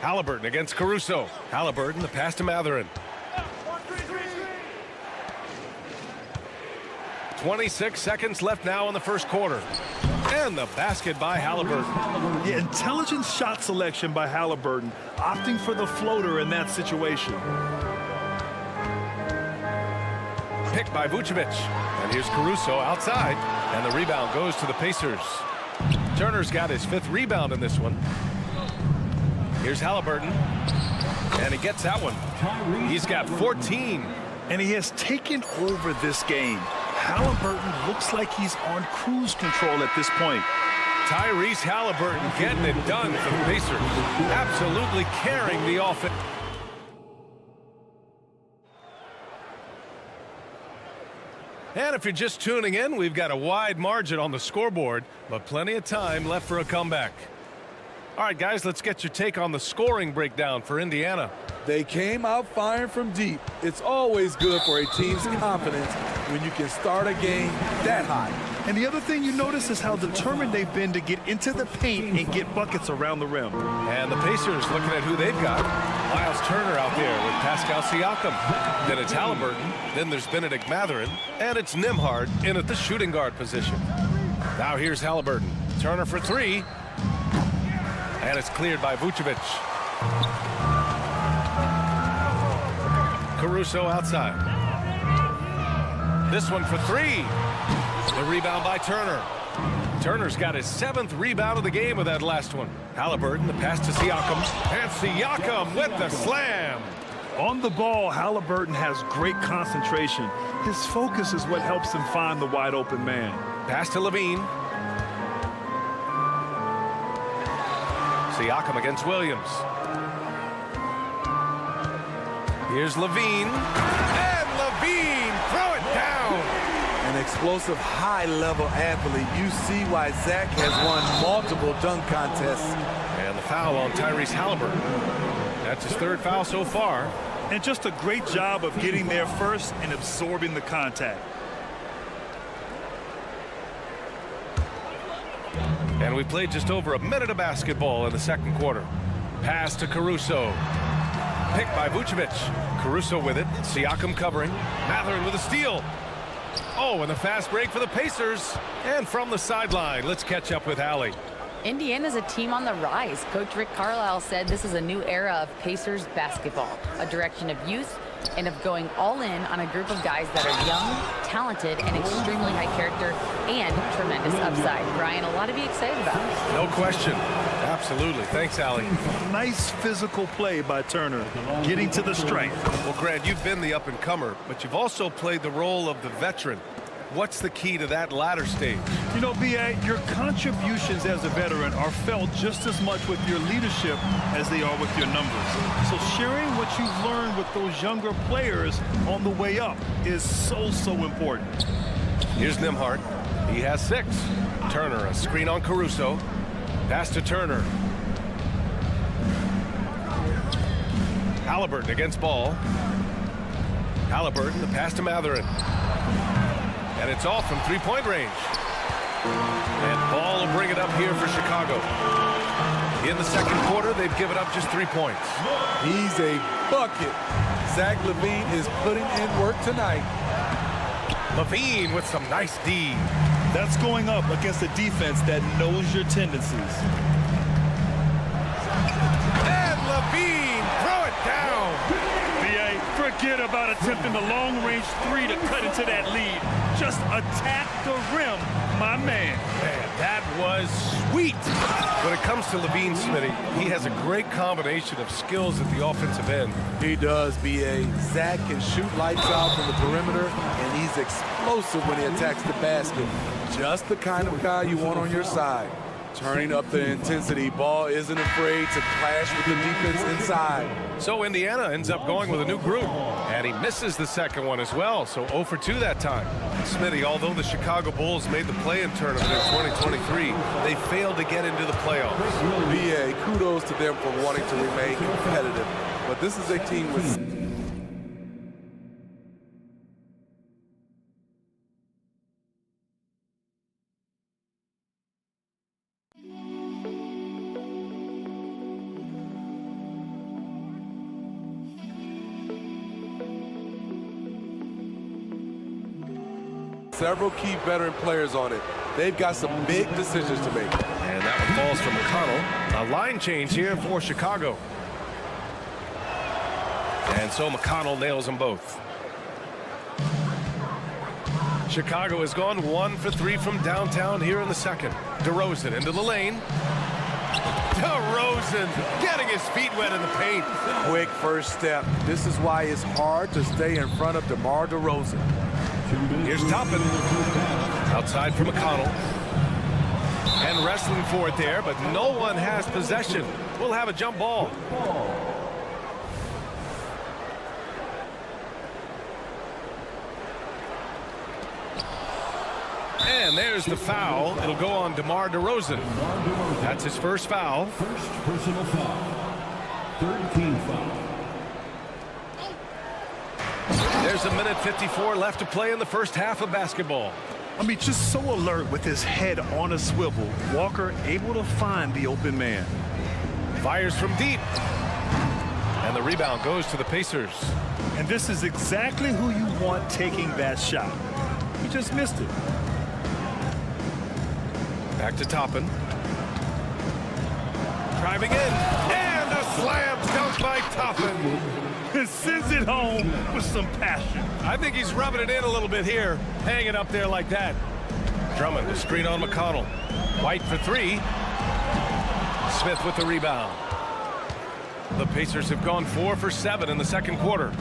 Halliburton against Caruso. Halliburton, the pass to Mathurin. 26 seconds left now in the first quarter. And the basket by Halliburton. Yeah, intelligent shot selection by Halliburton, opting for the floater in that situation. Picked by Vucevic. And here's Caruso outside. And the rebound goes to the Pacers. Turner's got his 5th rebound in this one. Here's Halliburton. And he gets that one. He's got 14. And he has taken over this game. Halliburton looks like he's on cruise control at this point. Tyrese Halliburton getting it done for the Pacers. Absolutely carrying the offense. And if you're just tuning in, we've got a wide margin on the scoreboard, but plenty of time left for a comeback. All right, guys, let's get your take on the scoring breakdown for Indiana. They came out firing from deep. It's always good for a team's confidence when you can start a game that high. And the other thing you notice is how determined they've been to get into the paint and get buckets around the rim. And the Pacers looking at who they've got. Miles Turner out there with Pascal Siakam. Then it's Halliburton. Then there's Benedict Mathurin. And it's Nembhard in at the shooting guard position. Now here's Halliburton. Turner for 3. And it's cleared by Vucevic. Caruso outside. This one for 3. The rebound by Turner. Turner's got his 7th rebound of the game with that last one. Halliburton, the pass to Siakam. And Siakam with the slam. On the ball, Halliburton has great concentration. His focus is what helps him find the wide open man. Pass to Levine. Siakam against Williams. Here's Levine. And Levine throw it down. And explosive, high-level athlete. You see why Zach has won multiple dunk contests. And the foul on Tyrese Halliburton. That's his third foul so far. And just a great job of getting there first and absorbing the contact. And we played just over a minute of basketball in the second quarter. Pass to Caruso. Picked by Vucevic. Caruso with it. Siakam covering. Mathurin with a steal. Oh, and the fast break for the Pacers. And from the sideline, let's catch up with Allie. Indiana's a team on the rise. Coach Rick Carlisle said this is a new era of Pacers basketball, a direction of youth and of going all in on a group of guys that are young, talented, and extremely high character and tremendous upside. Brian, a lot to be excited about. No question. Absolutely. Thanks, Allie. Nice physical play by Turner, getting to the stripe. Well, Grant, you've been the up-and-comer, but you've also played the role of the veteran. What's the key to that latter stage? You know, B.A., your contributions as a veteran are felt just as much with your leadership as they are with your numbers. So sharing what you've learned with those younger players on the way up is so important. Here's Nembhard. He has 6. Turner, a screen on Caruso. Pass to Turner. Halliburton against Ball. Halliburton, the pass to Mathurin. And it's off from three-point range. And Ball will bring it up here for Chicago. In the second quarter, they've given up just 3 points. He's a bucket. Zach LaVine is putting in work tonight. LaVine with some nice D. That's going up against a defense that knows your tendencies. And LaVine, throw it down. B.A., forget about attempting the long-range 3 to cut into that lead. Just attack the rim, my man. Man, that was sweet. When it comes to LaVine, Smitty, he has a great combination of skills at the offensive end. He does, B.A. Zach can shoot lights out from the perimeter, and he's explosive when he attacks the basket. Just the kind of guy you want on your side. Turning up the intensity, Ball isn't afraid to clash with the defense inside. So Indiana ends up going with a new group, and he misses the second one as well, so 0 for 2 that time. Smitty, although the Chicago Bulls made the play-in tournament in 2023, they failed to get into the playoffs. B.A., kudos to them for wanting to remain competitive, but this is a team with... several key veteran players on it. They've got some big decisions to make. And that one falls from McConnell. A line change here for Chicago. And so McConnell nails them both. Chicago has gone 1 for 3 from downtown here in the second. DeRozan into the lane. DeRozan getting his feet wet in the paint. Quick first step. This is why it's hard to stay in front of DeMar DeRozan. Here's Toppin. Outside for McConnell. And wrestling for it there, but no one has possession. We'll have a jump ball. And there's the foul. It'll go on DeMar DeRozan. That's his first foul. First personal foul. 13 foul. There's 1:54 left to play in the first half of basketball. I mean, just so alert with his head on a swivel. Walker able to find the open man. Fires from deep. And the rebound goes to the Pacers. And this is exactly who you want taking that shot. He just missed it. Back to Toppin. Driving in. And a slam dunk by Toppin. And sends it home with some passion. I think he's rubbing it in a little bit here. Hanging up there like that. Drummond, the screen on McConnell. White for 3. Smith with the rebound. The Pacers have gone 4 for 7 in the second quarter.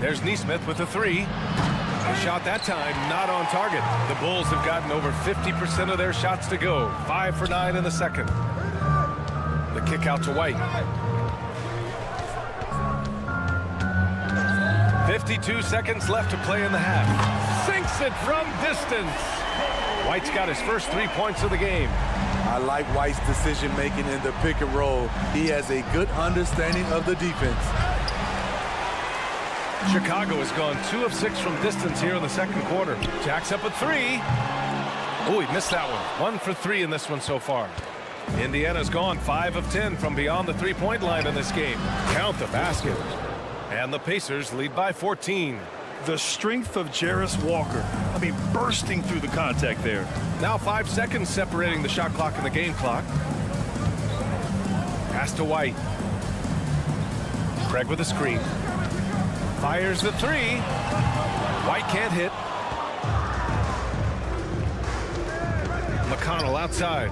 There's Nesmith with the 3. A shot that time, not on target. The Bulls have gotten over 50% of their shots to go. 5 for 9 in the second. The kick out to White. 52 seconds left to play in the half. Sinks it from distance. White's got his first 3 points of the game. I like White's decision-making in the pick and roll. He has a good understanding of the defense. Chicago has gone 2 of 6 from distance here in the second quarter. Jacks up a 3. Oh, he missed that one. 1 for 3 in this one so far. Indiana's gone 5 of 10 from beyond the three-point line in this game. Count the basket. And the Pacers lead by 14. The strength of Jarris Walker. I mean, bursting through the contact there. Now 5 seconds separating the shot clock and the game clock. Pass to White. Craig with a screen. Fires the 3. White can't hit. McConnell outside.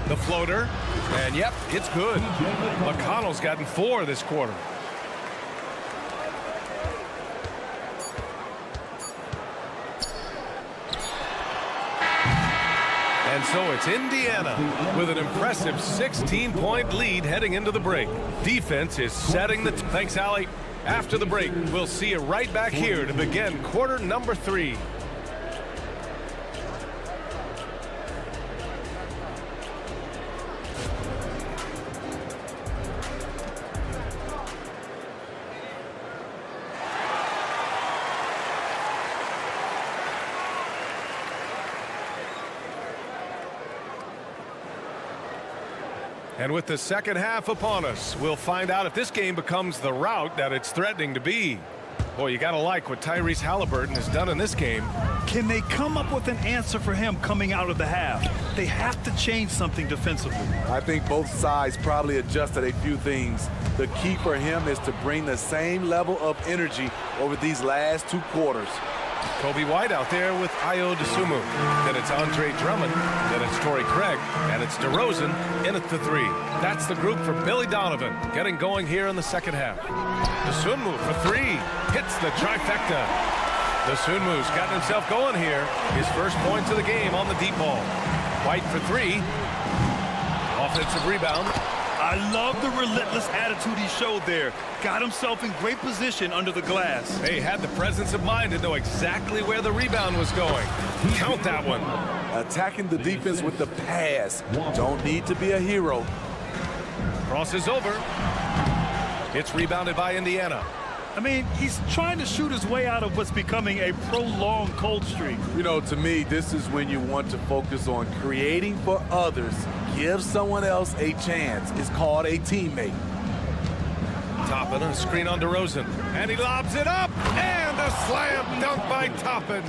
The floater. And yep, it's good. McConnell's gotten 4 this quarter. And so it's Indiana with an impressive 16-point lead heading into the break. Defense is setting the... Thanks, Allie. After the break, we'll see you right back here to begin quarter number 3. And with the second half upon us, we'll find out if this game becomes the rout that it's threatening to be. Boy, you got to like what Tyrese Halliburton has done in this game. Can they come up with an answer for him coming out of the half? They have to change something defensively. I think both sides probably adjusted a few things. The key for him is to bring the same level of energy over these last 2 quarters. Kobe White out there with Ayo Dosunmu. Then it's Andre Drummond. Then it's Torrey Craig. And it's DeRozan in at the 3. That's the group for Billy Donovan getting going here in the second half. Dosunmu for 3. Hits the trifecta. Dosunmu's gotten himself going here. His first points of the game on the deep ball. White for 3. Offensive rebound. I love the relentless attitude he showed there. Got himself in great position under the glass. He had the presence of mind to know exactly where the rebound was going. Count that one. Attacking the defense with the pass. Don't need to be a hero. Crosses over. It's rebounded by Indiana. I mean, he's trying to shoot his way out of what's becoming a prolonged cold streak. You know, to me, this is when you want to focus on creating for others. Give someone else a chance. It's called a teammate. Toppin, a screen on DeRozan. And he lobs it up. And a slam dunk by Toppin.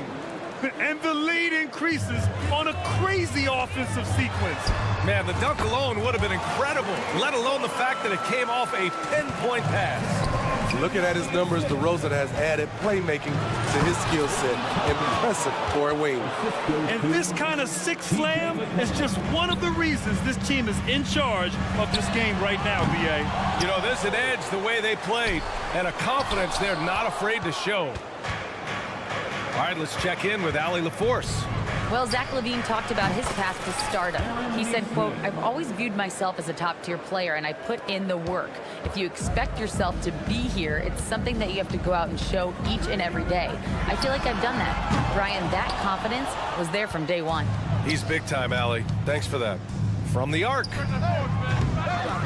And the lead increases on a crazy offensive sequence. Man, the dunk alone would have been incredible, let alone the fact that it came off a pinpoint pass. Looking at his numbers, DeRozan has added playmaking to his skill set. Impressive for a wing. And this kind of sick slam is just one of the reasons this team is in charge of this game right now, B.A. You know, there's an edge the way they played and a confidence they're not afraid to show. All right, let's check in with Allie LaForce. Well, Zach LaVine talked about his path to stardom. He said, quote, "I've always viewed myself as a top-tier player, and I put in the work. If you expect yourself to be here, it's something that you have to go out and show each and every day. I feel like I've done that." Brian, that confidence was there from day one. He's big time, Allie. Thanks for that. From the arc.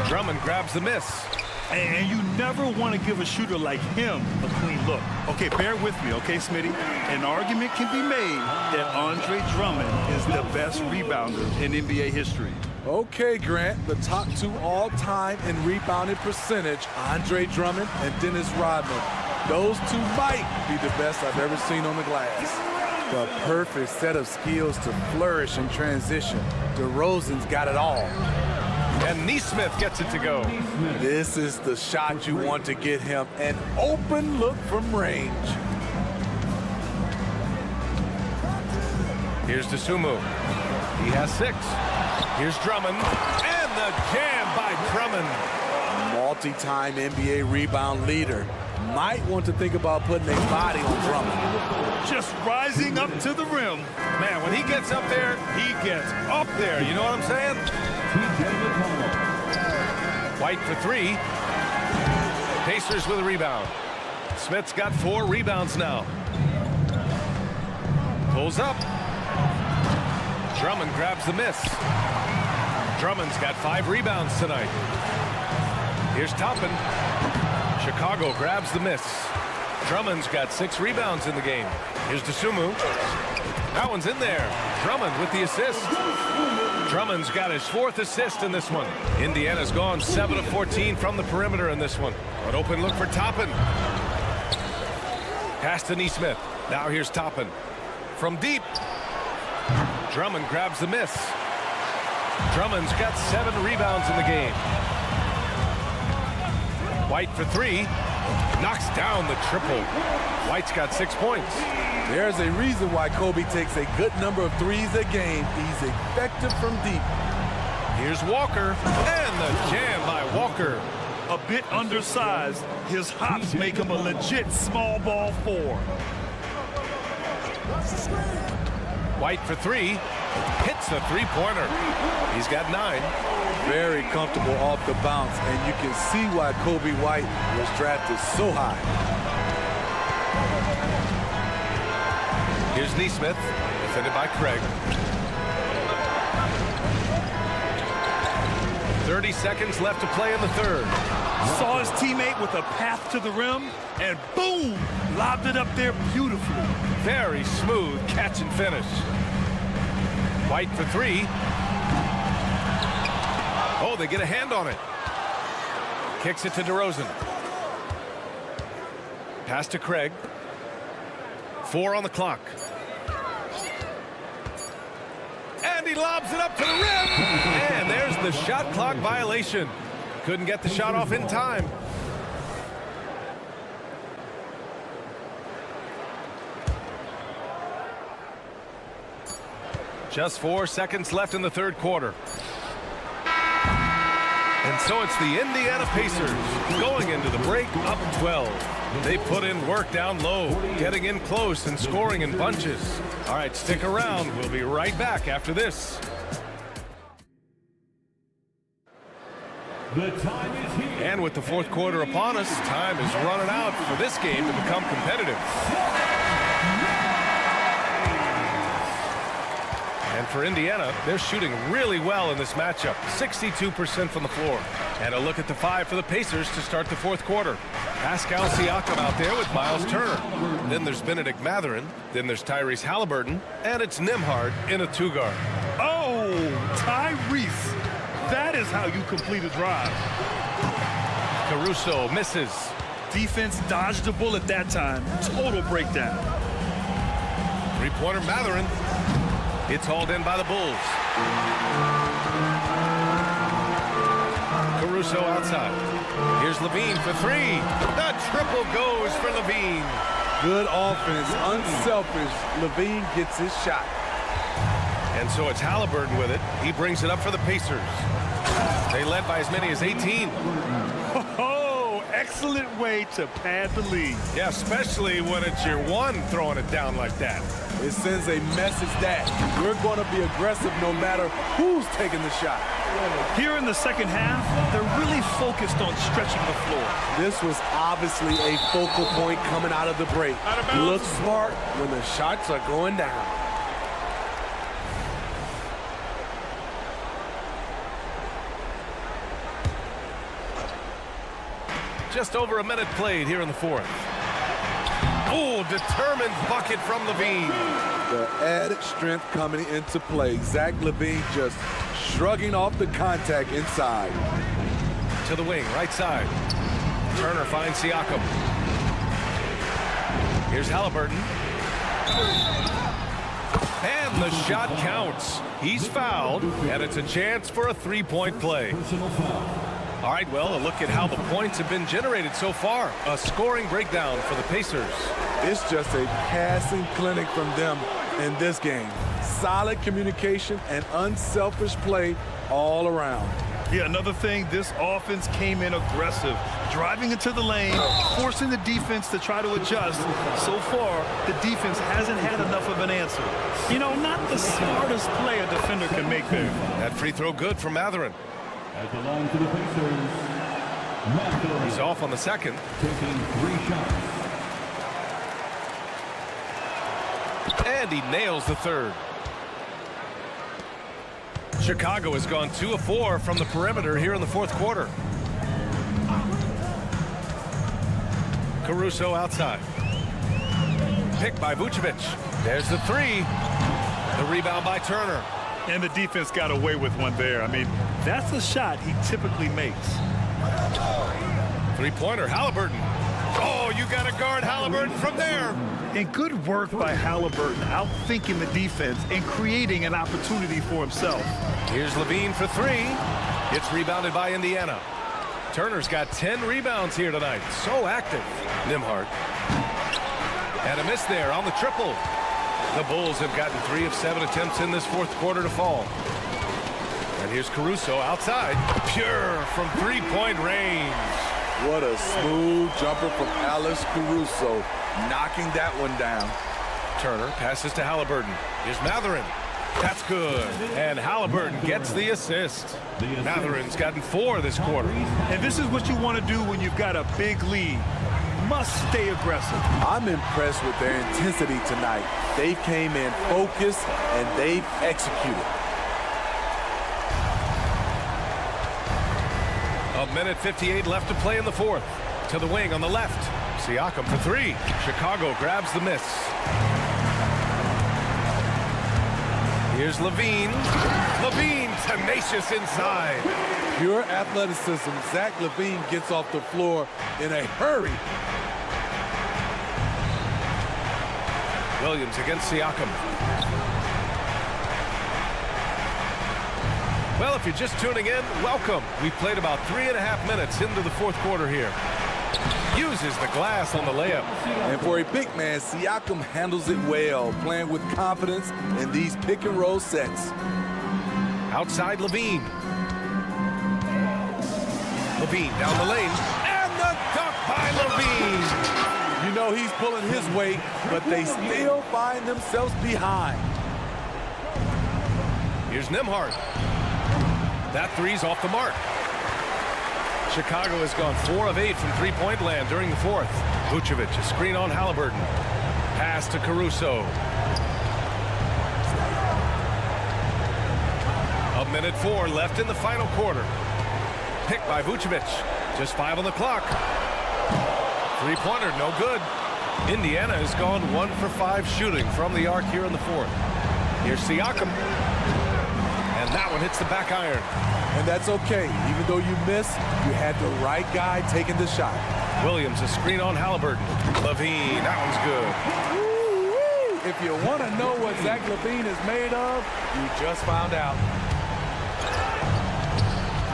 Drummond grabs the miss. And you never want to give a shooter like him a clean look. Okay, bear with me, okay, Smitty? An argument can be made that Andre Drummond is the best rebounder in NBA history. Okay, Grant, the top 2 all-time in rebounding percentage, Andre Drummond and Dennis Rodman. Those 2 might be the best I've ever seen on the glass. The perfect set of skills to flourish in transition. DeRozan's got it all. And Nesmith gets it to go. This is the shot you want to get him. An open look from range. Here's Dosunmu. He has 6. Here's Drummond. And the jam by Drummond. Multi-time NBA rebound leader. Might want to think about putting a body on Drummond. Just rising up to the rim. Man, when he gets up there, he gets up there. You know what I'm saying? White for 3. Pacers with a rebound. Smith's got 4 rebounds now. Pulls up. Drummond grabs the miss. Drummond's got 5 rebounds tonight. Here's Toppin. Chicago grabs the miss. Drummond's got 6 rebounds in the game. Here's DeSumo. That one's in there. Drummond with the assist. Drummond's got his 4th assist in this one. Indiana's gone 7 of 14 from the perimeter in this one. An open look for Toppin. Pass to Neesmith. Now here's Toppin. From deep. Drummond grabs the miss. Drummond's got 7 rebounds in the game. White for 3. Knocks down the triple. White's got 6 points. There's a reason why Kobe takes a good number of threes a game. He's effective from deep. Here's Walker. And the jam by Walker. A bit undersized. His hops make him a legit small ball 4. White for 3. Hits the 3-pointer. He's got 9. Very comfortable off the bounce, and you can see why Kobe White was drafted so high. Here's Neesmith, defended by Craig. 30 seconds left to play in the third. Saw his teammate with a path to the rim, and boom, lobbed it up there beautifully. Very smooth catch and finish. White for 3. Oh, they get a hand on it. Kicks it to DeRozan. Pass to Craig. 4 on the clock. And he lobs it up to the rim. And there's the shot clock violation. Couldn't get the shot off in time. Just 4 seconds left in the third quarter. And so it's the Indiana Pacers going into the break up 12. They put in work down low, getting in close and scoring in bunches. All right, stick around. We'll be right back after this. The time is here. And with the fourth quarter upon us, time is running out for this game to become competitive. And for Indiana, they're shooting really well in this matchup. 62% from the floor. And a look at the 5 for the Pacers to start the fourth quarter. Pascal Siakam out there with Miles Turner. Then there's Benedict Mathurin. Then there's Tyrese Halliburton. And it's Nembhard in a 2-guard. Oh, Tyrese. That is how you complete a drive. Caruso misses. Defense dodged the bullet that time. Total breakdown. 3-pointer Mathurin. It's hauled in by the Bulls. Caruso outside. Here's Levine for 3. The triple goes for Levine. Good offense, unselfish. Levine gets his shot. And so it's Halliburton with it. He brings it up for the Pacers. They led by as many as 18. Oh, excellent way to pad the lead. Yeah, especially when it's your one throwing it down like that. It sends a message that we're going to be aggressive no matter who's taking the shot. Here in the second half, they're really focused on stretching the floor. This was obviously a focal point coming out of the break. Look smart when the shots are going down. Just over a minute played here in the fourth. Oh, determined bucket from Levine. The added strength coming into play. Zach LaVine just shrugging off the contact inside. To the wing, right side. Turner finds Siakam. Here's Halliburton. And the shot counts. He's fouled, and it's a chance for a 3-point play. All right, well, a look at how the points have been generated so far. A scoring breakdown for the Pacers. It's just a passing clinic from them in this game. Solid communication and unselfish play all around. Yeah, another thing, this offense came in aggressive, driving into the lane, forcing the defense to try to adjust. So far, the defense hasn't had enough of an answer. You know, not the smartest play a defender can make there. That free throw good from Mathurin. At the line for the Pacers, Mathurin. He's off on the second. Taking 3 shots. And he nails the third. Chicago has gone 2 of 4 from the perimeter here in the fourth quarter. Caruso outside. Picked by Vucevic. There's the three. The rebound by Turner. And the defense got away with one there. I mean, that's a shot he typically makes. Three-pointer, Halliburton. Oh, you got to guard Halliburton from there. And good work by Halliburton, outthinking the defense and creating an opportunity for himself. Here's Levine for three. It's rebounded by Indiana. Turner's got 10 rebounds here tonight. So active. Nembhard. And a miss there on the triple. The Bulls have gotten 3 of 7 attempts in this fourth quarter to fall. And here's Caruso outside. Pure from three-point range. What a smooth jumper from Alex Caruso, knocking that one down. Turner passes to Halliburton. Here's Matherin. That's good. And Halliburton gets the assist. Matherin's gotten 4 this quarter. And this is what you want to do when you've got a big lead. Must stay aggressive. I'm impressed with their intensity tonight. They came in focused and they've executed. A minute 58 left to play in the fourth. To the wing on the left. Siakam for three. Chicago grabs the miss. Here's Levine. Levine tenacious inside. Pure athleticism. Zach Levine gets off the floor in a hurry. Williams against Siakam. Well, if you're just tuning in, welcome. We've played about 3.5 minutes into the fourth quarter here. Uses the glass on the layup. And for a big man, Siakam handles it well, playing with confidence in these pick and roll sets. Outside Levine. Levine down the lane. And the dunk by Levine. You know he's pulling his weight, but they still find themselves behind. Here's Nembhard. That three's off the mark. Chicago has gone 4 of 8 from three-point land during the fourth. Vucevic, a screen on Halliburton. Pass to Caruso. A minute 4 left in the final quarter. Picked by Vucevic. Just 5 on the clock. Three-pointer, no good. Indiana has gone 1 for 5 shooting from the arc here in the fourth. Here's Siakam. And that one hits the back iron. And that's okay. Even though you miss, you had the right guy taking the shot. Williams, a screen on Halliburton. Levine, that one's good. Woo-wee. If you want to know what Zach Levine is made of, you just found out.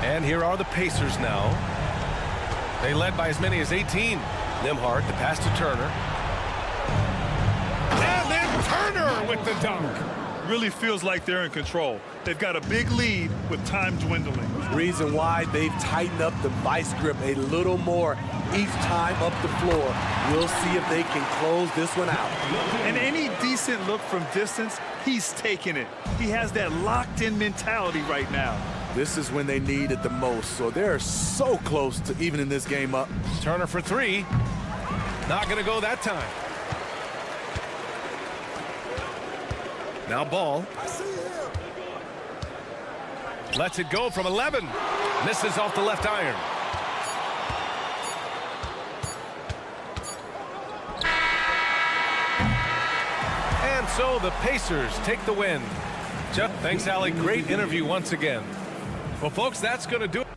And here are the Pacers now. They led by as many as 18. Nembhard, the pass to Turner. And then Turner with the dunk. Really feels like they're in control. They've got a big lead with time dwindling. Reason why they've tightened up the vice grip a little more each time up the floor. We'll see if they can close this one out. And any decent look from distance, he's taking it. He has that locked-in mentality right now. This is when they need it the most, so they're so close to evening this game up. Turner for three. Not going to go that time. Now Ball. Lets it go from 11. Misses off the left iron. And so the Pacers take the win. Jeff, thanks, Allie. Great interview once again. Well, folks, that's going to do it.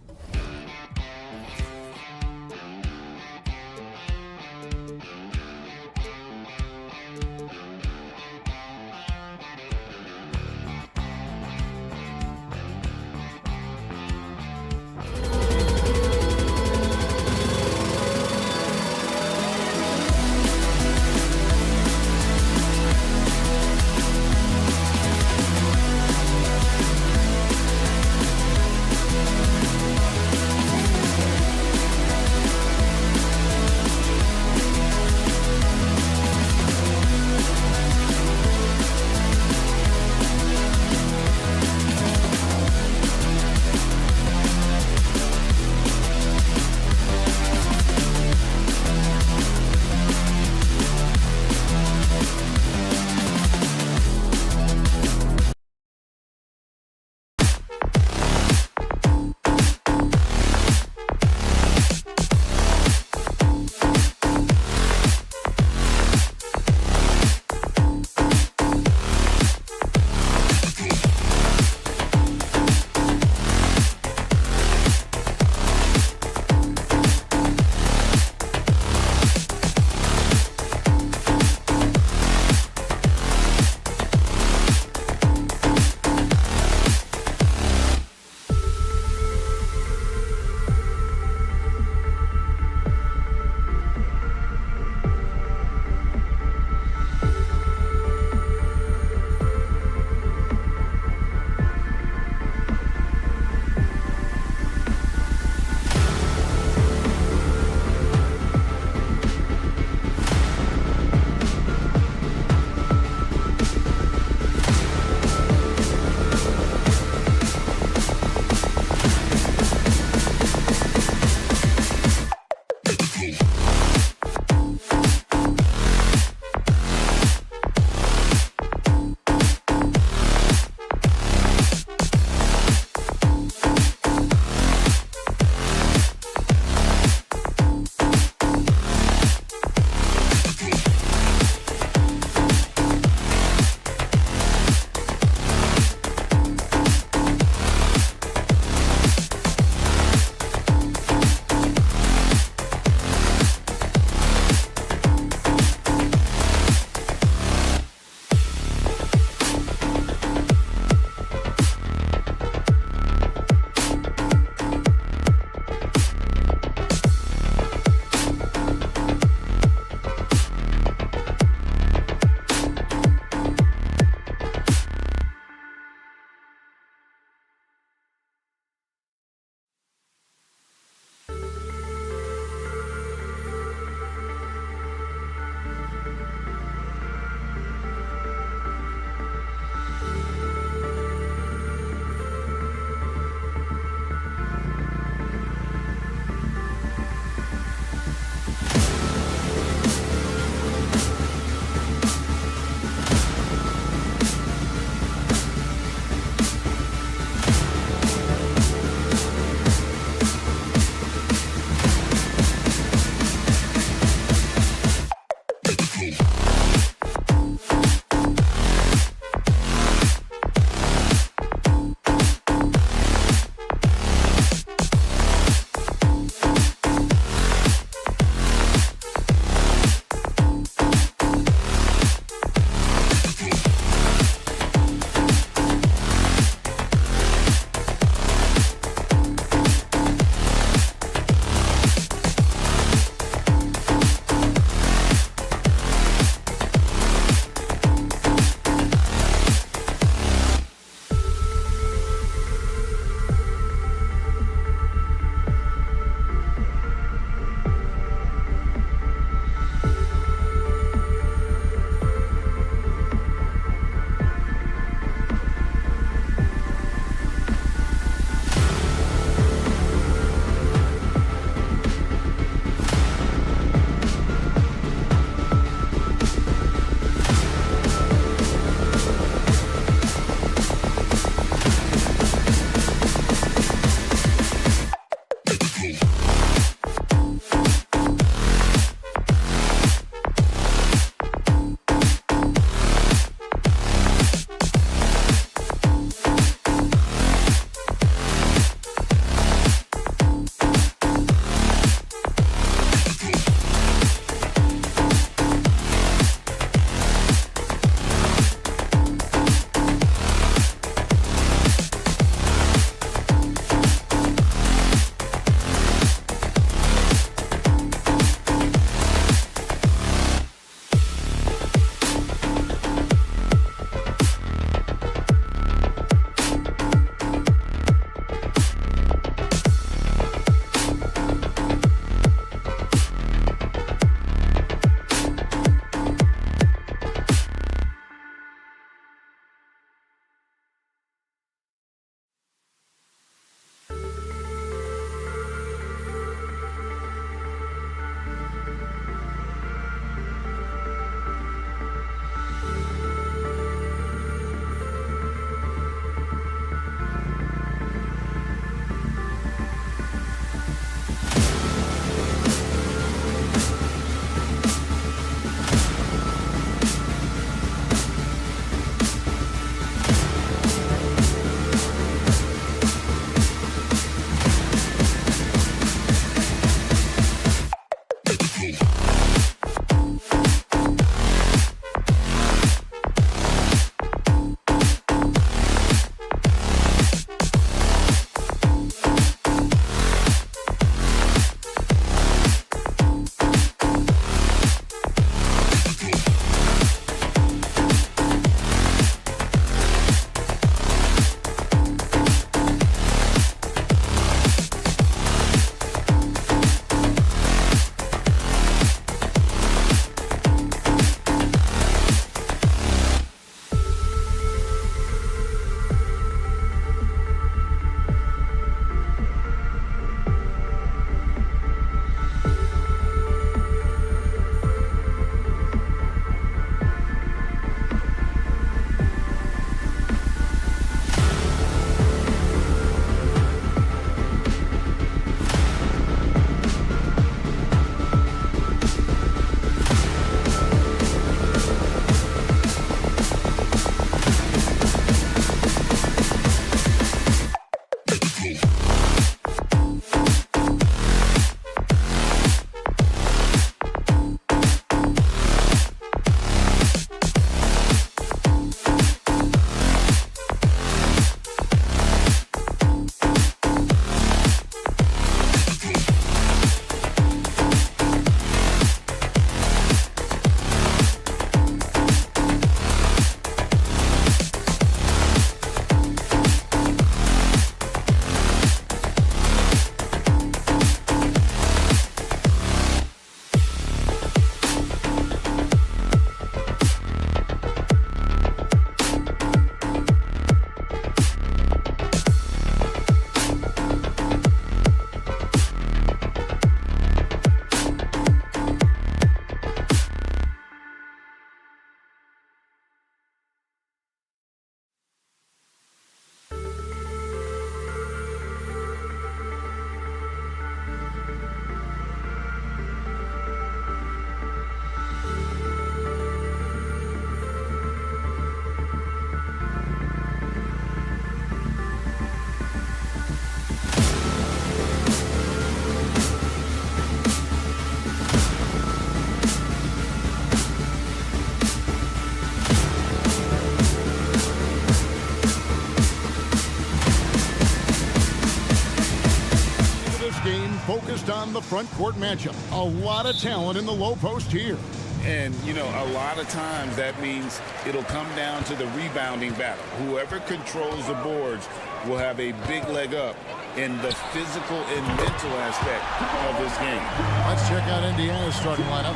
focused on the front court matchup. A lot of talent in the low post here. And, you know, a lot of times that means it'll come down to the rebounding battle. Whoever controls the boards will have a big leg up in the physical and mental aspect of this game. Let's check out Indiana's starting lineup.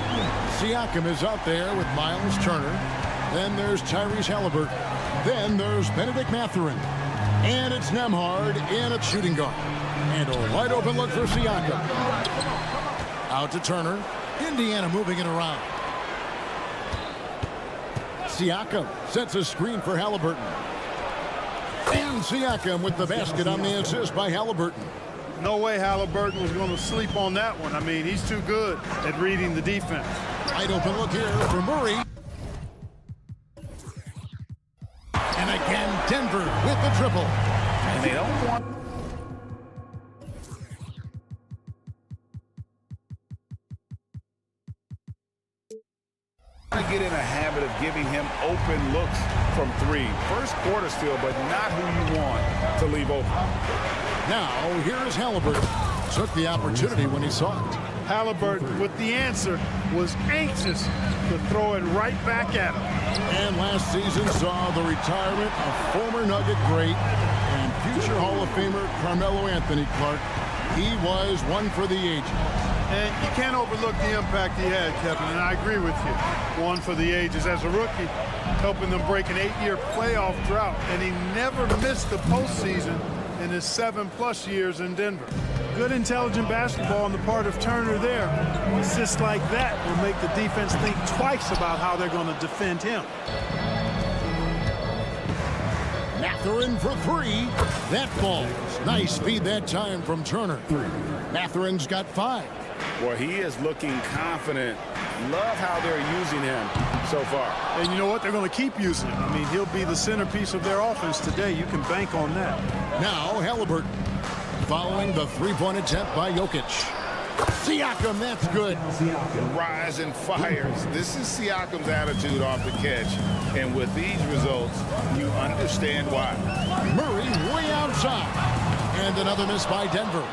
Siakam is out there with Miles Turner. Then there's Tyrese Halliburton. Then there's Benedict Mathurin. And it's Nembhard in at shooting guard. And a wide open look for Siakam. Out to Turner. Indiana moving it around. Siakam sets a screen for Halliburton. And Siakam with the basket on the assist by Halliburton. No way Halliburton was going to sleep on that one. I mean, he's too good at reading the defense. Wide open look here for Murray. And again, Denver with the triple. And they don't want... to get in a habit of giving him open looks from three. First quarter still, but not who you want to leave open. Now, here's Halliburton. Took the opportunity when he saw it. Halliburton, with the answer, was anxious to throw it right back at him. And last season saw the retirement of former Nugget great and future Hall of Famer Carmelo Anthony Clark. He was one for the ages. And you can't overlook the impact he had, Kevin, and I agree with you. One for the ages. As a rookie, helping them break an 8-year playoff drought, and he never missed the postseason in his 7+ years in Denver. Good, intelligent basketball on the part of Turner there. Assists like that will make the defense think twice about how they're going to defend him. Mathurin for three. That falls. Nice speed that time from Turner. Mathurin's got 5. Well, he is looking confident. Love how they're using him so far. And you know what? They're going to keep using him. I mean, he'll be the centerpiece of their offense today. You can bank on that. Now, Halliburton following the three-point attempt by Jokic. Siakam, that's good. Rise and fires. This is Siakam's attitude off the catch. And with these results, you understand why. Murray way outside. And another miss by Denver.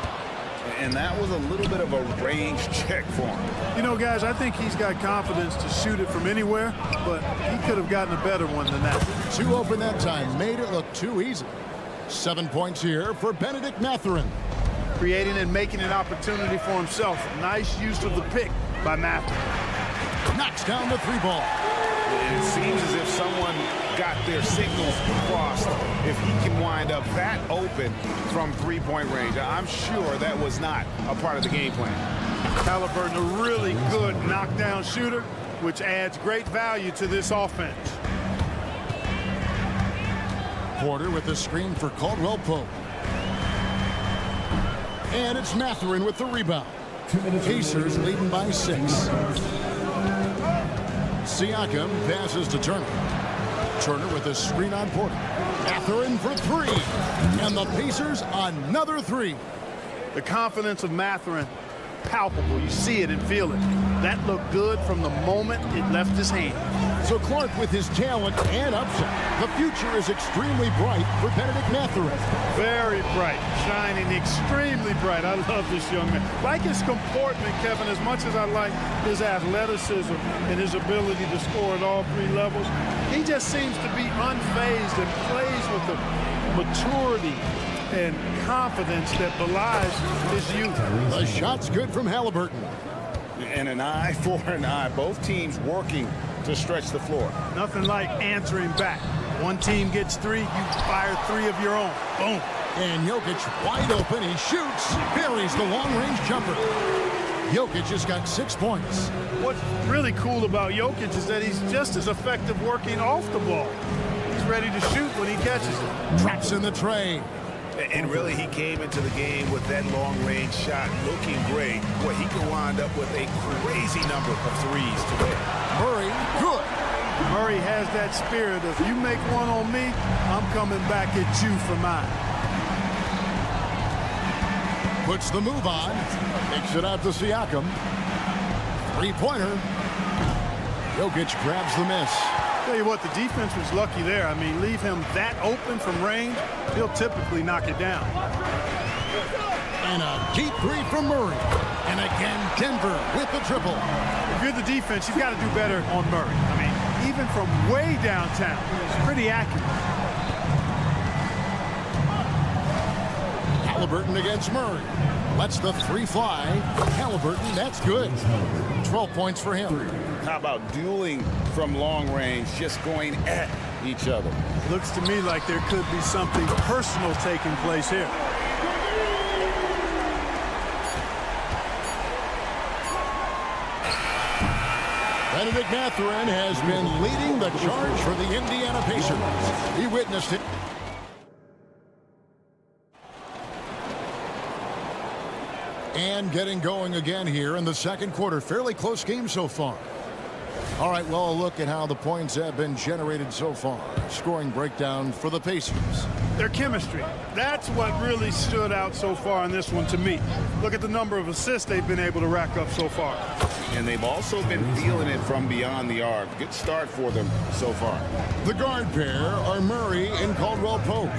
And that was a little bit of a range check for him. You know, guys, I think he's got confidence to shoot it from anywhere, but he could have gotten a better one than that. Too open that time. Made it look too easy. 7 points here for Benedict Mathurin. Creating and making an opportunity for himself. Nice use of the pick by Mathurin. Knocks down the 3-ball. It seems as if someone got their signals crossed. If he can wind up that open from 3-point range, I'm sure that was not a part of the game plan. Halliburton, a really good knockdown shooter, which adds great value to this offense. Porter with the screen for Caldwell Pope. And it's Mathurin with the rebound. Pacers leading by 6. Siakam passes to Turner. Turner with a screen on Porter. Mathurin for 3. And the Pacers another 3. The confidence of Mathurin, palpable. You see it and feel it. That looked good from the moment it left his hand. So Clark with his talent and upside. The future is extremely bright for Benedict Mathurin. Very bright, shining extremely bright. I love this young man. Like his comportment, Kevin, as much as I like his athleticism and his ability to score at all 3 levels, he just seems to be unfazed and plays with the maturity and confidence that belies his youth. The shot's good from Halliburton. And an eye for an eye. Both teams working to stretch the floor. Nothing like answering back. One team gets 3, you fire 3 of your own. Boom. And Jokic wide open. He shoots. Buries the long-range jumper. Jokic has got 6 points. What's really cool about Jokic is that he's just as effective working off the ball. He's ready to shoot when he catches it. Drops in the tray. And really, he came into the game with that long-range shot looking great. Boy, he can wind up with a crazy number of 3s today. Murray, good. Murray has that spirit of, you make one on me, I'm coming back at you for mine. Puts the move on. Takes it out to Siakam. 3-pointer. Jokic grabs the miss. Tell you what, the defense was lucky there. I mean, leave him that open from range, he'll typically knock it down. And a Deep three from Murray. And again, Denver with the triple. If you're the defense, you've got to do better on Murray. I mean, even from way downtown, it's pretty accurate. Halliburton against Murray. Lets the three fly. Halliburton, that's good. 12 points for him. How about dueling from long range, just going at each other? Looks to me like there could be something personal taking place here. Benedict Mathurin has been leading the charge for the Indiana Pacers. He witnessed it. And getting going again here in the second quarter. Fairly close game so far. All right, well, a look at how the points have been generated so far. Scoring breakdown for the Pacers. Their chemistry. That's what really stood out so far in this one to me. Look at the number of assists they've been able to rack up so far. And they've also been feeling it from beyond the arc. Good start for them so far. The guard pair are Murray and Caldwell Pope.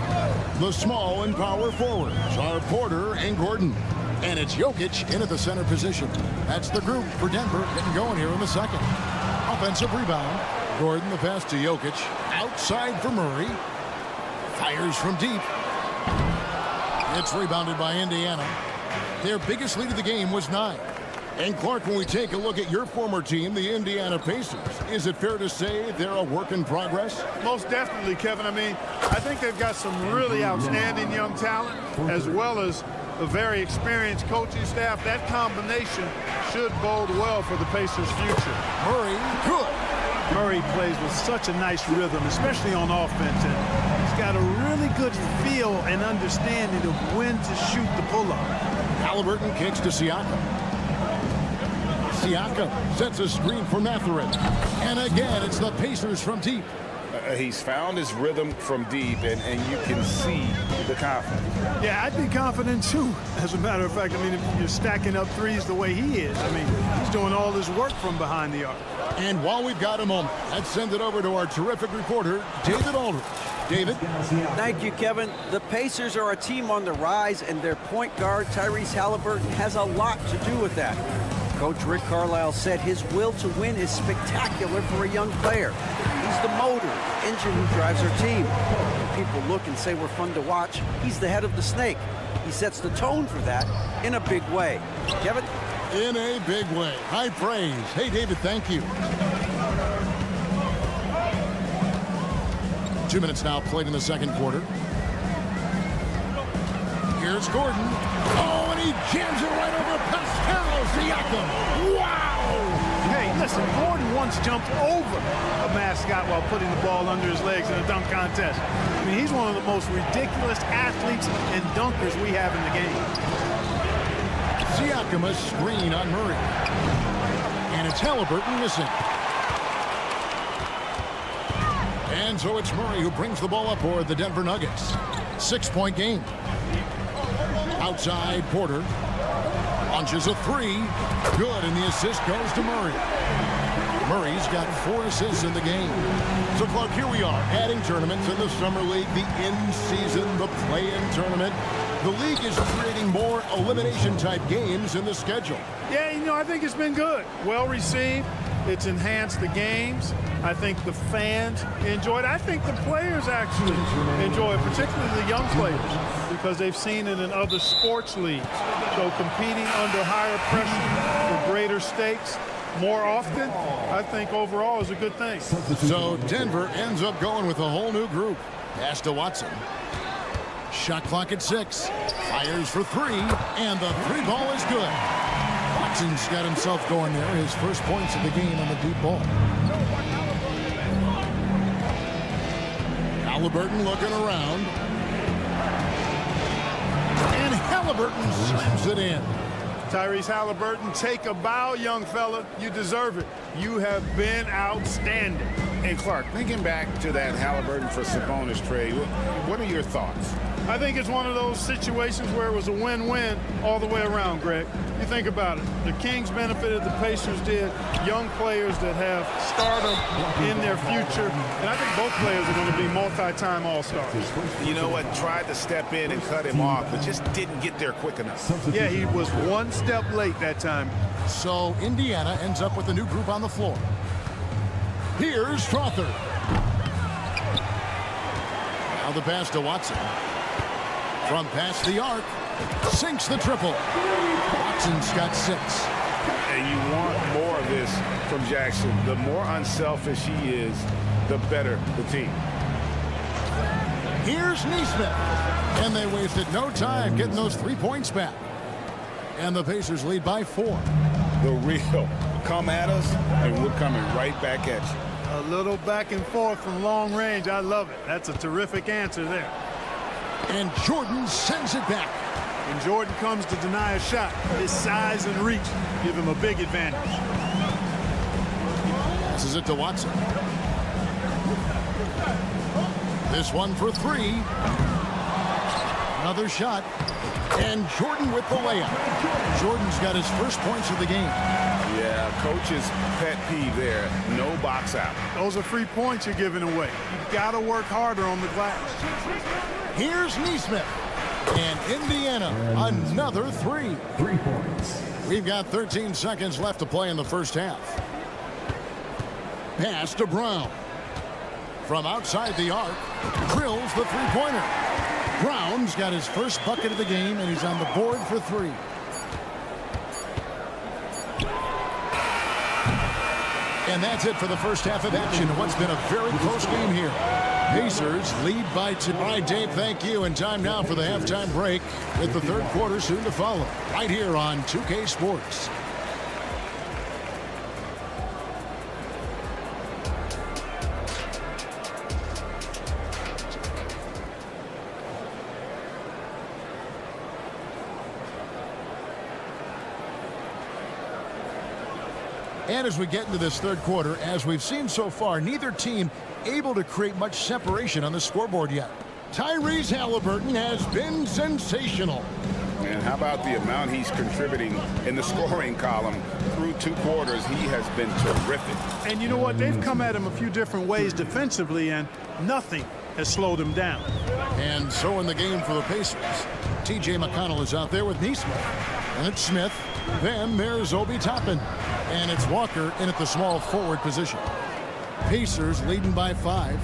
The small and power forwards are Porter and Gordon. And it's Jokic in at the center position. That's the group for Denver getting going here in the second. Offensive rebound. Gordon the pass to Jokic. Outside for Murray. Fires from deep. It's rebounded by Indiana. Their biggest lead of the game was 9. And Clark, when we take a look at your former team, the Indiana Pacers, is it fair to say they're a work in progress? Most definitely, Kevin. I mean, I think they've got some really outstanding young talent, as well as a very experienced coaching staff. That combination should bode well for the Pacers' future. Murray, good. Murray plays with such a nice rhythm, especially on offense. And he's got a really good feel and understanding of when to shoot the pull-up. Halliburton kicks to Siakam. Siakam sets a screen for Mathurin. And again, it's the Pacers from deep. He's found his rhythm from deep, and you can see the confidence. Yeah, I'd be confident too. As a matter of fact, I mean, if you're stacking up threes the way he is, I mean, he's doing all his work from behind the arc. And while we've got a moment, let's send it over to our terrific reporter, David Aldridge. David? Thank you, Kevin. The Pacers are a team on the rise, and their point guard, Tyrese Halliburton, has a lot to do with that. Coach Rick Carlisle said his will to win is spectacular for a young player. He's the motor, the engine who drives our team. When people look and say we're fun to watch, he's the head of the snake. He sets the tone for that in a big way. Kevin? In a big way. High praise. Hey, David, thank you. 2 minutes now played in the second quarter. Here's Gordon. Oh, and he jams it right over Pascal Siakam. Wow! Hey, listen, Gordon once jumped over a mascot while putting the ball under his legs in a dunk contest. I mean, he's one of the most ridiculous athletes and dunkers we have in the game. Siakam a screen on Murray. And it's Halliburton missing. And so it's Murray who brings the ball up for the Denver Nuggets. 6-point game. Outside, Porter launches a three. Good, and the assist goes to Murray. Murray's got 4 assists in the game. So, Clark, here we are, adding tournaments in the Summer League, the in-season, the play-in tournament. The league is creating more elimination-type games in the schedule. Yeah, you know, I think it's been good. Well received. It's enhanced the games. I think the fans enjoy it. I think the players actually enjoy it, particularly the young players, because they've seen it in other sports leagues. So competing under higher pressure for greater stakes more often, I think overall is a good thing. So Denver ends up going with a whole new group. Pass to Watson. Shot clock at 6. Fires for 3, and the 3 ball is good. Watson's got himself going there. His first points of the game on the deep ball. Halliburton looking around. And Halliburton slams it in. Tyrese Halliburton, take a bow, young fella. You deserve it. You have been outstanding. And Clark, thinking back to that Halliburton for Sabonis trade, what are your thoughts? I think it's one of those situations where it was a win-win all the way around, Greg. You think about it. The Kings benefited, the Pacers did. Young players that have stardom in their future. And I think both players are going to be multi-time All-Stars. You know what? Tried to step in and cut him off, but just didn't get there quick enough. Yeah, he was one step late that time. So Indiana ends up with a new group on the floor. Here's Strother. Now the pass to Watson. From past the arc, sinks the triple. Watson's got 6. And you want more of this from Jackson. The more unselfish he is, the better the team. Here's Nesmith. And they wasted no time getting those 3 points back. And the Pacers lead by 4. The real come at us, and we're coming right back at you. A little back and forth from long range. I love it. That's a terrific answer there. And Jordan sends it back. When Jordan comes to deny a shot, his size and reach give him a big advantage. Passes it to Watson. This one for 3. Another shot. And Jordan with the layup. Jordan's got his first points of the game. Yeah, coach's pet peeve there. No box out. Those are free points you're giving away. You've got to work harder on the glass. Here's Nesmith. And Indiana, another 3. 3 points. We've got 13 seconds left to play in the first half. Pass to Brown. From outside the arc, drills the three-pointer. Brown's got his first bucket of the game, and he's on the board for 3. And that's it for the first half of action. What's been a very close game here. Pacers lead by 2. All right, Dave, thank you. And time now for the halftime break with the third quarter soon to follow. Right here on 2K Sports. And as we get into this third quarter, as we've seen so far, neither team able to create much separation on the scoreboard yet. Tyrese Halliburton has been sensational. And how about the amount he's contributing in the scoring column through 2 quarters? He has been terrific. And you know what? They've come at him a few different ways defensively, and nothing has slowed him down. And so in the game for the Pacers, T.J. McConnell is out there with Nesmith. And it's Smith. Then there's Obi Toppin. And it's Walker in at the small forward position. Pacers leading by 5.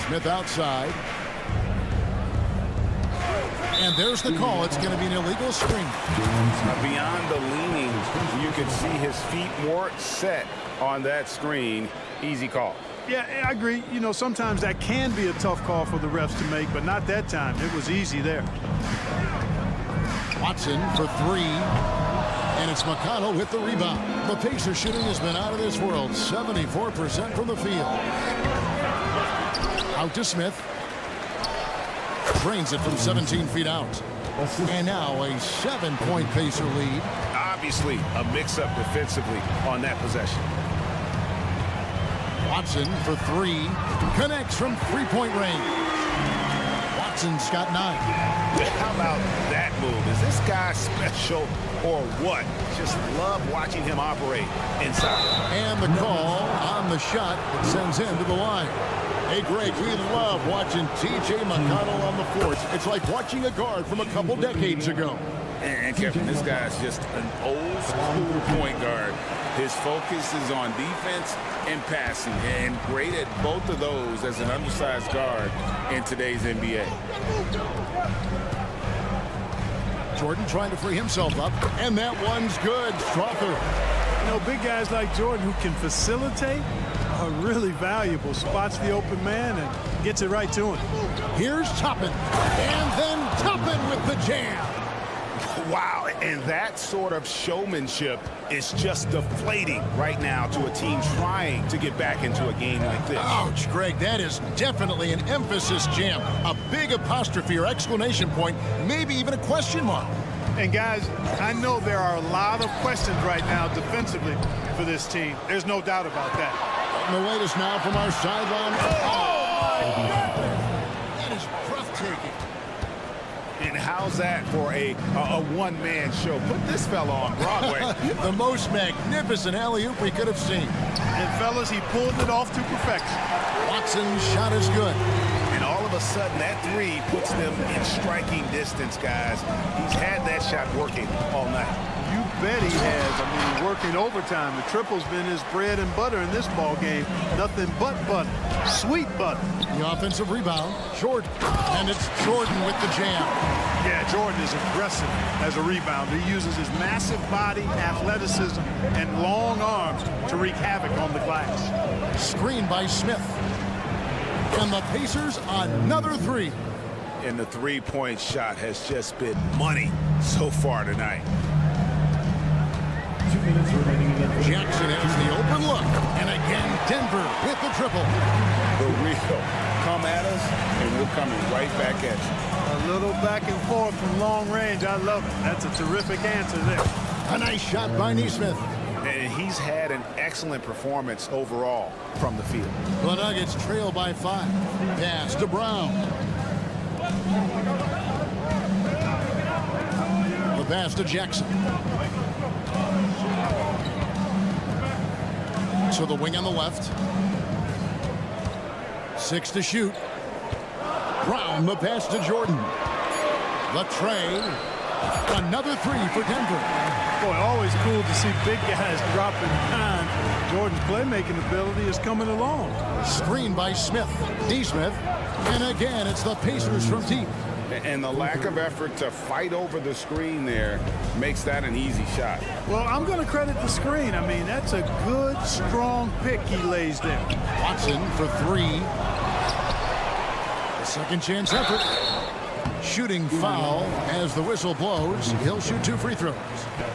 Smith outside. And there's the call. It's going to be an illegal screen. Beyond the leaning, you can see his feet more set on that screen. Easy call. Yeah, I agree. You know, sometimes that can be a tough call for the refs to make, but not that time. It was easy there. Watson for 3. And it's McConnell with the rebound. The Pacers shooting has been out of this world. 74% from the field. Out to Smith. Drains it from 17 feet out. And now a 7-point Pacer lead. Obviously a mix-up defensively on that possession. Watson for 3. Connects from 3-point range. Watson's got 9. How about that move? Is this guy special or what? Just love watching him operate inside. And the call on the shot that sends him to the line. Hey, Greg, we love watching T.J. McConnell on the floor. It's like watching a guard from a couple decades ago. And Kevin, this guy's just an old school point guard. His focus is on defense and passing, and great at both of those as an undersized guard in today's NBA. Jordan trying to free himself up, and that one's good. Strother. You know, big guys like Jordan who can facilitate are really valuable. Spots the open man and gets it right to him. Here's Toppin, and then Toppin with the jam. Wow, and that sort of showmanship is just deflating right now to a team trying to get back into a game like this. Ouch, Greg, that is definitely an emphasis jam. A big apostrophe or exclamation point, maybe even a question mark. And guys, I know there are a lot of questions right now defensively for this team. There's no doubt about that. On the latest now from our sideline. Oh, That is breathtaking. And how's that for a one-man show? Put this fella on Broadway. The most magnificent alley-oop we could have seen. And fellas, he pulled it off to perfection. Watson's shot is good. And all of a sudden, that three puts them in striking distance, guys. He's had that shot working all night. You bet he has. I mean, working overtime. The triple's been his bread and butter in this ball game. Nothing but butter. Sweet butter. The offensive rebound, Jordan. And it's Jordan with the jam. Yeah, Jordan is aggressive as a rebounder. He uses his massive body, athleticism, and long arms to wreak havoc on the glass. Screen by Smith. And the Pacers another three. And the three-point shot has just been money so far tonight. Jackson has the open look. And again, Denver with the triple. The real come at us, and we're coming right back at you. A little back and forth from long range. I love it. That's a terrific answer there. A nice shot by Nesmith. And he's had an excellent performance overall from the field. The Nuggets trail by 5. Pass to Brown. The pass to Jackson. So the wing on the left. 6 to shoot. Brown, the pass to Jordan. The tray. Another three for Denver. Boy, always cool to see big guys dropping behind. Jordan's playmaking ability is coming along. Screen by Smith. Nesmith. And again, it's the Pacers from deep. And the lack of effort to fight over the screen there makes that an easy shot. Well, I'm going to credit the screen. I mean, that's a good, strong pick he lays there. Watson for 3. A second chance effort. Shooting foul as the whistle blows. He'll shoot 2 free throws.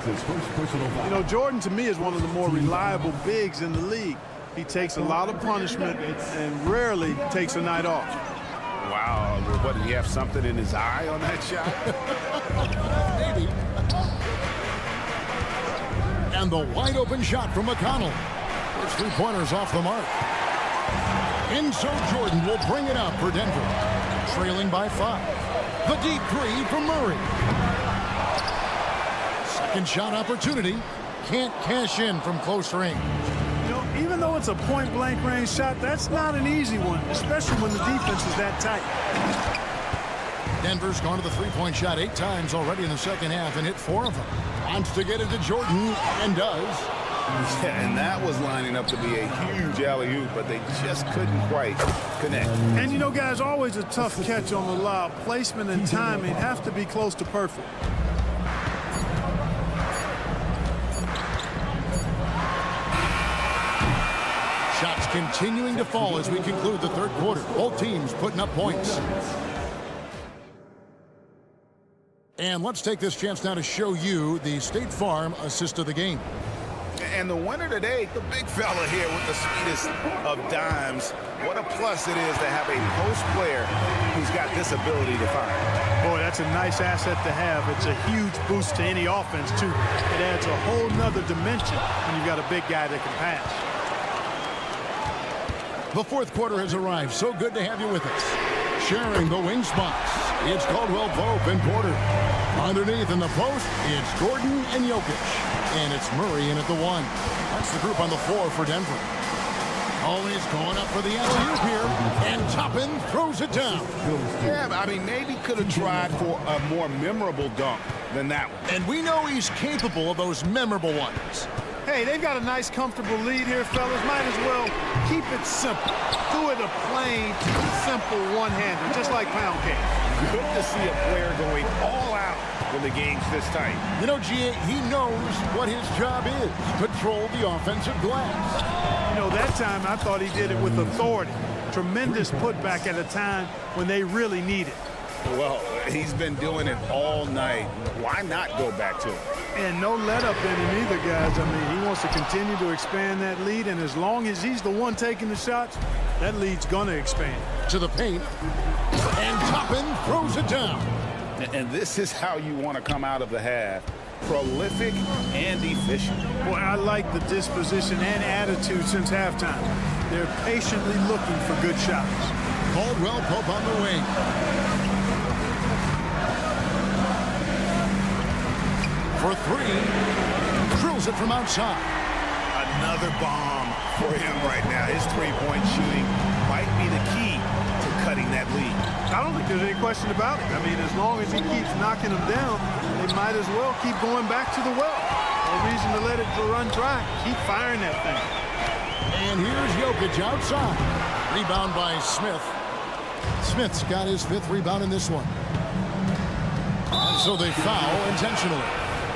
You know, Jordan to me is one of the more reliable bigs in the league. He takes a lot of punishment and rarely takes a night off. Wow, what, did he have something in his eye on that shot? Maybe. And the wide open shot from McConnell. His 3-pointers off the mark. And so Jordan will bring it up for Denver. Trailing by 5. The deep 3 from Murray. Second shot opportunity. Can't cash in from close range. You know, even though it's a point-blank range shot, that's not an easy one, especially when the defense is that tight. Denver's gone to the 3-point shot 8 times already in the second half and hit 4 of them. Wants to get it to Jordan and does. Yeah, and that was lining up to be a huge alley-oop, but they just couldn't quite connect. And you know, guys, always a tough catch on the lob. Placement and timing have to be close to perfect. Shots continuing to fall as we conclude the third quarter. Both teams putting up points. And let's take this chance now to show you the State Farm assist of the game. And the winner today, the big fella here with the sweetest of dimes. What a plus it is to have a post player who's got this ability to find. Boy, that's a nice asset to have. It's a huge boost to any offense, too. It adds a whole nother dimension when you've got a big guy that can pass. The fourth quarter has arrived. So good to have you with us. Sharing the wing spots, it's Caldwell Pope and Porter. Underneath in the post, it's Gordon and Jokic. And it's Murray in at the 1. That's the group on the floor for Denver. Always going up for the alley-oop here. And Toppin throws it down. Yeah, I mean, maybe could have tried for a more memorable dunk than that one. And we know he's capable of those memorable ones. Hey, they've got a nice, comfortable lead here, fellas. Might as well keep it simple. Do it a plain, simple one-hander, just like pound cake. Good to see a player going all out when the game's this tight. You know, G.A., he knows what his job is. Control the offensive glass. You know, that time I thought he did it with authority. Tremendous putback at a time when they really need it. Well, he's been doing it all night. Why not go back to it? And no let up in him either, guys. I mean, he wants to continue to expand that lead, and as long as he's the one taking the shots, that lead's going to expand. To the paint, and Toppin throws it down. And this is how you want to come out of the half. Prolific and efficient. Boy, I like the disposition and attitude since halftime. They're patiently looking for good shots. Caldwell Pope on the wing. For three. Drills it from outside. Another bomb for him right now. His three-point shooting might be the key to cutting that lead. I don't think there's any question about it. I mean, as long as he keeps knocking them down, they might as well keep going back to the well. No reason to let it run dry. Keep firing that thing. And here's Jokic outside. Rebound by Smith. Smith's got his 5th rebound in this one. And so they foul intentionally.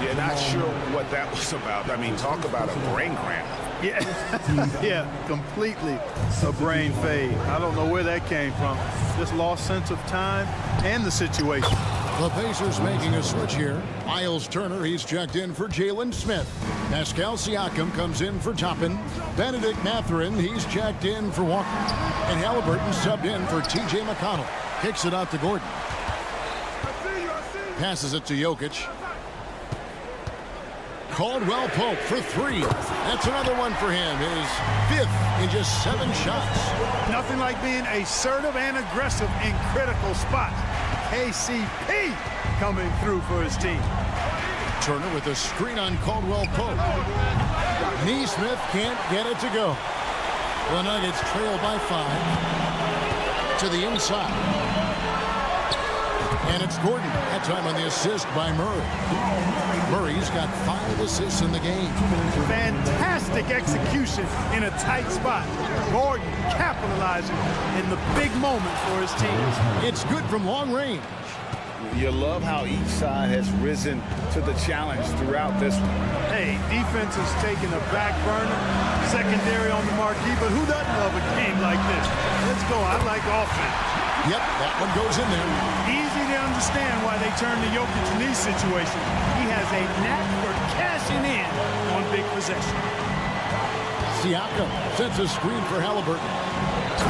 Yeah, not sure what that was about. I mean, talk about a brain cramp. Yeah, yeah, completely a brain fade. I don't know where that came from. Just lost sense of time and the situation. The Pacers making a switch here. Miles Turner, he's checked in for Jalen Smith. Pascal Siakam comes in for Toppin. Benedict Mathurin, he's checked in for Walker. And Halliburton subbed in for T.J. McConnell. Kicks it out to Gordon. Passes it to Jokic. Caldwell Pope for 3. That's another one for him. His 5th in just 7 shots. Nothing like being assertive and aggressive in critical spots. KCP coming through for his team. Turner with a screen on Caldwell Pope. Neesmith can't get it to go. The Nuggets trail by 5. To the inside. And it's Gordon. That time on the assist by Murray. Murray's got 5 assists in the game. Fantastic execution in a tight spot. Gordon capitalizing in the big moment for his team. It's good from long range. You love how each side has risen to the challenge throughout this one. Hey, defense is taking a back burner, secondary on the marquee, but who doesn't love a game like this? Let's go. I like offense. Yep, that one goes in there. Easy to understand why they turn to Jokic in these situations. He has a knack for cashing in on big possession. Siakam sets a screen for Halliburton.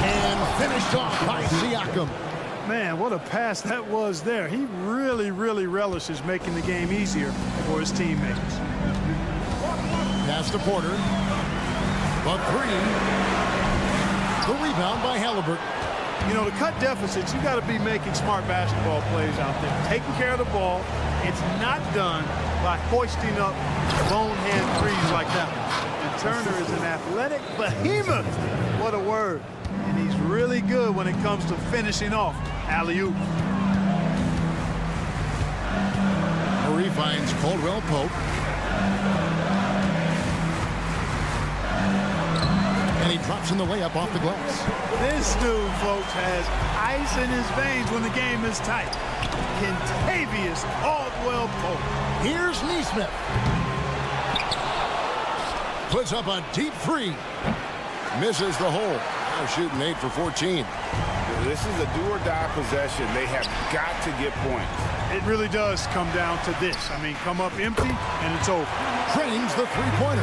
And finished off by Siakam. Man, what a pass that was there. He really, really relishes making the game easier for his teammates. Pass to Porter. The 3. The rebound by Halliburton. You know, to cut deficits, you got to be making smart basketball plays out there. Taking care of the ball. It's not done by hoisting up lone hand threes like that one. And Turner is an athletic behemoth. What a word. And he's really good when it comes to finishing off alley-oop. Murray finds Caldwell Pope. And he drops in the layup off the glass. This dude, folks, has ice in his veins when the game is tight. Contavious Caldwell Pope. Here's Neesmith. Puts up a deep 3. Misses the hole. Now shooting 8 for 14. This is a do-or-die possession. They have got to get points. It really does come down to this. I mean, come up empty, and it's over. Drains the 3-pointer.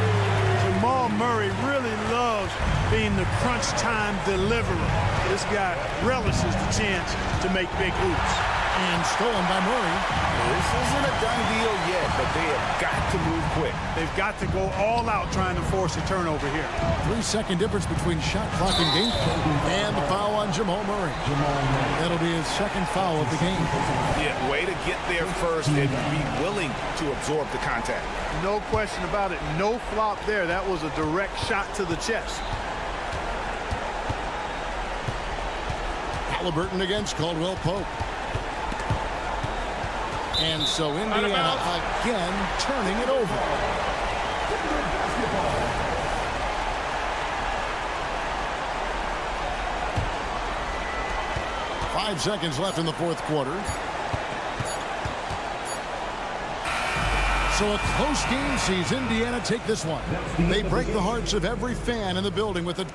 Jamal Murray really loves being the crunch time deliverer. This guy relishes the chance to make big hoops. And stolen by Murray. This isn't a done deal yet, but they have got to move quick. They've got to go all out trying to force a turnover here. 3-second difference between shot clock and game clock. And the foul on Jamal Murray. That'll be his 2nd foul of the game. Yeah, way to get there first and be willing to absorb the contact. No question about it. No flop there. That was a direct shot to the chest. Halliburton against Caldwell Pope. And so Indiana again turning it over. Five seconds left in the 4th quarter. So a close game sees Indiana take this one. They break the hearts of every fan in the building with a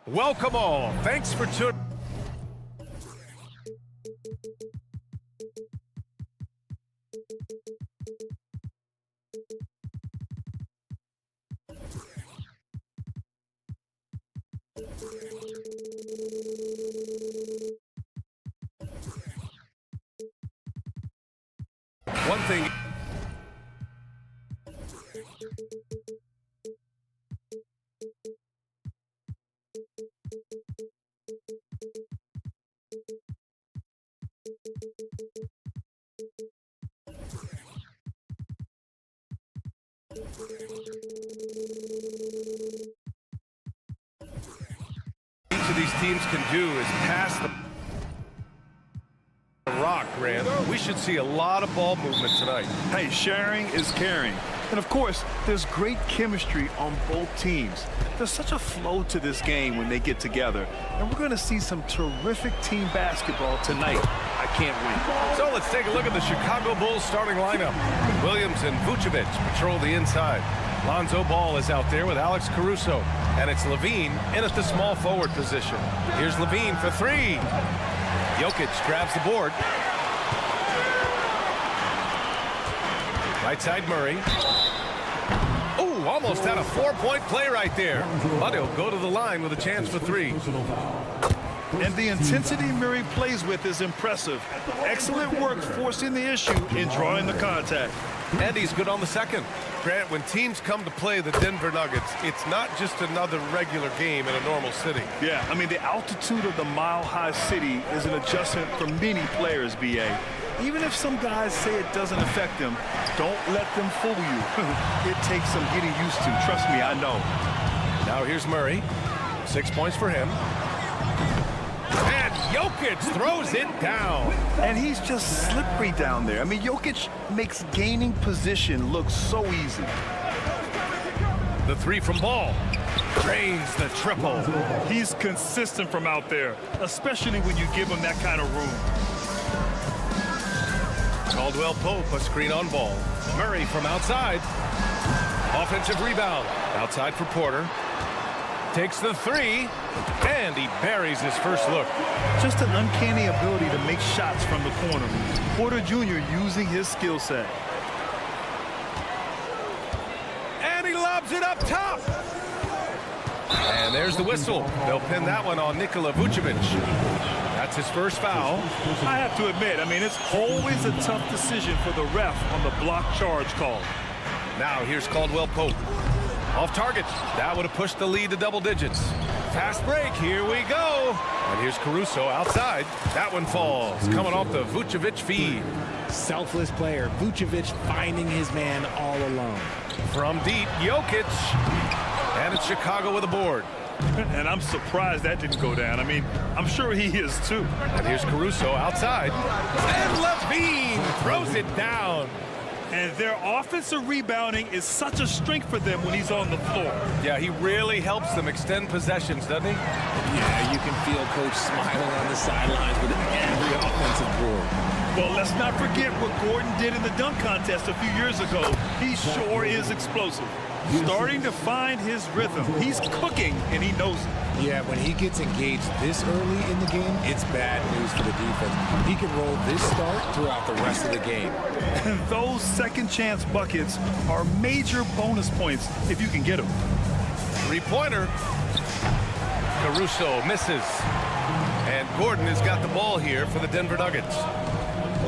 Welcome all. Thanks for tuning. One thing. Each of these teams can do is pass the rock, Grant. We should see a lot of ball movement tonight. Hey, sharing is caring. And of course, there's great chemistry on both teams. There's such a flow to this game when they get together. And we're going to see some terrific team basketball tonight. I can't wait. So let's take a look at the Chicago Bulls starting lineup. Williams and Vucevic patrol the inside. Lonzo Ball is out there with Alex Caruso. And it's Levine in at the small forward position. Here's Levine for three. Jokic grabs the board. Right side Murray. Ooh, almost had a four-point play right there. But he'll go to the line with a chance for three. And the intensity Murray plays with is impressive. Excellent work forcing the issue in drawing the contact. And he's good on the second. Grant, when teams come to play the Denver Nuggets, it's not just another regular game in a normal city. Yeah, I mean, the altitude of the mile-high city is an adjustment for many players, BA. Even if some guys say it doesn't affect them, don't let them fool you. It takes some getting used to. Trust me, I know. Now here's Murray. 6 points for him. And Jokic throws it down. And he's just slippery down there. I mean, Jokic makes gaining position look so easy. The three from Ball. Drains the triple. He's consistent from out there, especially when you give him that kind of room. Caldwell Pope, a screen on Ball. Murray from outside. Offensive rebound. Outside for Porter. Takes the three, and he buries his first look. Just an uncanny ability to make shots from the corner. Porter Jr. using his skill set. And he lobs it up top. And there's the whistle. They'll pin that one on Nikola Vucevic. That's his first foul. I have to admit, I mean, it's always a tough decision for the ref on the block charge call. Now here's Caldwell Pope. Off target. That would have pushed the lead to double digits. Fast break. Here we go. And here's Caruso outside. That one falls. Coming off the Vucevic feed. Selfless player. Vucevic finding his man all alone. From deep, Jokic. And it's Chicago with a board. And I'm surprised that didn't go down. I mean, I'm sure he is too. And here's Caruso outside. And Levine throws it down. And their offensive rebounding is such a strength for them when he's on the floor. Yeah, he really helps them extend possessions, doesn't he? Yeah, you can feel Coach smiling on the sidelines with every offensive board. Well, let's not forget what Gordon did in the dunk contest a few years ago. He sure is explosive. Starting to find his rhythm. He's cooking, and he knows it. Yeah, when he gets engaged this early in the game, it's bad news for the defense. He can roll this start throughout the rest of the game. And those second chance buckets are major bonus points if you can get them. Three-pointer. Caruso misses. And Gordon has got the ball here for the Denver Nuggets.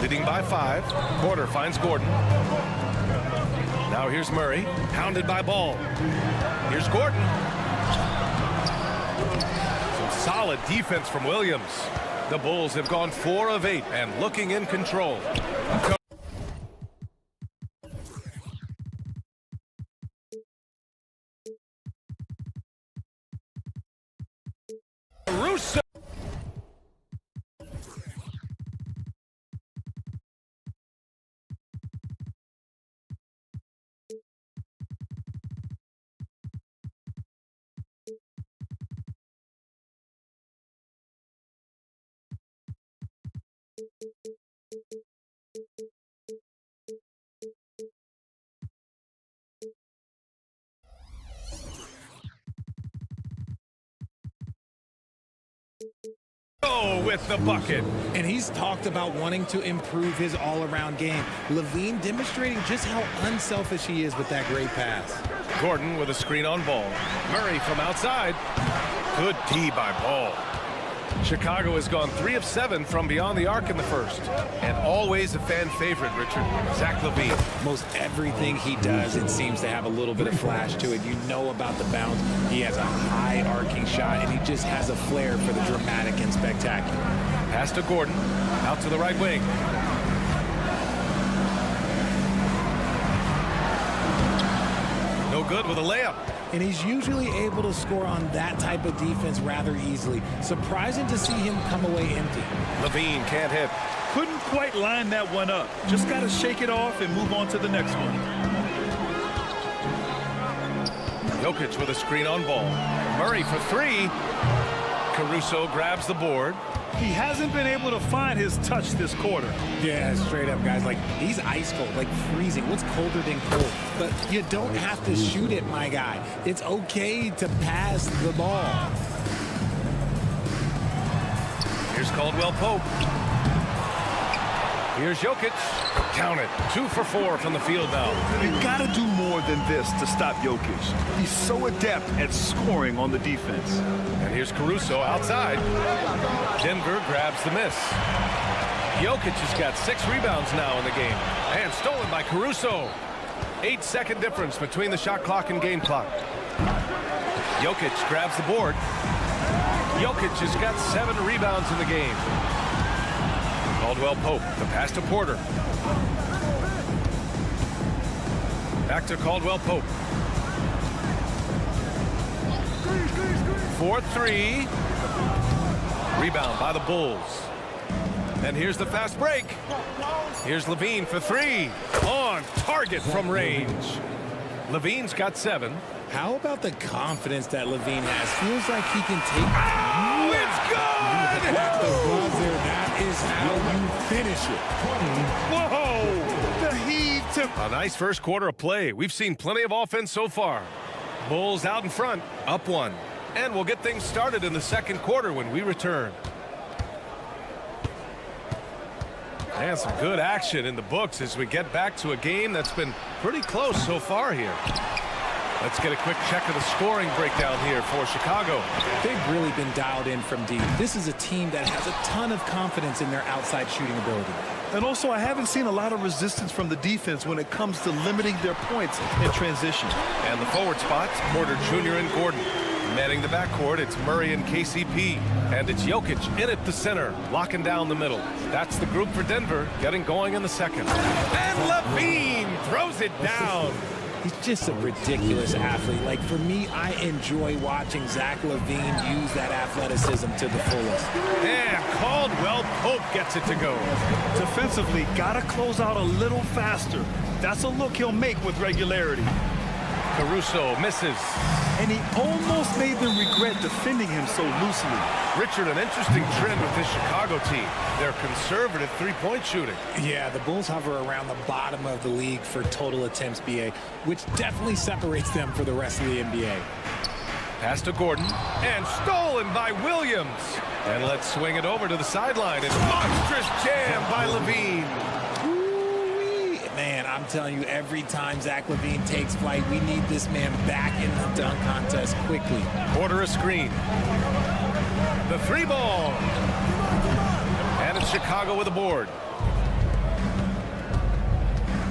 Leading by 5. Porter finds Gordon. Now here's Murray, hounded by Ball. Here's Gordon. Some solid defense from Williams. The Bulls have gone 4 of 8 and looking in control. Russo. Oh, with the bucket. And he's talked about wanting to improve his all-around game. Levine demonstrating just how unselfish he is with that great pass. Gordon with a screen on Ball. Murray from outside. Good D by Ball. Chicago has gone 3 of 7 from beyond the arc in the first. And always a fan favorite, Richard, Zach LaVine. Most everything he does, it seems to have a little bit of flash to it. You know about the bounce. He has a high arcing shot, and he just has a flair for the dramatic and spectacular. Pass to Gordon, out to the right wing. No good with a layup. And he's usually able to score on that type of defense rather easily. Surprising to see him come away empty. LaVine can't hit. Couldn't quite line that one up. Just got to shake it off and move on to the next one. Jokic with a screen on Ball. Murray for 3. Caruso grabs the board. He hasn't been able to find his touch this quarter. Yeah, straight up, guys. Like, he's ice cold, like freezing. What's colder than cold? But you don't have to shoot it, my guy. It's okay to pass the ball. Here's Caldwell Pope. Here's Jokic. Count it. 2 for 4 from the field now. You've got to do more than this to stop Jokic. He's so adept at scoring on the defense. And here's Caruso outside. Denver grabs the miss. Jokic has got 6 rebounds now in the game. And stolen by Caruso. 8-second difference between the shot clock and game clock. Jokic grabs the board. Jokic has got 7 rebounds in the game. Caldwell Pope, the pass to Porter. Back to Caldwell Pope. 4-3. Rebound by the Bulls. And here's the fast break. Here's LaVine for 3. On target from range. LaVine's got 7. How about the confidence that LaVine has? Feels like he can take... Oh, it's good! At the buzzer, that is how you finish it. Whoa! The heave to... A nice first quarter of play. We've seen plenty of offense so far. Bulls out in front, up 1. And we'll get things started in the second quarter when we return. And some good action in the books as we get back to a game that's been pretty close so far here. Let's get a quick check of the scoring breakdown here for Chicago. They've really been dialed in from deep. This is a team that has a ton of confidence in their outside shooting ability. And also, I haven't seen a lot of resistance from the defense when it comes to limiting their points in transition. And the forward spots, Porter Jr. and Gordon. Manning the backcourt, it's Murray and KCP. And it's Jokic in at the center, locking down the middle. That's the group for Denver, getting going in the second. And LaVine throws it down. He's just a ridiculous athlete. Like, for me, I enjoy watching Zach LaVine use that athleticism to the fullest. And Caldwell Pope gets it to go. Defensively, got to close out a little faster. That's a look he'll make with regularity. Caruso misses. And he almost made them regret defending him so loosely. Richard, an interesting trend with this Chicago team. They're conservative three-point shooting. Yeah, the Bulls hover around the bottom of the league for total attempts, BA, which definitely separates them for the rest of the NBA. Pass to Gordon, and stolen by Williams. And let's swing it over to the sideline. And monstrous jam by LaVine. Man, I'm telling you, every time Zach LaVine takes flight, we need this man back in the dunk contest quickly. Porter a screen. The 3-ball. And it's Chicago with a board.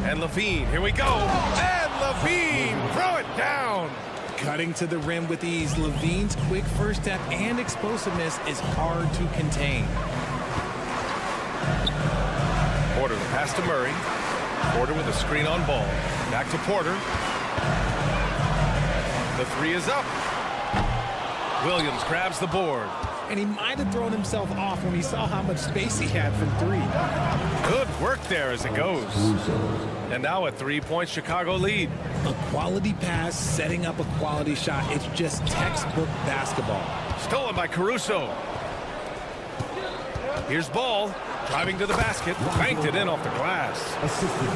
And LaVine, here we go. And LaVine, throw it down. Cutting to the rim with ease. LaVine's quick first step and explosiveness is hard to contain. Porter, the pass to Murray. Porter with a screen on Ball. Back to Porter. The 3 is up. Williams grabs the board. And he might have thrown himself off when he saw how much space he had from 3. Good work there as it goes. And now a 3-point Chicago lead. A quality pass, setting up a quality shot. It's just textbook basketball. Stolen by Caruso. Here's Ball. Driving to the basket, banked it in off the glass.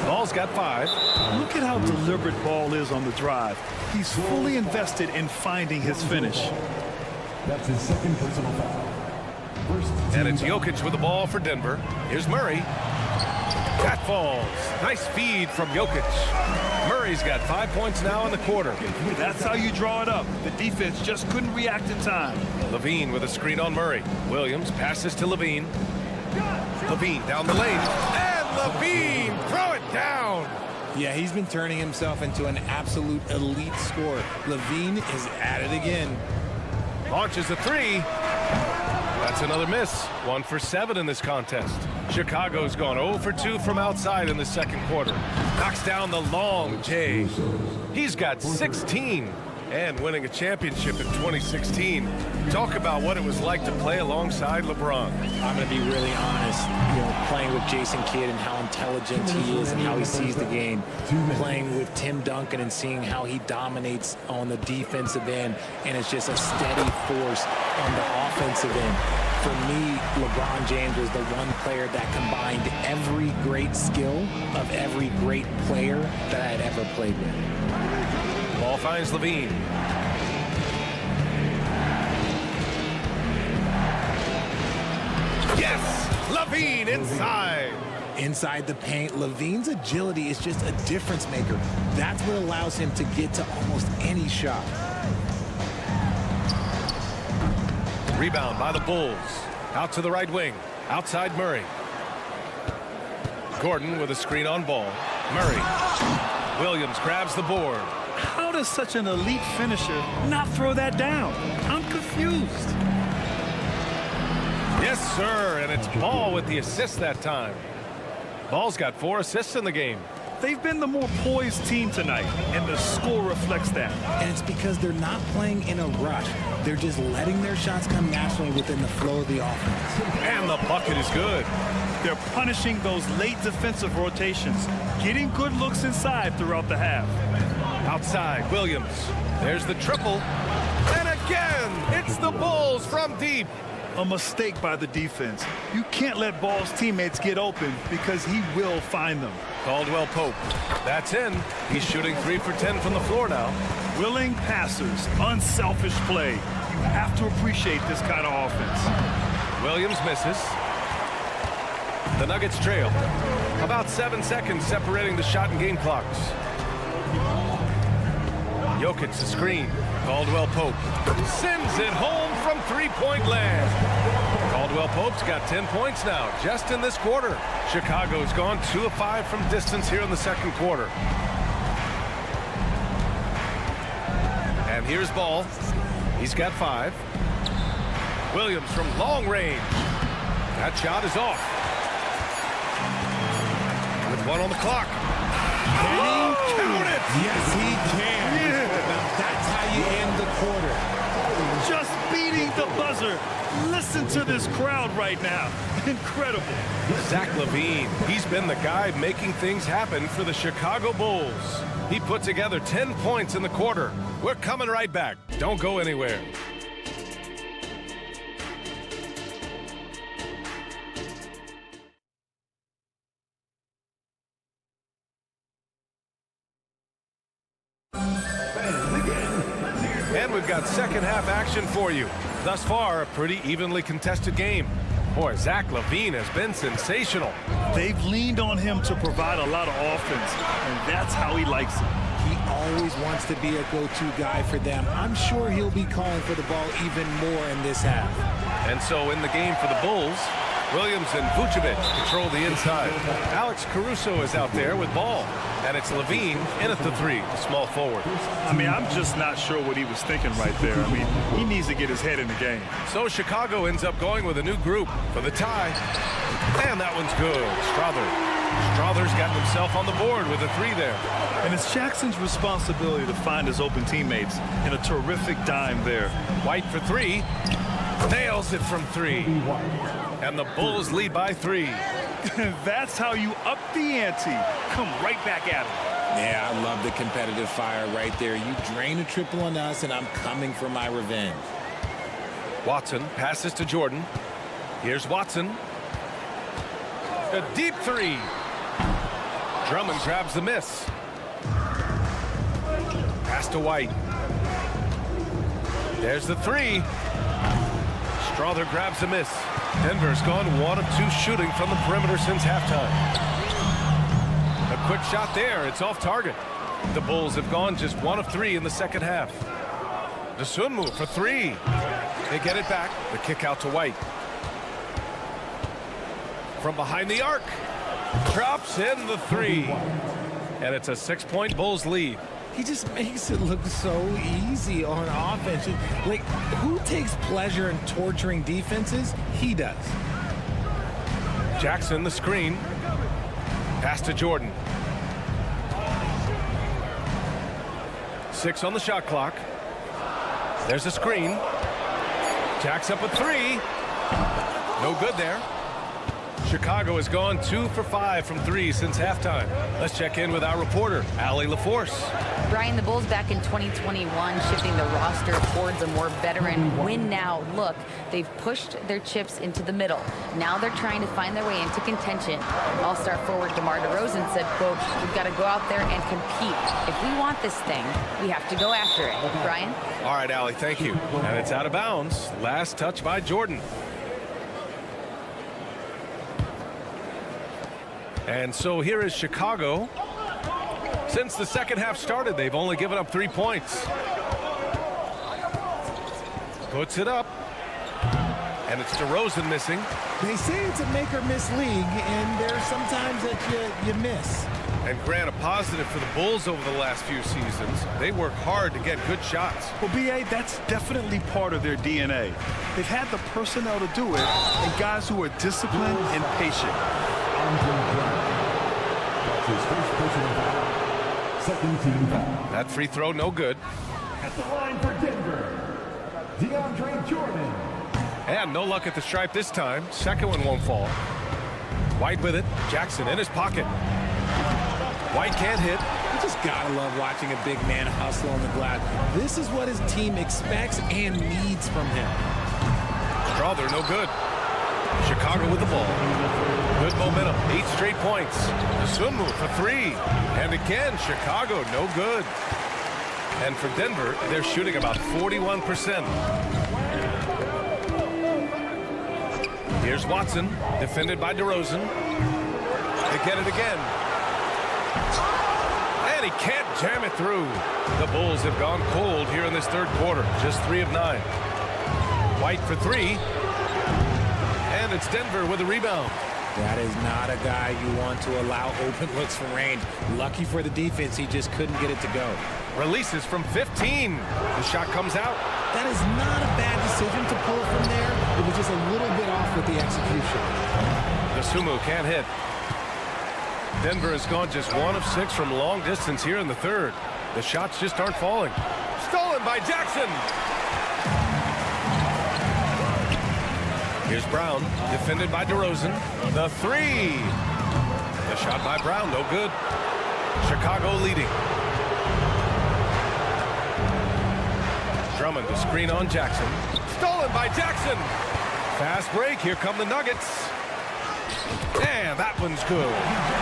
Ball's got 5. Look at how deliberate Ball is on the drive. He's fully invested in finding his finish. That's his second personal foul. And it's Jokic with the ball for Denver. Here's Murray. That falls. Nice feed from Jokic. Murray's got 5 points now in the quarter. That's how you draw it up. The defense just couldn't react in time. Levine with a screen on Murray. Williams passes to Levine. Levine down the lane. And Levine, throw it down. Yeah, he's been turning himself into an absolute elite scorer. Levine is at it again. Launches a three. That's another miss. 1 for 7 in this contest. Chicago's gone 0 for 2 from outside in the second quarter. Knocks down the long J. He's got 16 and winning a championship in 2016. Talk about what it was like to play alongside LeBron. I'm going to be really honest, playing with Jason Kidd and how intelligent he is and how he sees the game. Playing with Tim Duncan and seeing how he dominates on the defensive end, and it's just a steady force on the offensive end. For me, LeBron James was the one player that combined every great skill of every great player that I had ever played with. Ball finds Levine. Yes! Levine inside. Inside the paint, Levine's agility is just a difference maker. That's what allows him to get to almost any shot. Rebound by the Bulls. Out to the right wing. Outside Murray. Gordon with a screen on ball. Murray. Williams grabs the board. How does such an elite finisher not throw that down? I'm confused. Yes, sir, and it's Ball with the assist that time. Ball's got 4 assists in the game. They've been the more poised team tonight, and the score reflects that. And it's because they're not playing in a rush. They're just letting their shots come naturally within the flow of the offense. And the bucket is good. They're punishing those late defensive rotations, getting good looks inside throughout the half. Outside, Williams. There's the triple. And again, it's the Bulls from deep. A mistake by the defense. You can't let Ball's teammates get open because he will find them. Caldwell Pope. That's in. He's shooting 3 for 10 from the floor now. Willing passers, unselfish play. You have to appreciate this kind of offense. Williams misses. The Nuggets trail. About 7 seconds separating the shot and game clocks. Jokic the screen. Caldwell Pope sends it home from three-point land. Caldwell Pope's got 10 points now just in this quarter. Chicago's gone 2 of 5 from distance here in the second quarter. And here's Ball. He's got 5. Williams from long range. That shot is off. With 1 on the clock. Can he count it? Yes, he can. Yeah. Now that's how you end the quarter. Just beating the buzzer. Listen to this crowd right now. Incredible. Zach LaVine, he's been the guy making things happen for the Chicago Bulls. He put together 10 points in the quarter. We're coming right back. Don't go anywhere. And we've got second half action for you. Thus far, a pretty evenly contested game. Boy, Zach LaVine has been sensational. They've leaned on him to provide a lot of offense, and that's how he likes it. He always wants to be a go-to guy for them. I'm sure he'll be calling for the ball even more in this half. And so in the game for the Bulls, Williams and Vucevic control the inside. Alex Caruso is out there with ball. And it's LaVine in at the 3, small forward. I mean, I'm just not sure what he was thinking right there. I mean, he needs to get his head in the game. So Chicago ends up going with a new group for the tie. And that one's good. Strother's got himself on the board with a 3 there. And it's Jackson's responsibility to find his open teammates, and a terrific dime there. White for 3. Nails it from 3. And the Bulls lead by 3. That's how you up the ante. Come right back at him. Yeah, I love the competitive fire right there. You drain a triple on us, and I'm coming for my revenge. Watson passes to Jordan. Here's Watson. A deep 3. Drummond grabs the miss. Pass to White. There's the 3. Strother grabs a miss. Denver's gone 1 of 2 shooting from the perimeter since halftime. A quick shot there. It's off target. The Bulls have gone just 1 of 3 in the second half. Dosunmu for 3. They get it back. The kick out to White. From behind the arc. Drops in the 3. And it's a 6-point Bulls lead. He just makes it look so easy on offense. Like, who takes pleasure in torturing defenses? He does. Jackson, the screen. Pass to Jordan. 6 on the shot clock. There's a screen. Jacks up a 3. No good there. Chicago has gone 2 for 5 from 3 since halftime. Let's check in with our reporter, Allie LaForce. Brian, the Bulls back in 2021 shifting the roster towards a more veteran win-now look. They've pushed their chips into the middle. Now they're trying to find their way into contention. All-star forward DeMar DeRozan said, quote, "We've got to go out there and compete. If we want this thing, we have to go after it." Brian? All right, Allie, thank you. And it's out of bounds. Last touch by Jordan. And so here is Chicago. Since the second half started, they've only given up 3 points. Puts it up. And it's DeRozan missing. They say it's a make-or-miss league, and there's sometimes that you miss. And Grant, a positive for the Bulls over the last few seasons. They work hard to get good shots. Well, B.A., that's definitely part of their DNA. They've had the personnel to do it, and guys who are disciplined and patient. That free throw, no good. At the line for Denver, DeAndre Jordan. And no luck at the stripe this time. Second one won't fall. White with it. Jackson in his pocket. White can't hit. You just gotta love watching a big man hustle on the glass. This is what his team expects and needs from him. Strother, no good. Chicago with the ball. Good momentum. 8 straight points. Dosunmu for 3. And again, Chicago, no good. And for Denver, they're shooting about 41%. Here's Watson, defended by DeRozan. They get it again. And he can't jam it through. The Bulls have gone cold here in this third quarter. Just 3 of 9. White for 3. And it's Denver with a rebound. That is not a guy you want to allow open looks from range. Lucky for the defense, he just couldn't get it to go. Releases from 15. The shot comes out. That is not a bad decision to pull it from there. It was just a little bit off with the execution. Dosunmu can't hit. Denver has gone just 1 of 6 from long distance here in the third. The shots just aren't falling. Stolen by Jackson. Here's Brown, defended by DeRozan. The 3. The shot by Brown, no good. Chicago leading. Drummond, the screen on Jackson. Stolen by Jackson. Fast break, here come the Nuggets. And that one's good.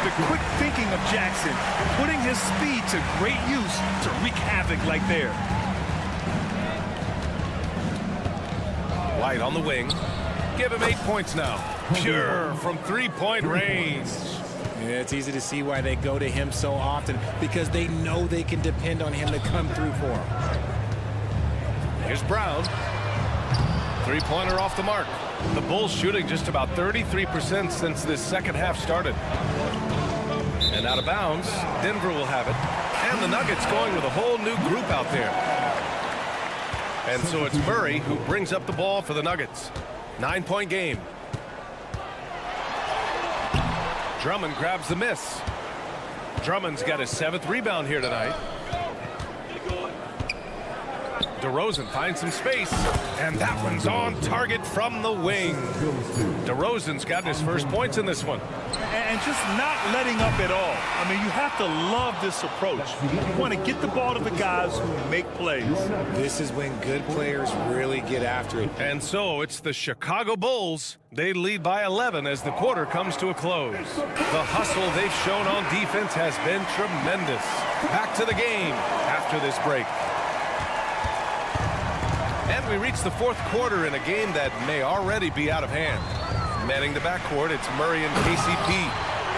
The quick thinking of Jackson, putting his speed to great use to wreak havoc like there. White on the wing. Give him 8 points now. Pure from 3-point range. Yeah, it's easy to see why they go to him so often, because they know they can depend on him to come through for them. Here's Brown. 3-pointer off the mark. The Bulls shooting just about 33% since this second half started. And out of bounds, Denver will have it. And the Nuggets going with a whole new group out there. And so it's Murray who brings up the ball for the Nuggets. 9-point game. Drummond grabs the miss. Drummond's got his 7th rebound here tonight. DeRozan finds some space, and that one's on target from the wing. DeRozan's gotten his first points in this one. And just not letting up at all. I mean, you have to love this approach. You want to get the ball to the guys who make plays. This is when good players really get after it. And so it's the Chicago Bulls. They lead by 11 as the quarter comes to a close. The hustle they've shown on defense has been tremendous. Back to the game after this break. And we reach the fourth quarter in a game that may already be out of hand. Manning the backcourt, it's Murray and KCP.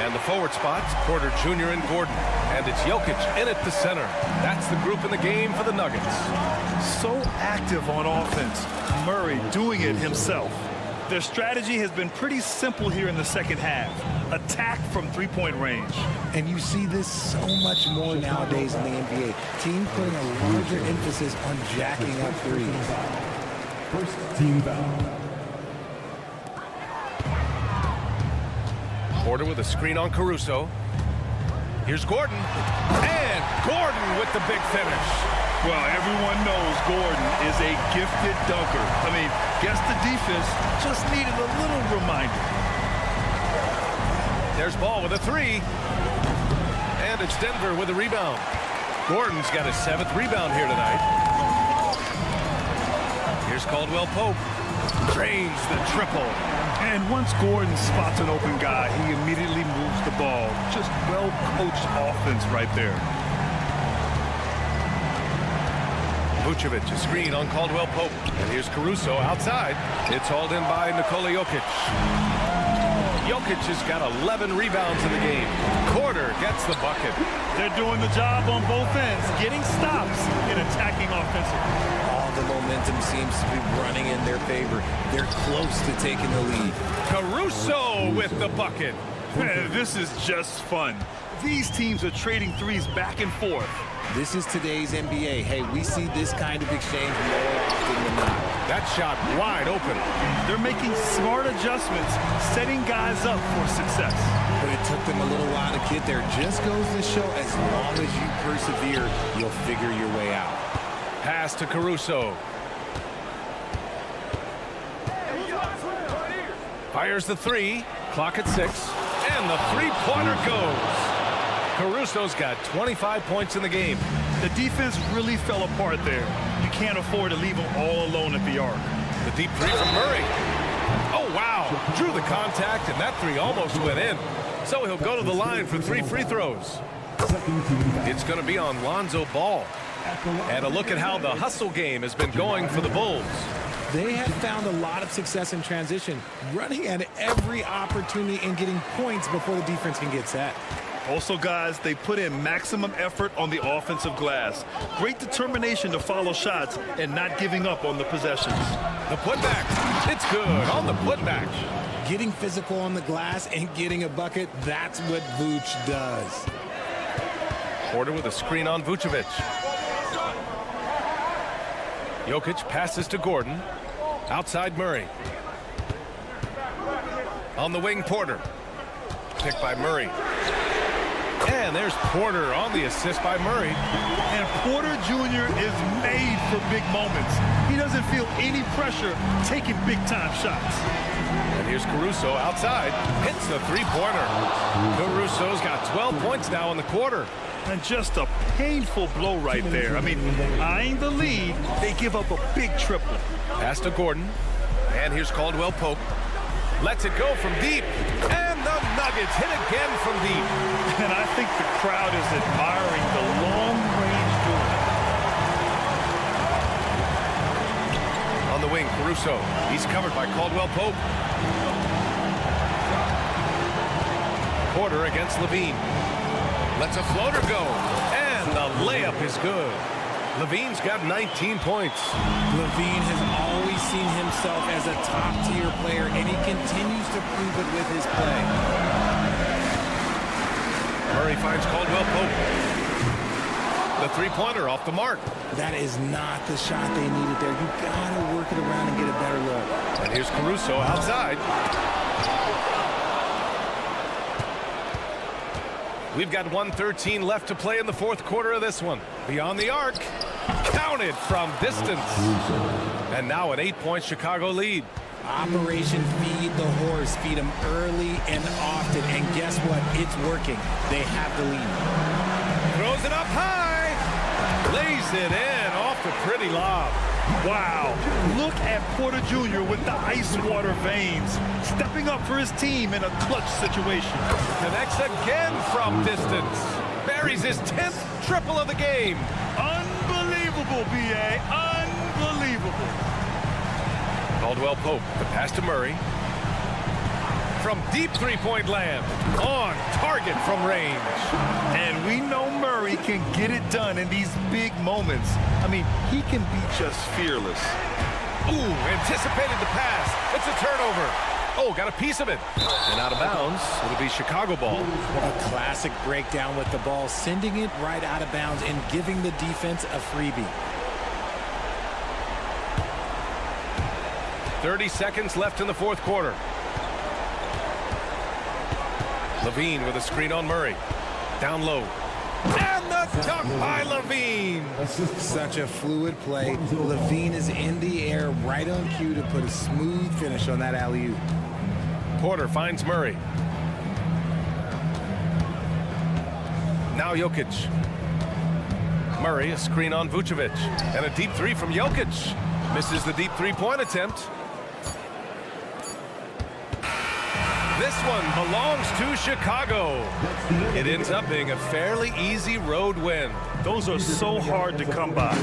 And the forward spots, Porter Jr. and Gordon. And it's Jokic in at the center. That's the group in the game for the Nuggets. So active on offense. Murray doing it himself. Their strategy has been pretty simple here in the second half. Attack from three-point range. And you see this so much more nowadays in the NBA. Teams putting a larger emphasis on jacking up threes. First team foul. Porter with a screen on Caruso. Here's Gordon. And Gordon with the big finish. Well, everyone knows Gordon is a gifted dunker. I mean, guess the defense just needed a little reminder. There's Ball with a three. And it's Denver with a rebound. Gordon's got his 7th rebound here tonight. Here's Caldwell Pope. Drains the triple. And once Gordon spots an open guy, he immediately moves the ball. Just well-coached offense right there. Vucevic, a screen on Caldwell Pope. And here's Caruso outside. It's hauled in by Nikola Jokic. Jokic has got 11 rebounds in the game. Porter gets the bucket. They're doing the job on both ends, getting stops and attacking offensively. All the momentum seems to be running in their favor. They're close to taking the lead. Caruso with the bucket. Man, this is just fun. These teams are trading threes back and forth. This is today's NBA. Hey, we see this kind of exchange more often than not. That shot wide open. They're making smart adjustments, setting guys up for success. But it took them a little while to get there. Just goes to show, as long as you persevere, you'll figure your way out. Pass to Caruso. Fires the three. Clock at 6. And the three-pointer goes. Caruso's got 25 points in the game. The defense really fell apart there. You can't afford to leave them all alone at the arc. The deep three from Murray. Oh, wow. Drew the contact, and that three almost went in. So he'll go to the line for 3 free throws. It's going to be on Lonzo Ball. And a look at how the hustle game has been going for the Bulls. They have found a lot of success in transition, running at every opportunity and getting points before the defense can get set. Also, guys, they put in maximum effort on the offensive glass. Great determination to follow shots and not giving up on the possessions. The putback. It's good on the putback. Getting physical on the glass and getting a bucket, that's what Vooch does. Porter with a screen on Vucevic. Jokic passes to Gordon. Outside Murray. On the wing, Porter. Picked by Murray. And there's Porter on the assist by Murray. And Porter Jr. is made for big moments. He doesn't feel any pressure taking big-time shots. And here's Caruso outside. Hits the three-pointer. Caruso's got 12 points now in the quarter. And just a painful blow right there. I mean, eyeing the lead, they give up a big triple. Pass to Gordon. And here's Caldwell Pope. Lets it go from deep. And the Nuggets hit again from deep. And I think the crowd is admiring the long-range duel. On the wing, Caruso. He's covered by Caldwell Pope. Porter against Levine. Lets a floater go. And the layup is good. Levine's got 19 points. Levine has always seen himself as a top-tier player, and he continues to prove it with his play. Murray finds Caldwell Pope. The three-pointer off the mark. That is not the shot they needed there. You gotta work it around and get a better look. And here's Caruso outside. We've got 1:13 left to play in the fourth quarter of this one. Beyond the arc. Counted from distance. And now an 8-point Chicago lead. Operation Feed the Horse. Feed them early and often. And guess what? It's working. They have the lead. Throws it up high. Lays it in off the pretty lob. Wow. Look at Porter Jr. with the ice water veins. Stepping up for his team in a clutch situation. Connects again from distance. Buries his 10th triple of the game. Unbelievable, B.A. Unbelievable. Unbelievable. Caldwell Pope, the pass to Murray. From deep three-point land. On target from range. And we know Murray can get it done in these big moments. I mean, he can be just fearless. Ooh, anticipated the pass. It's a turnover. Oh, got a piece of it. And out of bounds, it'll be Chicago ball. A classic breakdown with the ball, sending it right out of bounds and giving the defense a freebie. 30 seconds left in the fourth quarter. Levine with a screen on Murray. Down low. And the dunk by Levine. Such a fluid play. Levine is in the air right on cue to put a smooth finish on that alley-oop. Porter finds Murray. Now Jokic. Murray, a screen on Vucevic. And a deep three from Jokic. Misses the deep three-point attempt. This one belongs to Chicago. It ends up being a fairly easy road win. Those are so hard to come by.